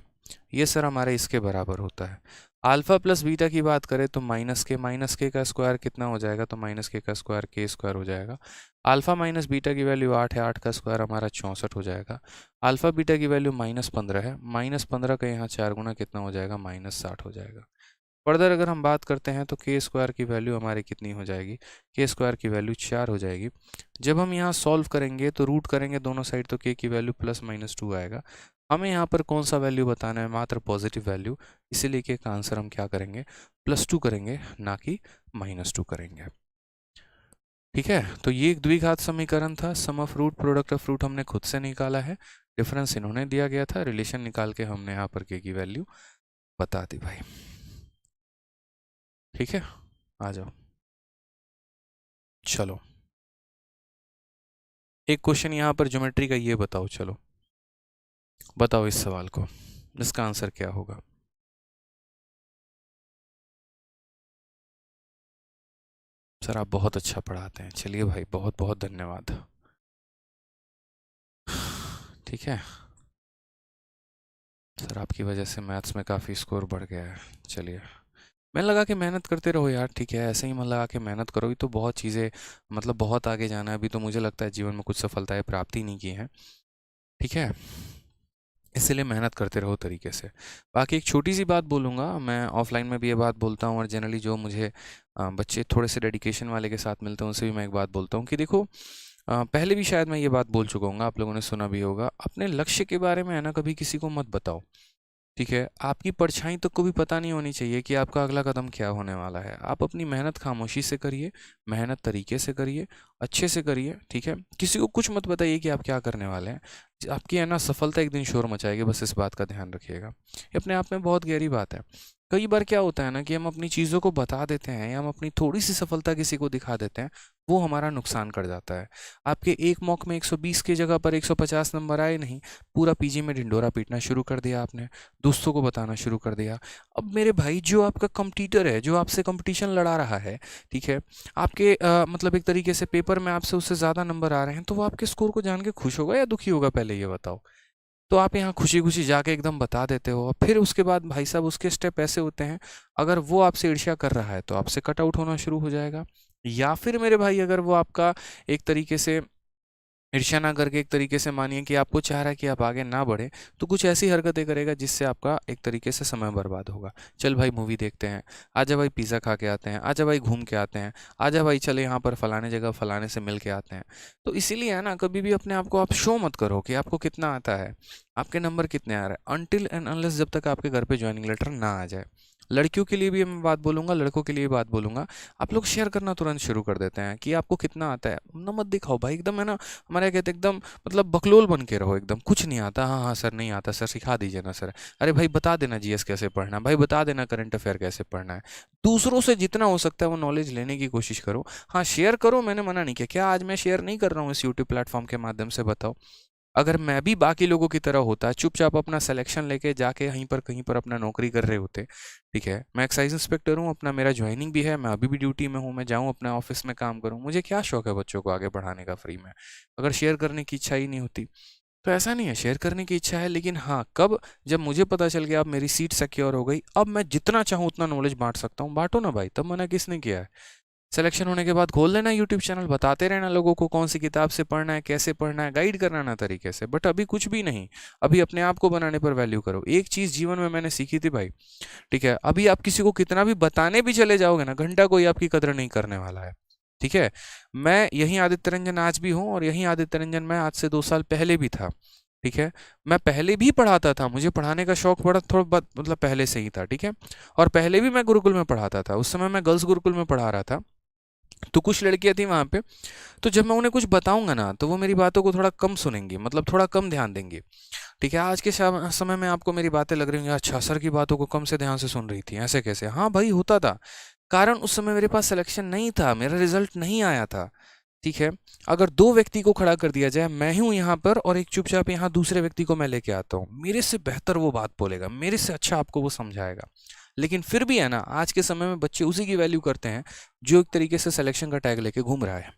ये सर हमारे इसके बराबर होता है। अल्फा प्लस बीटा की बात करें तो माइनस के का स्क्वायर कितना हो जाएगा, तो माइनस के का स्क्वायर के स्क्वायर हो जाएगा। अल्फा माइनस बीटा की वैल्यू 8 है, 8 का स्क्वायर हमारा 64 हो जाएगा। अल्फा बीटा की वैल्यू माइनस 15 है, माइनस 15 का यहाँ 4 गुना कितना हो जाएगा, माइनस 60 हो जाएगा। फर्दर अगर हम बात करते हैं तो के स्क्वायर की वैल्यू हमारी कितनी हो जाएगी, के स्क्वायर की वैल्यू 4 हो जाएगी। जब हम यहाँ सॉल्व करेंगे तो रूट करेंगे दोनों साइड, तो के की वैल्यू प्लस माइनस 2 आएगा। हमें यहाँ पर कौन सा वैल्यू बताना है, मात्र पॉजिटिव वैल्यू, इसीलिए के का आंसर हम क्या करेंगे, +2 करेंगे, ना कि -2 करेंगे। ठीक है, तो ये एक द्विघात समीकरण था। Sum of root product of root हमने खुद से निकाला है, डिफरेंस इन्होंने दिया गया था, रिलेशन निकाल के हमने यहाँ पर के की वैल्यू बता दी भाई। ठीक है, आ जाओ। चलो, एक क्वेश्चन यहाँ पर ज्योमेट्री का, ये बताओ, चलो बताओ इस सवाल को, इसका आंसर क्या होगा। सर आप बहुत अच्छा पढ़ाते हैं, चलिए भाई बहुत बहुत धन्यवाद। ठीक है सर, आपकी वजह से मैथ्स में काफ़ी स्कोर बढ़ गया है। चलिए, मन लगा के मेहनत करते रहो यार। ठीक है, ऐसे ही मन लगा के मेहनत करोगी तो बहुत चीज़ें, मतलब बहुत आगे जाना है। अभी तो मुझे लगता है जीवन में कुछ सफलताएं प्राप्त ही नहीं की हैं। ठीक है, इसलिए मेहनत करते रहो तरीके से। बाकी एक छोटी सी बात बोलूँगा, मैं ऑफलाइन में भी ये बात बोलता हूँ, और जनरली जो मुझे बच्चे थोड़े से डेडिकेशन वाले के साथ मिलते हैं उनसे भी मैं एक बात बोलता हूँ कि देखो, पहले भी शायद मैं ये बात बोल चुका हूँ, आप लोगों ने सुना भी होगा, अपने लक्ष्य के बारे में है ना कभी किसी को मत बताओ। ठीक है, आपकी परछाई तक को भी पता नहीं होनी चाहिए कि आपका अगला कदम क्या होने वाला है। आप अपनी मेहनत खामोशी से करिए, मेहनत तरीके से करिए, अच्छे से करिए, ठीक है। किसी को कुछ मत बताइए कि आप क्या करने वाले हैं, आपकी है ना सफलता एक दिन शोर मचाएगी, बस इस बात का ध्यान रखिएगा। ये अपने आप में बहुत गहरी बात है। कई बार क्या होता है ना कि हम अपनी चीज़ों को बता देते हैं या हम अपनी थोड़ी सी सफलता किसी को दिखा देते हैं, वो हमारा नुकसान कर जाता है। आपके एक मॉक में 120 की जगह पर 150 नंबर आए नहीं, पूरा पीजी में ढिंडोरा पीटना शुरू कर दिया आपने, दोस्तों को बताना शुरू कर दिया। अब मेरे भाई, जो आपका कंपटीटर है, जो आपसे कंपटीशन लड़ा रहा है, ठीक है, आपके मतलब एक तरीके से पेपर में आपसे उससे ज़्यादा नंबर आ रहे हैं, तो वो आपके स्कोर को जान के खुश होगा या दुखी होगा, पहले ये बताओ। तो आप यहाँ खुशी खुशी जाके एकदम बता देते हो, और फिर उसके बाद भाई साहब उसके स्टेप ऐसे होते हैं, अगर वो आपसे ईर्ष्या कर रहा है तो आपसे कट आउट होना शुरू हो जाएगा। या फिर मेरे भाई, अगर वो आपका एक तरीके से ईर्ष्या ना करके एक तरीके से मानिए कि आपको चाह रहा है कि आप आगे ना बढ़े, तो कुछ ऐसी हरकतें करेगा जिससे आपका एक तरीके से समय बर्बाद होगा। चल भाई मूवी देखते हैं, आजा भाई पिज़्ज़ा खा के आते हैं, आजा भाई घूम के आते हैं, आजा भाई चले यहाँ पर फलाने जगह फलाने से मिल के आते हैं। तो इसीलिए है ना, कभी भी अपने आप को आप शो मत करो कि आपको कितना आता है, आपके नंबर कितने आ रहे हैं, अनटिल एंड अनलेस जब तक आपके घर पे ज्वाइनिंग लेटर ना आ जाए। लड़कियों के लिए भी मैं बात बोलूंगा, लड़कों के लिए भी बात बोलूंगा। आप लोग शेयर करना तुरंत शुरू कर देते हैं कि आपको कितना आता है, ना मत दिखाओ भाई, एकदम है ना, हमारे कहते हैं एकदम मतलब बकलोल बन के रहो, एकदम कुछ नहीं आता, हाँ हाँ सर नहीं आता, सर सिखा दीजिए ना सर। अरे भाई बता देना जीएस कैसे पढ़ना है, भाई बता देना करंट अफेयर कैसे पढ़ना है। दूसरों से जितना हो सकता है वो नॉलेज लेने की कोशिश करो। हाँ शेयर करो, मैंने मना नहीं किया, क्या आज मैं शेयर नहीं कर रहा हूँ इस यूट्यूब प्लेटफॉर्म के माध्यम से, बताओ। अगर मैं भी बाकी लोगों की तरह होता, चुपचाप अपना सिलेक्शन लेके जाके कहीं पर अपना नौकरी कर रहे होते, ठीक है, मैं एक्साइज इंस्पेक्टर हूँ, अपना मेरा ज्वाइनिंग भी है, मैं अभी भी ड्यूटी में हूँ, मैं जाऊँ अपने ऑफिस में काम करूँ, मुझे क्या शौक है बच्चों को आगे बढ़ाने का फ्री में, अगर शेयर करने की इच्छा ही नहीं होती। तो ऐसा नहीं है, शेयर करने की इच्छा है, लेकिन हाँ कब, जब मुझे पता चल गया अब मेरी सीट सिक्योर हो गई, अब मैं जितना चाहूँ उतना नॉलेज बांट सकता हूँ, बांटो ना भाई, तब मना किसने किया है। सिलेक्शन होने के बाद खोल लेना यूट्यूब चैनल, बताते रहना लोगों को कौन सी किताब से पढ़ना है, कैसे पढ़ना है, गाइड करना ना तरीके से। बट अभी कुछ भी नहीं, अभी अपने आप को बनाने पर वैल्यू करो। एक चीज जीवन में मैंने सीखी थी भाई, ठीक है, अभी आप किसी को कितना भी बताने भी चले जाओगे ना, घंटा कोई आपकी कदर नहीं करने वाला है, ठीक है। मैं यही आदित्य रंजन आज भी हूँ, और यही आदित्य रंजन मैं आज से 2 साल पहले भी था, ठीक है। मैं पहले भी पढ़ाता था, मुझे पढ़ाने का शौक बड़ा थोड़ा मतलब पहले से ही था, ठीक है। और पहले भी मैं गुरुकुल में पढ़ाता था, उस समय मैं गर्ल्स गुरुकुल में पढ़ा रहा था। तो कुछ लड़कियां थी वहां पे, तो जब मैं उन्हें कुछ बताऊंगा ना, तो वो मेरी बातों को थोड़ा कम सुनेंगी, मतलब थोड़ा कम ध्यान देंगी, ठीक है। आज के समय में आपको मेरी बातें लग रही होंगी, अच्छा सर की बातों को कम से ध्यान से सुन रही थी, ऐसे कैसे, हाँ भाई होता था, कारण उस समय मेरे पास सिलेक्शन नहीं था, मेरा रिजल्ट नहीं आया था, ठीक है। अगर दो व्यक्ति को खड़ा कर दिया जाए, मैं हूं यहाँ पर और एक चुपचाप यहाँ दूसरे व्यक्ति को मैं लेके आता हूँ, मेरे से बेहतर वो बात बोलेगा, मेरे से अच्छा आपको वो समझाएगा। लेकिन फिर भी है ना, आज के समय में बच्चे उसी की वैल्यू करते हैं जो एक तरीके से सिलेक्शन का टैग लेके घूम रहा है।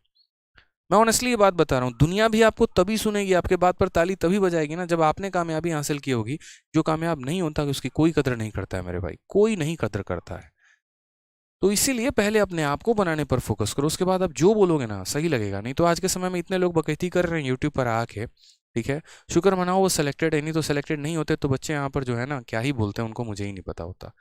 मैं ऑनेस्टली ये बात बता रहा हूँ, दुनिया भी आपको तभी सुनेगी, आपके बात पर ताली तभी बजाएगी ना, जब आपने कामयाबी हासिल की होगी। जो कामयाब नहीं होता उसकी कोई कदर नहीं करता है मेरे भाई, कोई नहीं कदर करता है। तो इसीलिए पहले अपने आप को बनाने पर फोकस करो, उसके बाद आप जो बोलोगे ना सही लगेगा। नहीं तो आज के समय में इतने लोग बकैती कर रहे हैं यूट्यूब पर आके, ठीक है, शुक्र मनाओ वो सिलेक्टेड है, नहीं तो सिलेक्टेड नहीं होते तो बच्चे यहाँ पर जो है ना क्या ही बोलते हैं उनको मुझे ही नहीं पता होता।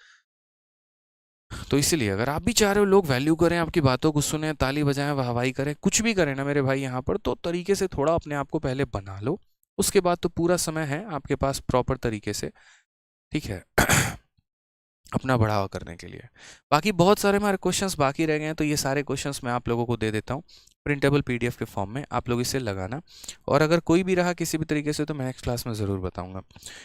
तो इसीलिए अगर आप भी चाह रहे हो लोग वैल्यू करें, आपकी बातों को सुने, ताली बजाएं, वाहवाही करें, कुछ भी करें ना मेरे भाई यहाँ पर, तो तरीके से थोड़ा अपने आप को पहले बना लो, उसके बाद तो पूरा समय है आपके पास प्रॉपर तरीके से, ठीक है, अपना बढ़ावा करने के लिए। बाकी बहुत सारे हमारे क्वेश्चंस बाकी रह गए हैं, तो ये सारे क्वेश्चंस मैं आप लोगों को दे देता हूँ प्रिंटेबल पीडीएफ के फॉर्म में, आप लोग इसे लगाना। और अगर कोई भी रहा किसी भी तरीके से तो मैं नेक्स्ट क्लास में ज़रूर बताऊंगा,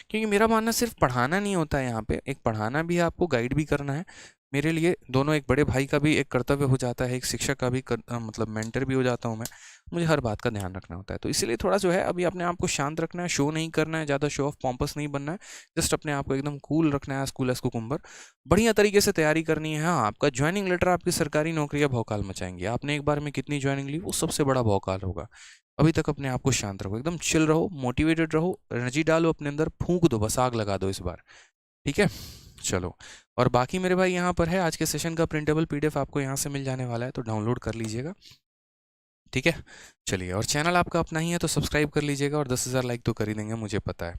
क्योंकि मेरा मानना सिर्फ पढ़ाना नहीं होता है यहाँ पे, एक पढ़ाना भी है, आपको गाइड भी करना है। मेरे लिए दोनों, एक बड़े भाई का भी एक कर्तव्य हो जाता है, एक शिक्षक का भी मतलब मेंटर भी हो जाता हूँ मैं, मुझे हर बात का ध्यान रखना होता है। तो इसीलिए थोड़ा जो है अभी अपने आप को शांत रखना है, शो नहीं करना है, ज़्यादा शो ऑफ पॉम्पस नहीं बनना है, जस्ट अपने आप को एकदम कूल रखना है, कूल एस कुकुम्बर, बढ़िया तरीके से तैयारी करनी है। हाँ, आपका ज्वाइनिंग लेटर आपकी सरकारी नौकरियां भौकाल मचाएंगी, आपने एक बार में कितनी ज्वाइनिंग ली वो सबसे बड़ा भौकाल होगा। अभी तक अपने आप को शांत रखो, एकदम चिल रहो, मोटिवेटेड रहो, एनर्जी डालो अपने अंदर, फूंक दो, बस आग लगा दो इस बार, ठीक है। चलो, और बाकी मेरे भाई यहाँ पर है आज के सेशन का प्रिंटेबल पीडीएफ आपको यहाँ से मिल जाने वाला है, तो डाउनलोड कर लीजिएगा, ठीक है। चलिए, और चैनल आपका अपना ही है तो सब्सक्राइब कर लीजिएगा, और 10,000 लाइक तो कर ही देंगे मुझे पता है।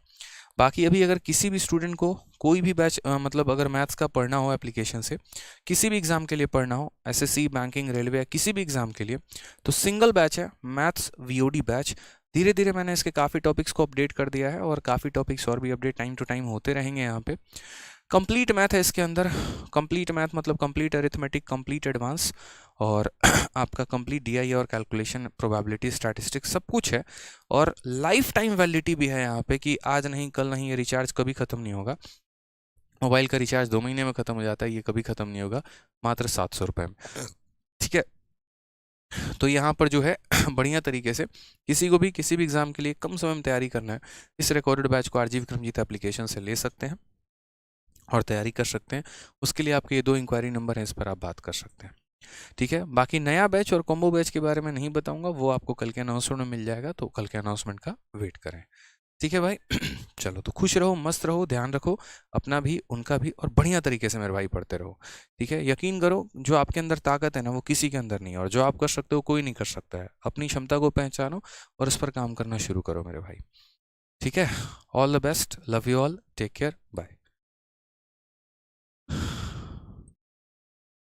बाकी अभी अगर किसी भी स्टूडेंट को कोई भी बैच मतलब अगर मैथ्स का पढ़ना हो एप्लीकेशन से, किसी भी एग्ज़ाम के लिए पढ़ना हो, एसएससी, बैंकिंग, रेलवे, किसी भी एग्ज़ाम के लिए, तो सिंगल बैच है मैथ्स वीओडी बैच। धीरे धीरे मैंने इसके काफ़ी टॉपिक्स को अपडेट कर दिया है, और काफ़ी टॉपिक्स और भी अपडेट टाइम टू टाइम होते रहेंगे यहाँ पे। कंप्लीट मैथ है इसके अंदर, कंप्लीट मैथ मतलब कंप्लीट अरिथमेटिक, कंप्लीट एडवांस, और आपका कंप्लीट डीआई और कैलकुलेशन, प्रोबेबिलिटी, स्टैटिस्टिक्स सब कुछ है। और लाइफ टाइम वैलिडिटी भी है यहाँ पे कि आज नहीं कल नहीं, ये रिचार्ज कभी ख़त्म नहीं होगा। मोबाइल का रिचार्ज 2 महीने में ख़त्म हो जाता है, ये कभी ख़त्म नहीं होगा, मात्र 700 रुपये में। ठीक है, तो यहाँ पर जो है बढ़िया तरीके से किसी को भी किसी भी एग्ज़ाम के लिए कम समय में तैयारी करना है, इस रिकॉर्डेड बैच को आरजी विक्रमजीत एप्लीकेशन से ले सकते हैं और तैयारी कर सकते हैं। उसके लिए आपके ये 2 इंक्वायरी नंबर हैं, इस पर आप बात कर सकते हैं। ठीक है, बाकी नया बैच और कॉम्बो बैच के बारे में नहीं बताऊंगा, वो आपको कल के अनाउंसमेंट में मिल जाएगा, तो कल के अनाउंसमेंट का वेट करें। ठीक है भाई। चलो, तो खुश रहो, मस्त रहो, ध्यान रखो अपना भी उनका भी, और बढ़िया तरीके से मेरे भाई पढ़ते रहो। ठीक है, यकीन करो जो आपके अंदर ताकत है ना, वो किसी के अंदर नहीं है, और जो आप कर सकते हो कोई नहीं कर सकता है। अपनी क्षमता को पहचानो और उस पर काम करना शुरू करो मेरे भाई। ठीक है, all the best, love you all, take care, bye.